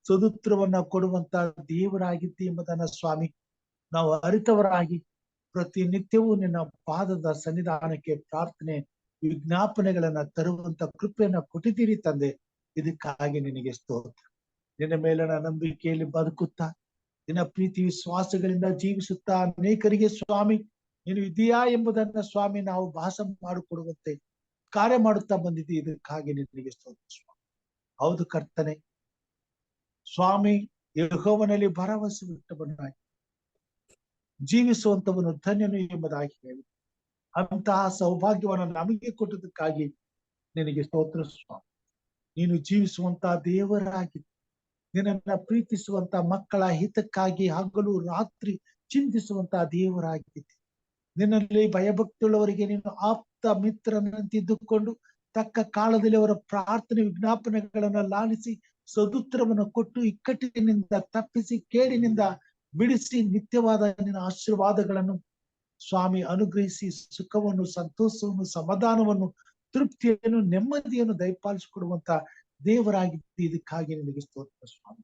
ಸದುತ್ತರವನ್ನ ಕೊಡುವಂತ ದೇವರಾಗಿದ್ದೆ ಎಂಬುದನ್ನ ಸ್ವಾಮಿ ನಾವು ಅರಿತವರಾಗಿ ಪ್ರತಿನಿತ್ಯವೂ ನಿನ್ನ ಪಾದದ ಸನ್ನಿಧಾನಕ್ಕೆ ಪ್ರಾರ್ಥನೆ ವಿಜ್ಞಾಪನೆಗಳನ್ನ ತರುವಂತ ಕೃಪೆಯನ್ನ ಕೊಟ್ಟಿದ್ದೀರಿ ತಂದೆ. ಇದಕ್ಕಾಗಿ ನಿನಗೆ ಸ್ತೋತ್ರ. ನಿನ್ನ ಮೇಲನ ನಂಬಿಕೆಯಲ್ಲಿ ಬದುಕುತ್ತಾ ನಿನ್ನ ಪ್ರೀತಿ ವಿಶ್ವಾಸಗಳಿಂದ ಜೀವಿಸುತ್ತಾ ಅನೇಕರಿಗೆ ಸ್ವಾಮಿ ನೀನು ಇದೆಯಾ ಎಂಬುದನ್ನ ಸ್ವಾಮಿ ನಾವು ಭಾಸ ಮಾಡಿಕೊಡುವಂತೆ ಕಾರ್ಯ ಮಾಡುತ್ತಾ ಬಂದಿದ್ದೀವಿ. ಇದಕ್ಕಾಗಿ ನಿನಗೆ ಸ್ತೋತ್ರ ಸ್ವಾಮಿ. ಹೌದು ಕರ್ತನೆ, ಸ್ವಾಮಿ ಯೆಹೋವನಲ್ಲಿ ಭರವಸೆ ಬಿಟ್ಟವನಾಗಿ ಜೀವಿಸುವಂತವನು ಧನ್ಯನು ಎಂಬುದಾಗಿ ಹೇಳಿ ಅಂತಹ ಸೌಭಾಗ್ಯವನ್ನು ನಮಗೆ ಕೊಟ್ಟದಕ್ಕಾಗಿ ನಿನಗೆ ಸ್ತೋತ್ರ ಸ್ವಾಮಿ. ನೀನು ಜೀವಿಸುವಂತಹ ದೇವರಾಗಿ ನಿನ್ನನ್ನ ಪ್ರೀತಿಸುವಂತ ಮಕ್ಕಳ ಹಿತಕ್ಕಾಗಿ ಹಗಲು ರಾತ್ರಿ ಚಿಂತಿಸುವಂತಹ ದೇವರಾಗಿದ್ದೆ. ನಿನ್ನಲ್ಲಿ ಭಯಭಕ್ತಿಯುಳ್ಳವರಿಗೆ ನೀನು ಆಪ್ತ ಮಿತ್ರನಂತಿದ್ದುಕೊಂಡು ತಕ್ಕ ಕಾಲದಲ್ಲಿ ಅವರ ಪ್ರಾರ್ಥನೆ ವಿಜ್ಞಾಪನೆಗಳನ್ನ ಲಾಲಿಸಿ ಸದುತ್ತರವನ್ನು ಕೊಟ್ಟು ಇಕ್ಕಟ್ಟಿನಿಂದ ತಪ್ಪಿಸಿ ಕೇಡಿನಿಂದ ಬಿಡಿಸಿ ನಿತ್ಯವಾದ ನಿನ್ನ ಆಶೀರ್ವಾದಗಳನ್ನು ಸ್ವಾಮಿ ಅನುಗ್ರಹಿಸಿ ಸುಖವನ್ನು ಸಂತೋಷವನ್ನು ಸಮಾಧಾನವನ್ನು ತೃಪ್ತಿಯನ್ನು ನೆಮ್ಮದಿಯನ್ನು ದಯಪಾಲಿಸಿಕೊಡುವಂತ ದೇವರಾಗಿದ್ದು. ಇದಕ್ಕಾಗಿ ನಿನಗೆ ಸ್ತೋತ್ರ ಸ್ವಾಮಿ.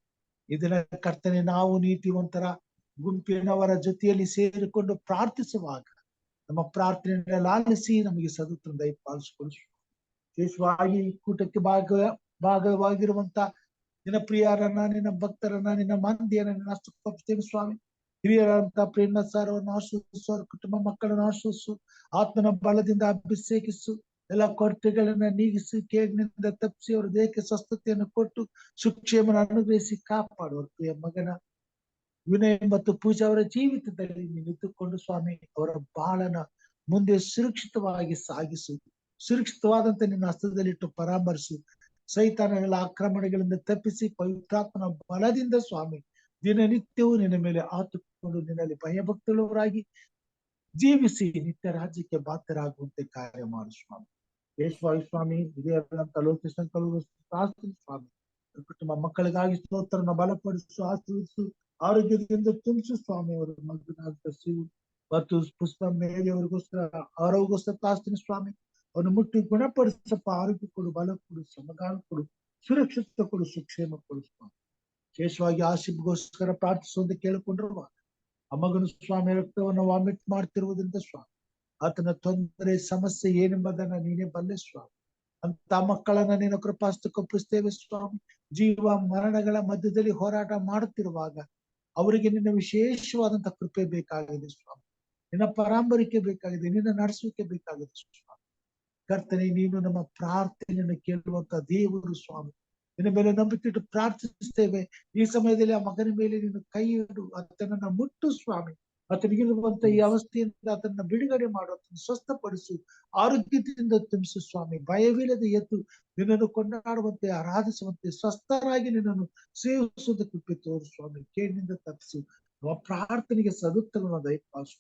ಇದನ್ನ ಕರ್ತನೆ ನಾವು ನೀತಿವಂತರ ಗುಂಪಿನವರ ಜೊತೆಯಲ್ಲಿ ಸೇರಿಕೊಂಡು ಪ್ರಾರ್ಥಿಸುವಾಗ ನಮ್ಮ ಪ್ರಾರ್ಥನೆಯನ್ನು ಲಾಲಿಸಿ ನಮಗೆ ಸದುತ್ರ ದಯಪಾಲಿಸಿಕೊಳ್ಳು. ವಿಶೇಷವಾಗಿ ಕೂಟಕ್ಕೆ ಭಾಗವಾಗಿರುವಂತ ನಿನ್ನ ಪ್ರಿಯರನ್ನ ನಿನ್ನ ಭಕ್ತರನ್ನ ನಿನ್ನ ಮಂದಿಯನ್ನ ನಿನ್ನ ಅಷ್ಟು ಸ್ವಾಮಿ. ಹಿರಿಯರಂತ ಪ್ರೇಮ ಸರ್ ಅವರನ್ನು ಆಶ್ರಯಿಸು, ಅವ್ರ ಕುಟುಂಬ ಮಕ್ಕಳನ್ನು ಆಶ್ರಯಿಸು, ಆತ್ಮನ ಬಲದಿಂದ ಅಭಿಷೇಕಿಸು, ಎಲ್ಲ ಕೊರತೆಗಳನ್ನ ನೀಗಿಸಿ ಕೇಡಿನಿಂದ ತಪ್ಪಿಸಿ ಅವರ ದೇಹಕ್ಕೆ ಸ್ವಸ್ಥತೆಯನ್ನು ಕೊಟ್ಟು ಸುಕ್ಷೇಮನ ಅನುಗ್ರಹಿಸಿ ಕಾಪಾಡುವ ಪ್ರಿಯ ಮಗನ ವಿನಯ್ ಮತ್ತು ಪೂಜಾ ಅವರ ಜೀವಿತದಲ್ಲಿ ನೀನು ಇದ್ದುಕೊಂಡು ಸ್ವಾಮಿ ಅವರ ಬಾಳನ ಮುಂದೆ ಸುರಕ್ಷಿತವಾಗಿ ಸಾಗಿಸು. ಸುರಕ್ಷಿತವಾದಂತೆ ನಿನ್ನ ಹಸ್ತದಲ್ಲಿಟ್ಟು ಪರಾಮರಿಸು. ಸೈತಾನಗಳ ಆಕ್ರಮಣಗಳಿಂದ ತಪ್ಪಿಸಿ ಪವಿತ್ರಾತ್ಮನ ಬಲದಿಂದ ಸ್ವಾಮಿ ದಿನನಿತ್ಯವೂ ನಿನ್ನ ಮೇಲೆ ಆತುಕೊಂಡು ನಿನ್ನಲ್ಲಿ ಭಯಭಕ್ತುಳ್ಳವರಾಗಿ ಜೀವಿಸಿ ನಿತ್ಯ ರಾಜ್ಯಕ್ಕೆ ಬಾಧ್ಯರಾಗುವಂತೆ ಕಾರ್ಯ ಮಾಡು ಸ್ವಾಮಿ. ಯೇಸುವಾಯು ಸ್ವಾಮಿ ಹಿರಿಯರಂತ ಲೋಕೇಶಂಕರು ಸ್ವಾಮಿ ಕುಟುಂಬ ಮಕ್ಕಳಿಗಾಗಿ ಸ್ತೋತ್ರನ ಬಲಪಡಿಸು, ಆಶೀರ್ವಿಸು, ಆರೋಗ್ಯದಿಂದ ತುಂಬಿಸು ಸ್ವಾಮಿ. ಅವರು ಮಗನಾದ ಶಿವು ಮತ್ತು ಪುಷ್ಪ ಮೇಲೆ ಅವರಿಗೋಸ್ಕರ ಆರೋಗ್ಯಗೋಸ್ಕರ ಪ್ರಾರ್ಥನೆ ಸ್ವಾಮಿ. ಅವನು ಮುಟ್ಟಿ ಗುಣಪಡಿಸಪ್ಪ. ಆರೋಗ್ಯ ಕೊಡು, ಬಲ ಕೊಡು, ಸಮಾಧಾನ ಕೊಡು, ಸುರಕ್ಷಿತ ಕೊಡು, ಸುಕ್ಷೇಮ ಕೊಡು ಸ್ವಾಮಿ. ವಿಶೇಷವಾಗಿ ಆಶೀರ್ಗೋಸ್ಕರ ಪ್ರಾರ್ಥಿಸುವಂತೆ ಕೇಳಿಕೊಂಡಿರುವಾಗ ಆ ಮಗನು ಸ್ವಾಮಿ ರಕ್ತವನ್ನು ವಾಮಿಟ್ ಮಾಡ್ತಿರುವುದರಿಂದ ಸ್ವಾಮಿ ಆತನ ತೊಂದರೆ ಸಮಸ್ಯೆ ಏನೆಂಬುದನ್ನ ನೀನೇ ಬಲ್ಲೆ ಸ್ವಾಮಿ. ಅಂತ ಮಕ್ಕಳನ್ನ ನೀನು ಕೃಪಾಸ್ತಕ್ಕೊಪ್ಪಿಸ್ತೇವೆ ಸ್ವಾಮಿ. ಜೀವ ಮರಣಗಳ ಮಧ್ಯದಲ್ಲಿ ಹೋರಾಟ ಮಾಡುತ್ತಿರುವಾಗ ಅವರಿಗೆ ನಿನ್ನ ವಿಶೇಷವಾದಂತಹ ಕೃಪೆ ಬೇಕಾಗಿದೆ ಸ್ವಾಮಿ. ನಿನ್ನ ಪರಾಂಬರಿಕೆ ಬೇಕಾಗಿದೆ, ನಿನ್ನ ನಡೆಸುವಿಕೆ ಬೇಕಾಗಿದೆ ಸ್ವಾಮಿ. ಕರ್ತನೆ, ನೀನು ನಮ್ಮ ಪ್ರಾರ್ಥನೆಯನ್ನು ಕೇಳುವಂತ ದೇವರು ಸ್ವಾಮಿ. ನಿನ್ನ ಮೇಲೆ ನಂಬಿಕೆಟ್ಟು ಪ್ರಾರ್ಥಿಸ್ತೇವೆ. ಈ ಸಮಯದಲ್ಲಿ ಆ ಮಗನ ಮೇಲೆ ನೀನು ಕೈ ಇಡು, ಆತನನ್ನ ಮುಟ್ಟು ಸ್ವಾಮಿ. ಆತನಿಗಿರುವಂತ ಈ ಅವಸ್ಥೆಯಿಂದ ಆತನ ಬಿಡುಗಡೆ ಮಾಡು, ಆತನ ಸ್ವಸ್ಥಪಡಿಸು, ಆರೋಗ್ಯದಿಂದ ತುಂಬಿಸು ಸ್ವಾಮಿ. ಭಯವಿಲ್ಲದೆ ಎದ್ದು ನಿನ್ನನ್ನು ಕೊಂಡಾಡುವಂತೆ ಆರಾಧಿಸುವಂತೆ ಸ್ವಸ್ಥರಾಗಿ ನಿನ್ನನ್ನು ಸೇವಿಸುವಂತ ಕೃಪೆ ತೋರು ಸ್ವಾಮಿ. ಕೇಳಿನಿಂದ ತಪ್ಪಿಸು. ನಮ್ಮ ಪ್ರಾರ್ಥನೆಗೆ ಸದುತ್ತರವನ್ನು ದಯಪಾಲಿಸು.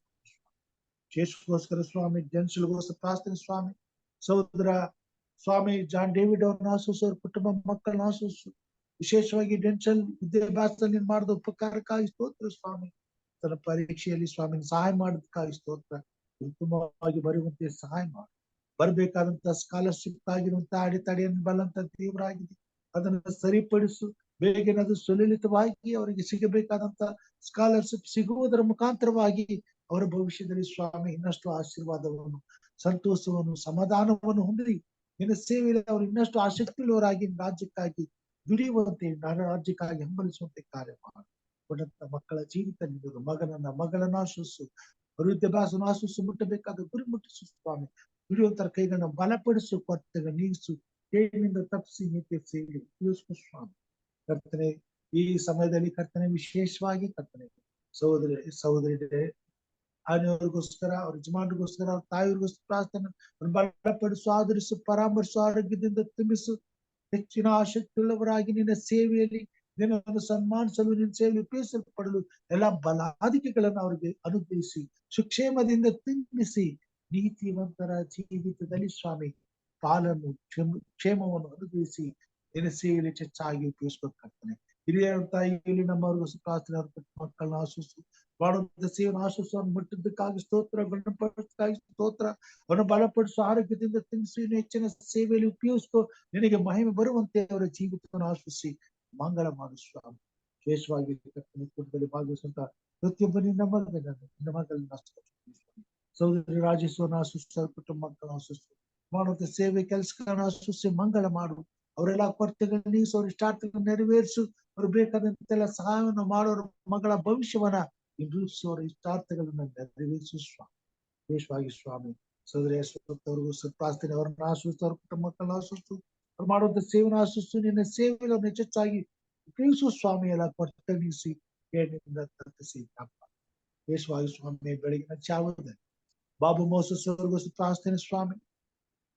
ಶೇಷಗೋಸ್ಕರ ಸ್ವಾಮಿ, ಜನ್ಸಲ್ಗೋಸ್ಕರ ಪ್ರಾರ್ಥನೆ ಸ್ವಾಮಿ. ಸಹೋದರ ಸ್ವಾಮಿ ಜಾನ್ ಡೇವಿಡ್ ಅವ್ರನ್ನ ಆಶಿಸು, ಅವ್ರ ಕುಟುಂಬ ಮಕ್ಕಳನ್ನ ಆಶಿಸು. ವಿಶೇಷವಾಗಿ ಡೆನ್ಷನ್ ವಿದ್ಯಾಭ್ಯಾಸದಲ್ಲಿ ಮಾಡಿದ ಉಪಕಾರಕ್ಕಾಗಿ ಸ್ತೋತ್ರ ಸ್ವಾಮಿ. ತನ್ನ ಪರೀಕ್ಷೆಯಲ್ಲಿ ಸ್ವಾಮಿ ಸಹಾಯ ಮಾಡೋದಕ್ಕಾಗಿ ಸ್ತೋತ್ರ. ಉತ್ತಮವಾಗಿ ಬರುವಂತೆ ಸಹಾಯ ಮಾಡಿ. ಬರ್ಬೇಕಾದಂತ ಸ್ಕಾಲರ್ಶಿಪ್ ಆಗಿರುವಂತ ಅಡೆತಡೆಯನ್ನು ಬಲ್ಲಂತ ದೇವರಾಗಿದೆ, ಅದನ್ನು ಸರಿಪಡಿಸು. ಬೇಗನೆ ಅದು ಸುಲಲಿತವಾಗಿ ಅವರಿಗೆ ಸಿಗಬೇಕಾದಂತ ಸ್ಕಾಲರ್ಶಿಪ್ ಸಿಗುವುದರ ಮುಖಾಂತರವಾಗಿ ಅವರ ಭವಿಷ್ಯದಲ್ಲಿ ಸ್ವಾಮಿ ಇನ್ನಷ್ಟು ಆಶೀರ್ವಾದವನ್ನು, ಸಂತೋಷವನ್ನು, ಸಮಾಧಾನವನ್ನು ಹೊಂದಿ ನಿನ್ನ ಸೇವೆಯಲ್ಲಿ ಅವರು ಇನ್ನಷ್ಟು ಆಸಕ್ತಿಯುಳ್ಳವರಾಗಿ ರಾಜ್ಯಕ್ಕಾಗಿ ದುಡಿಯುವಂತೆ, ರಾಜ್ಯಕ್ಕಾಗಿ ಹಂಬಲಿಸುವಂತೆ ಕಾರ್ಯ ಮಾಡಿ. ಕೊಟ್ಟಂತ ಮಕ್ಕಳ ಜೀವಿತ ನಿಂದು ಮಗಳನ್ನ ಆಶಿಸು, ಅವ್ರ ವಿದ್ಯಾಭ್ಯಾಸವನ್ನು ಆಶಿಸು, ಮುಟ್ಟಬೇಕಾದ ಗುರಿ ಮುಟ್ಟಿಸು ಸ್ವಾಮಿ. ದುಡಿಯುವಂತರ ಕೈಗಳನ್ನ ಬಲಪಡಿಸು, ಕೊರತೆಗಳ ನೀಗಿಸು, ಕೇಳಿನಿಂದ ತಪ್ಪಿಸಿ ನಿತ್ಯ ಸೇವೆ ಉಪಯೋಗಿಸು ಸ್ವಾಮಿ. ಕರ್ತನೆ, ಈ ಸಮಯದಲ್ಲಿ ಕರ್ತನೆ ವಿಶೇಷವಾಗಿ ಕರ್ತನೆ ಸಹೋದರಿ ಆನೆಯವರಿಗೋಸ್ಕರ, ಅವ್ರ ಯಜಮಾನ್ರಿಗೋಸ್ಕರ, ಅವ್ರ ತಾಯಿಯವ್ರಿಗೋಸ್ಕರ ಪ್ರಾರ್ಥನೆ ಬಲಪಡಿಸು, ಆಧರಿಸು, ಪರಾಮರಿಸು, ಆರೋಗ್ಯದಿಂದ ತುಂಬಿಸು. ಹೆಚ್ಚಿನ ಆಸಕ್ತಿಯುಳ್ಳವರಾಗಿ ನಿನ್ನ ಸೇವೆಯಲ್ಲಿ ನಿನ್ನನ್ನು ಸನ್ಮಾನಿಸಲು, ನಿನ್ನ ಸೇವೆಯಲ್ಲಿ ಉಪಯೋಗಿಸಲ್ಪಡಲು ಎಲ್ಲ ಬಲಾಧಿಕೆಗಳನ್ನು ಅವರಿಗೆ ಅನುಗ್ರಹಿಸಿ, ಸುಕ್ಷೇಮದಿಂದ ತುಂಬಿಸಿ, ನೀತಿವಂತರ ಜೀವಿತದಲ್ಲಿ ಸ್ವಾಮಿ ಪಾಲನ್ನು, ಕ್ಷೇಮವನ್ನು ಅನುಗ್ರಹಿಸಿ ನಿನ್ನ ಸೇವೆಯಲ್ಲಿ ಹೆಚ್ಚಾಗಿ ಉಪಯೋಗಿಸ್ಬೇಕಾಗ್ತಾನೆ. ಹಿರಿಯರ ತಾಯಿಯಲ್ಲಿ ನಮ್ಮವ್ರಿಗೋಸ್ಕರ ಪ್ರಾರ್ಥನೆ, ಅವ್ರ ಮಕ್ಕಳನ್ನ ಆಶಿಸು, ಮಾಡುವಂತ ಸೇವೆಯನ್ನು ಆಶಿಸು. ಅವ್ರನ್ನ ಮುಟ್ಟಿದ್ದಕ್ಕಾಗಿ ಸ್ತೋತ್ರ, ಗುಣಪಡಿಸಕ್ಕಾಗಿ ಸ್ತೋತ್ರ. ಅವನು ಬಲಪಡಿಸು, ಆರೋಗ್ಯದಿಂದ ತುಂಬಿಸಿ, ಹೆಚ್ಚಿನ ಸೇವೆಯಲ್ಲಿ ಉಪಯೋಗಿಸ್ಕೊ. ನಿನಗೆ ಮಹಿಮೆ ಬರುವಂತೆ ಅವರ ಜೀವಿತವನ್ನು ಆಶಿಸಿ ಮಂಗಳ ಮಾಡು ಸ್ವಾಮಿ. ವಿಶೇಷವಾಗಿ ಕೂಟದಲ್ಲಿ ಭಾಗವಹಿಸುವಂತ ಪ್ರತಿಯೊಬ್ಬ ನಿನ್ನ ಮಗಳನ್ನ ಸಹೋದರಿ ರಾಜೇಶ್ವರನ ಆಶಿಸು, ಕುಟುಂಬ ಮಕ್ಕಳನ್ನ ಆಶಿಸು. ಮಾಡುವಂತ ಸೇವೆ ಕೆಲಸಗಳನ್ನ ಆಶೀರ್ವದಿಸಿ ಮಂಗಳ ಮಾಡು. ಅವರೆಲ್ಲ ಕೊರತೆಗಳನ್ನ ನೀಗಿಸು, ಅವ್ರ ಇಷ್ಟಾರ್ಥಗಳನ್ನ ನೆರವೇರಿಸು. ಅವ್ರು ಬೇಕಾದಂತೆಲ್ಲ ಸಹಾಯವನ್ನು ಮಾಡೋರ ಮಗಳ ಭವಿಷ್ಯವನ್ನ ರೂಪಿಸುವವರ ಇಷ್ಟಾರ್ಥಗಳನ್ನ ನೆರವೇರಿಸು ಸ್ವಾಮಿ. ವಿಶೇಷವಾಗಿ ಸ್ವಾಮಿ ಸೋದರಿಯವ್ರಿಗೂ ಪ್ರಾರ್ಥನೆ, ಅವ್ರನ್ನ ಆಶೀರ್ವದಿಸು, ಅವ್ರ ಕುಟುಂಬ ಮಕ್ಕಳನ್ನ ಆಶೀರ್ವದಿಸು, ಅವ್ರು ಮಾಡುವಂತ ಸೇವನ ಆಶೀರ್ವದಿಸು. ನಿನ್ನ ಸೇವೆಯನ್ನು ಅವ್ರನ್ನ ಹೆಚ್ಚಾಗಿ ಉಪಯೋಗಿಸು ಸ್ವಾಮಿ. ಎಲ್ಲ ಕೊರತೆ ನೀಗಿಸಿ ಕೇಳಿನಿಂದ ತಪ್ಪಿಸಿ ಕಾಪಾಡು. ವಿಶೇಷವಾಗಿ ಸ್ವಾಮಿ ಬೆಳಗಿನ ಜಾವದಲ್ಲಿ ಬಾಬು ಮೋಸಸ್ ಅವ್ರಿಗೂ ಪ್ರಾರ್ಥನೆ ಸ್ವಾಮಿ.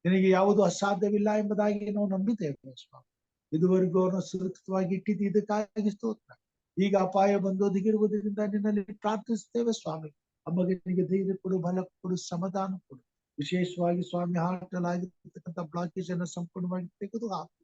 ನಿನಗೆ ಯಾವುದು ಅಸಾಧ್ಯವಿಲ್ಲ ಎಂಬುದಾಗಿ ನಾವು ನಂಬಿದ್ದೇವೆ ಸ್ವಾಮಿ. ಇದುವರೆಗೂ ಅವ್ರನ್ನ ಸುರಕ್ಷಿತವಾಗಿ ಇಟ್ಟಿದ್ದು ಇದಕ್ಕಾಗಿ ಸ್ತೋತ್ರ. ಈಗ ಅಪಾಯ ಬಂದು ಒದಗಿರುವುದರಿಂದ ನಿನ್ನಲ್ಲಿ ಪ್ರಾರ್ಥಿಸ್ತೇವೆ ಸ್ವಾಮಿ. ಆ ಮಗನಿಗೆ ಧೈರ್ಯ ಕೊಡು, ಬಲ ಕೊಡು, ಸಮಾಧಾನ ಕೊಡು. ವಿಶೇಷವಾಗಿ ಸ್ವಾಮಿ ಹಾರ್ಟಲ್ ಆಗಿರ್ತಕ್ಕಂಥ ಬ್ಲಾಕೇಜ್ ಅನ್ನು ಸಂಪೂರ್ಣವಾಗಿ ತೆಗೆದು ಹಾಕು.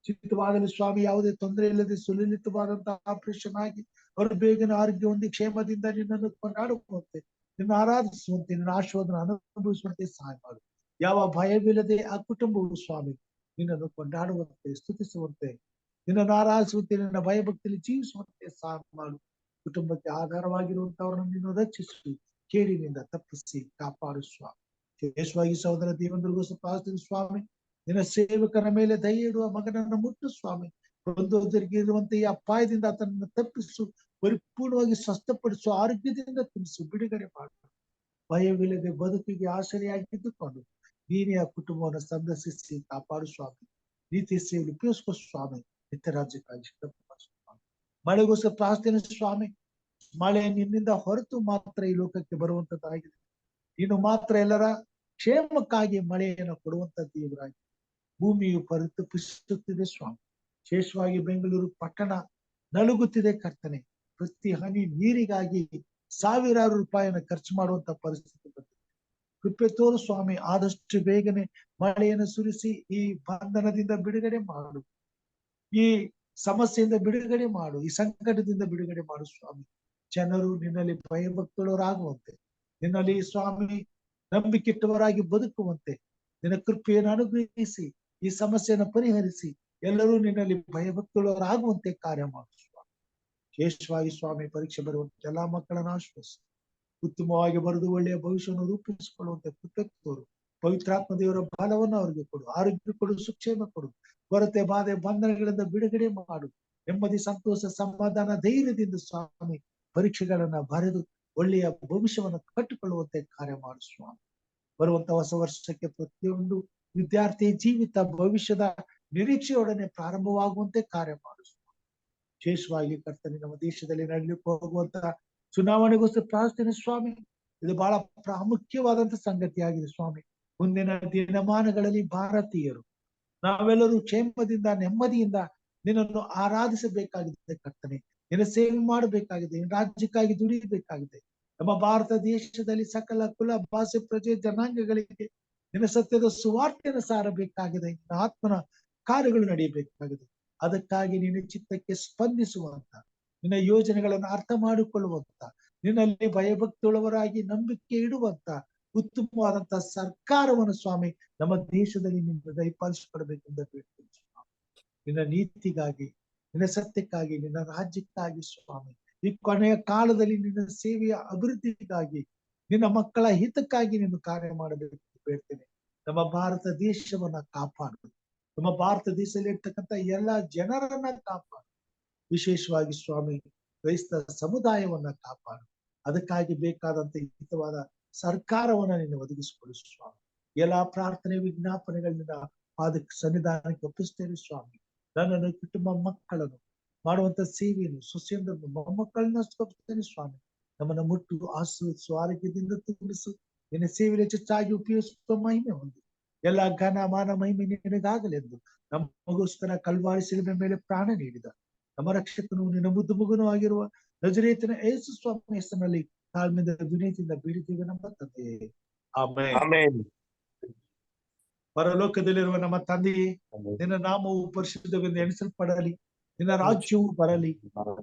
ಚಿತ್ತವಾದಲ್ಲಿ ಸ್ವಾಮಿ ಯಾವುದೇ ತೊಂದರೆ ಇಲ್ಲದೆ ಸುಲಲಿತವಾದಂತಹ ಆಪರೇಷನ್ ಆಗಿ ಅವರು ಬೇಗನೆ ಆರೋಗ್ಯ ಹೊಂದಿ ಕ್ಷೇಮದಿಂದ ನಿನ್ನನ್ನು ಕೊಂಡಾಡುವಂತೆ, ನಿನ್ನ ಆರಾಧಿಸುವಂತೆ, ನಿನ್ನ ಆಶೀರ್ವಾದನ ಅನುಭವಿಸುವಂತೆ ಸಹಾಯ ಮಾಡು. ಯಾವ ಭಯವಿಲ್ಲದೆ ಆ ಕುಟುಂಬವು ಸ್ವಾಮಿ ನಿನ್ನನ್ನು ಕೊಂಡಾಡುವಂತೆ, ಸ್ತುತಿಸುವಂತೆ, ನಿನ್ನನ್ನು ಆರಾಧಿಸುವಂತೆ, ನಿನ್ನ ಭಯಭಕ್ತಿಯಲ್ಲಿ ಜೀವಿಸುವಂತೆ ಸಹಾಯ ಮಾಡು. ಕುಟುಂಬಕ್ಕೆ ಆಧಾರವಾಗಿರುವಂತವರನ್ನು ನೀನು ರಕ್ಷಿಸಿ ಕೇಡಿನಿಂದ ತಪ್ಪಿಸಿ ಕಾಪಾಡು ಸ್ವಾಮಿ. ವಿಶೇಷವಾಗಿ ಸಹೋದರ ದೇವಂದ್ರಿಗೂ ಪ್ರಾರ್ಥನೆ ಸ್ವಾಮಿ. ನಿನ್ನ ಸೇವಕನ ಮೇಲೆ ದಯ ಇಡುವ ಮಗನನ್ನು ಮುಟ್ಟು ಸ್ವಾಮಿ. ಬಂದೋದರಿಗೆ ಇರುವಂತ ಈ ಅಪಾಯದಿಂದ ಆತನನ್ನು ತಪ್ಪಿಸು, ಪರಿಪೂರ್ಣವಾಗಿ ಸ್ವಸ್ಥಪಡಿಸು, ಆರೋಗ್ಯದಿಂದ ತುಂಬಿಸು, ಬಿಡುಗಡೆ ಮಾಡು. ಭಯವಿಲ್ಲದೆ ಬದುಕಿಗೆ ಆಸರೆಯಾಗಿದ್ದುಕೊಂಡು ನೀನೇ ಆ ಕುಟುಂಬವನ್ನು ಸಂದರ್ಶಿಸಿ ಕಾಪಾಡು ಸ್ವಾಮಿ. ನೀತಿ ಸೇವೆ ಉಪಯೋಗಿಸುವ ಸ್ವಾಮಿ. ನಿತ್ಯ ರಾಜ್ಯಕ್ಕಾಗಿ ಸ್ವಾಮಿ. ಮಳೆಗೋಸ್ಕರ ಪ್ರಾರ್ಥನೆ ಸ್ವಾಮಿ. ಮಳೆ ನಿನ್ನಿಂದ ಹೊರತು ಮಾತ್ರ ಈ ಲೋಕಕ್ಕೆ ಬರುವಂತದ್ದಾಗಿದೆ. ನೀನು ಮಾತ್ರ ಎಲ್ಲರ ಕ್ಷೇಮಕ್ಕಾಗಿ ಮಳೆಯನ್ನು ಕೊಡುವಂತ ದೇವರಾಗಿ ಭೂಮಿಯು ಪರಿತಪಿಸುತ್ತಿದೆ ಸ್ವಾಮಿ. ವಿಶೇಷವಾಗಿ ಬೆಂಗಳೂರು ಪಟ್ಟಣ ನಲುಗುತ್ತಿದೆ ಕರ್ತನೆ. ಪ್ರತಿ ಹನಿ ನೀರಿಗಾಗಿ ಸಾವಿರಾರು ರೂಪಾಯಿಯನ್ನು ಖರ್ಚು ಮಾಡುವಂತ ಪರಿಸ್ಥಿತಿ ಬಂದಿದೆ. ಕೃಪೆ ತೋರು ಸ್ವಾಮಿ. ಆದಷ್ಟು ಬೇಗನೆ ಮಳೆಯನ್ನು ಸುರಿಸಿ ಈ ಬಂಧನದಿಂದ ಬಿಡುಗಡೆ ಮಾಡು, ಈ ಸಮಸ್ಯೆಯಿಂದ ಬಿಡುಗಡೆ ಮಾಡು, ಈ ಸಂಕಟದಿಂದ ಬಿಡುಗಡೆ ಮಾಡು ಸ್ವಾಮಿ. ಜನರು ನಿನ್ನಲ್ಲಿ ಭಯಭಕ್ತರಾಗುವಂತೆ, ನಿನ್ನಲ್ಲಿ ಸ್ವಾಮಿ ನಂಬಿಕೆಟ್ಟವರಾಗಿ ಬದುಕುವಂತೆ ನಿನ್ನ ಕೃಪೆಯನ್ನು ಅನುಗ್ರಹಿಸಿ ಈ ಸಮಸ್ಯೆಯನ್ನು ಪರಿಹರಿಸಿ ಎಲ್ಲರೂ ನಿನ್ನಲ್ಲಿ ಭಯಭಕ್ತರಾಗುವಂತೆ ಕಾರ್ಯ ಮಾಡು ಸ್ವಾಮಿ. ವಿಶೇಷವಾಗಿ ಸ್ವಾಮಿ ಪರೀಕ್ಷೆ ಬರುವಂತೆ ಎಲ್ಲಾ ಮಕ್ಕಳನ್ನು ಆಶ್ವಾಸಿ ಉತ್ತಮವಾಗಿ ಬರೆದು ಒಳ್ಳೆಯ ಭವಿಷ್ಯವನ್ನು ರೂಪಿಸಿಕೊಳ್ಳುವಂತೆ ಕೃಪೆ ತೋರು. ಪವಿತ್ರಾತ್ಮ ದೇವರ ಬಲವನ್ನು ಅವರಿಗೆ ಕೊಡು, ಆರೋಗ್ಯ ಕೊಡು, ಸುಕ್ಷೇಮ ಕೊಡು. ಕೊರತೆ ಬಾಧೆ ಬಂಧನಗಳಿಂದ ಬಿಡುಗಡೆ ಮಾಡು. ನೆಮ್ಮದಿ, ಸಂತೋಷ, ಸಮಾಧಾನ, ಧೈರ್ಯದಿಂದ ಸ್ವಾಮಿ ಪರೀಕ್ಷೆಗಳನ್ನ ಬರೆದು ಒಳ್ಳೆಯ ಭವಿಷ್ಯವನ್ನು ಕಟ್ಟಿಕೊಳ್ಳುವಂತೆ ಕಾರ್ಯ ಮಾಡು ಸ್ವಾಮಿ. ಬರುವಂತ ಹೊಸ ವರ್ಷಕ್ಕೆ ಪ್ರತಿಯೊಂದು ವಿದ್ಯಾರ್ಥಿ ಜೀವಿತ ಭವಿಷ್ಯದ ನಿರೀಕ್ಷೆಯೊಡನೆ ಪ್ರಾರಂಭವಾಗುವಂತೆ ಕಾರ್ಯ ಮಾಡು ಸ್ವಾಮಿ. ವಿಶೇಷವಾಗಿ ಕರ್ತನೆ ನಮ್ಮ ದೇಶದಲ್ಲಿ ನಡೆಯಲಿಕ್ಕೆ ಹೋಗುವಂತ ಚುನಾವಣೆಗೋಸ್ಕರ ಪ್ರಾರ್ಥನೆ ಸ್ವಾಮಿ. ಇದು ಬಹಳ ಪ್ರಾಮುಖ್ಯವಾದಂತ ಸಂಗತಿಯಾಗಿದೆ ಸ್ವಾಮಿ. ಮುಂದಿನ ದಿನಮಾನಗಳಲ್ಲಿ ಭಾರತೀಯರು ನಾವೆಲ್ಲರೂ ಕ್ಷೇಮದಿಂದ ನೆಮ್ಮದಿಯಿಂದ ನಿನ್ನನ್ನು ಆರಾಧಿಸಬೇಕಾಗಿದೆ ಕರ್ತನೆ. ನಿನ್ನ ಸೇವೆ ಮಾಡಬೇಕಾಗಿದೆ, ನಿನ್ನ ರಾಜ್ಯಕ್ಕಾಗಿ ದುಡಿಯಬೇಕಾಗಿದೆ. ನಮ್ಮ ಭಾರತ ದೇಶದಲ್ಲಿ ಸಕಲ ಕುಲ, ಭಾಷೆ, ಪ್ರಜೆ, ಜನಾಂಗಗಳಿಗೆ ನಿನ್ನ ಸತ್ಯದ ಸುವಾರ್ತೆಯನ್ನು ಸಾರಬೇಕಾಗಿದೆ. ನಿನ್ನ ಆತ್ಮನ ಕಾರ್ಯಗಳು ನಡೆಯಬೇಕಾಗಿದೆ. ಅದಕ್ಕಾಗಿ ನಿನ್ನ ಚಿತ್ತಕ್ಕೆ ಸ್ಪಂದಿಸುವಂತ, ನಿನ್ನ ಯೋಜನೆಗಳನ್ನು ಅರ್ಥ ಮಾಡಿಕೊಳ್ಳುವಂತ, ನಿನ್ನಲ್ಲಿ ಭಯಭಕ್ತಿಯುಳ್ಳವರಾಗಿ ನಂಬಿಕೆ ಇಡುವಂತ ಉತ್ತಮವಾದಂತ ಸರ್ಕಾರವನ್ನು ಸ್ವಾಮಿ ನಮ್ಮ ದೇಶದಲ್ಲಿ ನಿನ್ನ ದಯಪಾಲಿಸಿಕೊಡಬೇಕೆಂದು ಬೇಡ್ತೀನಿ ಸ್ವಾಮಿ. ನಿನ್ನ ನೀತಿಗಾಗಿ, ನಿನ್ನ ಸತ್ಯಕ್ಕಾಗಿ, ನಿನ್ನ ರಾಜ್ಯಕ್ಕಾಗಿ ಸ್ವಾಮಿ, ಈ ಕೊನೆಯ ಕಾಲದಲ್ಲಿ ನಿನ್ನ ಸೇವೆಯ ಅಭಿವೃದ್ಧಿಗಾಗಿ, ನಿನ್ನ ಮಕ್ಕಳ ಹಿತಕ್ಕಾಗಿ ನೀನು ಕಾರ್ಯ ಮಾಡಬೇಕು ಬೇಡ್ತೇನೆ. ನಮ್ಮ ಭಾರತ ದೇಶವನ್ನ ಕಾಪಾಡು. ನಮ್ಮ ಭಾರತ ದೇಶದಲ್ಲಿ ಇರ್ತಕ್ಕಂಥ ಎಲ್ಲಾ ಜನರನ್ನ ಕಾಪಾಡು. ವಿಶೇಷವಾಗಿ ಸ್ವಾಮಿ ಕ್ರೈಸ್ತ ಸಮುದಾಯವನ್ನ ಕಾಪಾಡು. ಅದಕ್ಕಾಗಿ ಬೇಕಾದಂತ ಹಿತವಾದ ಸರ್ಕಾರವನ್ನ ನೀನು ಒದಗಿಸಿಕೊಡು ಸ್ವಾಮಿ. ಎಲ್ಲಾ ಪ್ರಾರ್ಥನೆ ವಿಜ್ಞಾಪನೆಗಳಿಂದ ಅದಕ್ಕೆ ಸನ್ನಿಧಾನಕ್ಕೆ ಒಪ್ಪಿಸ್ತೇನೆ ಸ್ವಾಮಿ. ನನ್ನನ್ನು, ಕುಟುಂಬ, ಮಕ್ಕಳನ್ನು, ಮಾಡುವಂತ ಸೇವೆಯನ್ನು, ಸೊಸೆಯಂದನ್ನು, ಮೊಮ್ಮಕ್ಕಳನ್ನ ಒಪ್ಪಿಸ್ತೇನೆ ಸ್ವಾಮಿ. ನಮ್ಮನ್ನು ಮುಟ್ಟು ಆಶೀರ್ವದಿಸು, ಆರೋಗ್ಯದಿಂದ ತುಂಬಿಸು. ನಿನ್ನ ಸೇವೆಯಲ್ಲಿ ಹೆಚ್ಚಾಗಿ ಉಪಯೋಗಿಸುವ ಮಹಿಮೆ ಹೊಂದು ಎಲ್ಲ ಘನ ಮಾನ ಮಹಿಮೆ ನಿನಗಾಗಲೆಂದು ನಮಗೋಸ್ಕರ ಕಲ್ವಾರಿ ಶಿಲುಬೆ ಮೇಲೆ ಪ್ರಾಣ ನೀಡಿದ ನಮ್ಮ ರಕ್ಷಕನು, ನಿನ್ನ ಮುದ್ದು ಮಗನೂ ಆಗಿರುವ ನಜರೇತಿನ ಯೇಸು ಸ್ವಾಮಿ ಹೆಸರಿನಲ್ಲಿ ತಾಳ್ಮೆಯಿಂದ ವಿನಯದಿಂದ ಬೇಡಿದ್ದೇವೆ ನಮ್ಮ ತಂದೆಯೇ, ಆಮೆನ್. ಪರಲೋಕದಲ್ಲಿರುವ ನಮ್ಮ ತಂದೆಯೇ, ನಿನ್ನ ನಾಮವು ಪರಿಶುದ್ಧವೆಂದು ಎಣಿಸಲ್ಪಡಲಿ. ನಿನ್ನ ರಾಜ್ಯವು ಬರಲಿ.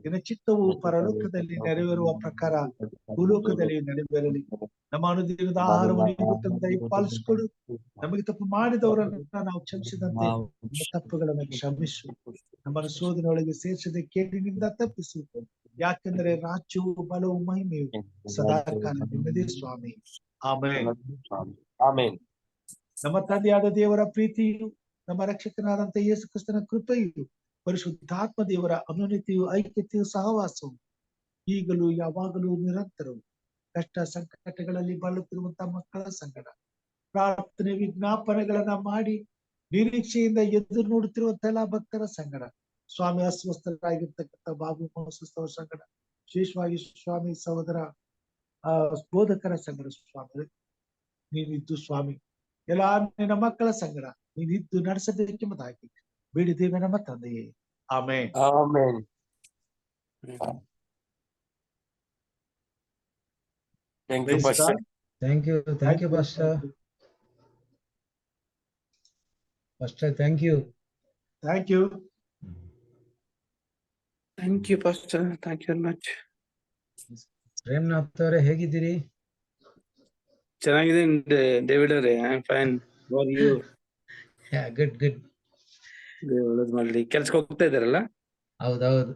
ನಿನ್ನ ಚಿತ್ತವು ಪರಲೋಕದಲ್ಲಿ ನೆರವೇರುವ ಪ್ರಕಾರ ಭೂಲೋಕದಲ್ಲಿ ನೆರವೇರಲಿ. ನಮ್ಮ ಅನುದಿನದ ಆಹಾರವನ್ನು ಇವತ್ತು ದಯಪಾಲಿಸಿಕೊಡು. ನಮಗೆ ತಪ್ಪು ಮಾಡಿದವರನ್ನ ನಾವು ಕ್ಷಮಿಸಿದಂತೆ ನಮ್ಮ ತಪ್ಪುಗಳನ್ನು ಕ್ಷಮಿಸು. ನಮ್ಮನ್ನು ಶೋಧನೆಯೊಳಗೆ ಸೇರಿಸದೆ ಕೇಡಿನಿಂದ ತಪ್ಪಿಸು. ಯಾಕೆಂದರೆ ರಾಜ್ಯವು, ಬಲವು, ಮಹಿಮೆಯು ಸದಾಕಾಲ ನಿಮ್ಮದೇ ಸ್ವಾಮಿ. ಆಮೆನ್. ನಮ್ಮ ತಂದೆಯಾದ ದೇವರ ಪ್ರೀತಿಯು, ನಮ್ಮ ರಕ್ಷಕನಾದಂತ ಯೇಸು ಕ್ರಿಸ್ತನ ಕೃಪೆಯು, ಪರಿಶುದ್ಧಾತ್ಮ ದೇವರ ಅನುನಿತಿಯು, ಐಕ್ಯತೆಯು, ಸಹವಾಸವು ಈಗಲೂ ಯಾವಾಗಲೂ ನಿರಂತರವು ಕಷ್ಟ ಸಂಕಟಗಳಲ್ಲಿ ಬಳಲುತ್ತಿರುವಂತಹ ಮಕ್ಕಳ ಸಂಗಡ ಪ್ರಾರ್ಥನೆ ವಿಜ್ಞಾಪನೆಗಳನ್ನ ಮಾಡಿ ನಿರೀಕ್ಷೆಯಿಂದ ಎದುರು ನೋಡುತ್ತಿರುವಂತ ಎಲ್ಲ ಭಕ್ತರ ಸಂಗಡ, ಸ್ವಾಮಿ ಅಸ್ವಸ್ಥರಾಗಿರ್ತಕ್ಕಂಥ ಬಾಬು ಮೋಸಸ್ತವರ ಸಂಗಡ, ವಿಶೇಷವಾಗಿ ಸ್ವಾಮಿ ಸಹೋದರ ಬೋಧಕರ ಸಂಗಡ ಸ್ವಾಮಿ ನೀನಿದ್ದು ಸ್ವಾಮಿ ಎಲ್ಲಾ ನಿನ್ನ ಮಕ್ಕಳ ಸಂಗಡ ನೀನಿದ್ದು ನಡೆಸಬೇಕೆಂಬುದಾಗಿ ಬೇಡಿದ್ದೇವೆ ನಮ್ಮ ತಂದೆಯೇ. Amen. Amen. Thank you pastor. Thank you pastor. Pastor thank you. Thank you. Thank you pastor, thank you very much. Premnath ಅವರೇ ಹೇಗಿದ್ದೀರಿ? ಚೆನ್ನಾಗಿದ್ದೀನಿ ಡೇವಿಡ್ ಅವರೇ, I am fine. How are you? Good. ಒಳ್ಳೇದ್ ಮಾಡ್ಲಿ. ಕೆಲ್ಸಕ್ಕೆ ಹೋಗ್ತಾ ಇದ್ದಾರಲ್ಲ? ಹೌದೌದು.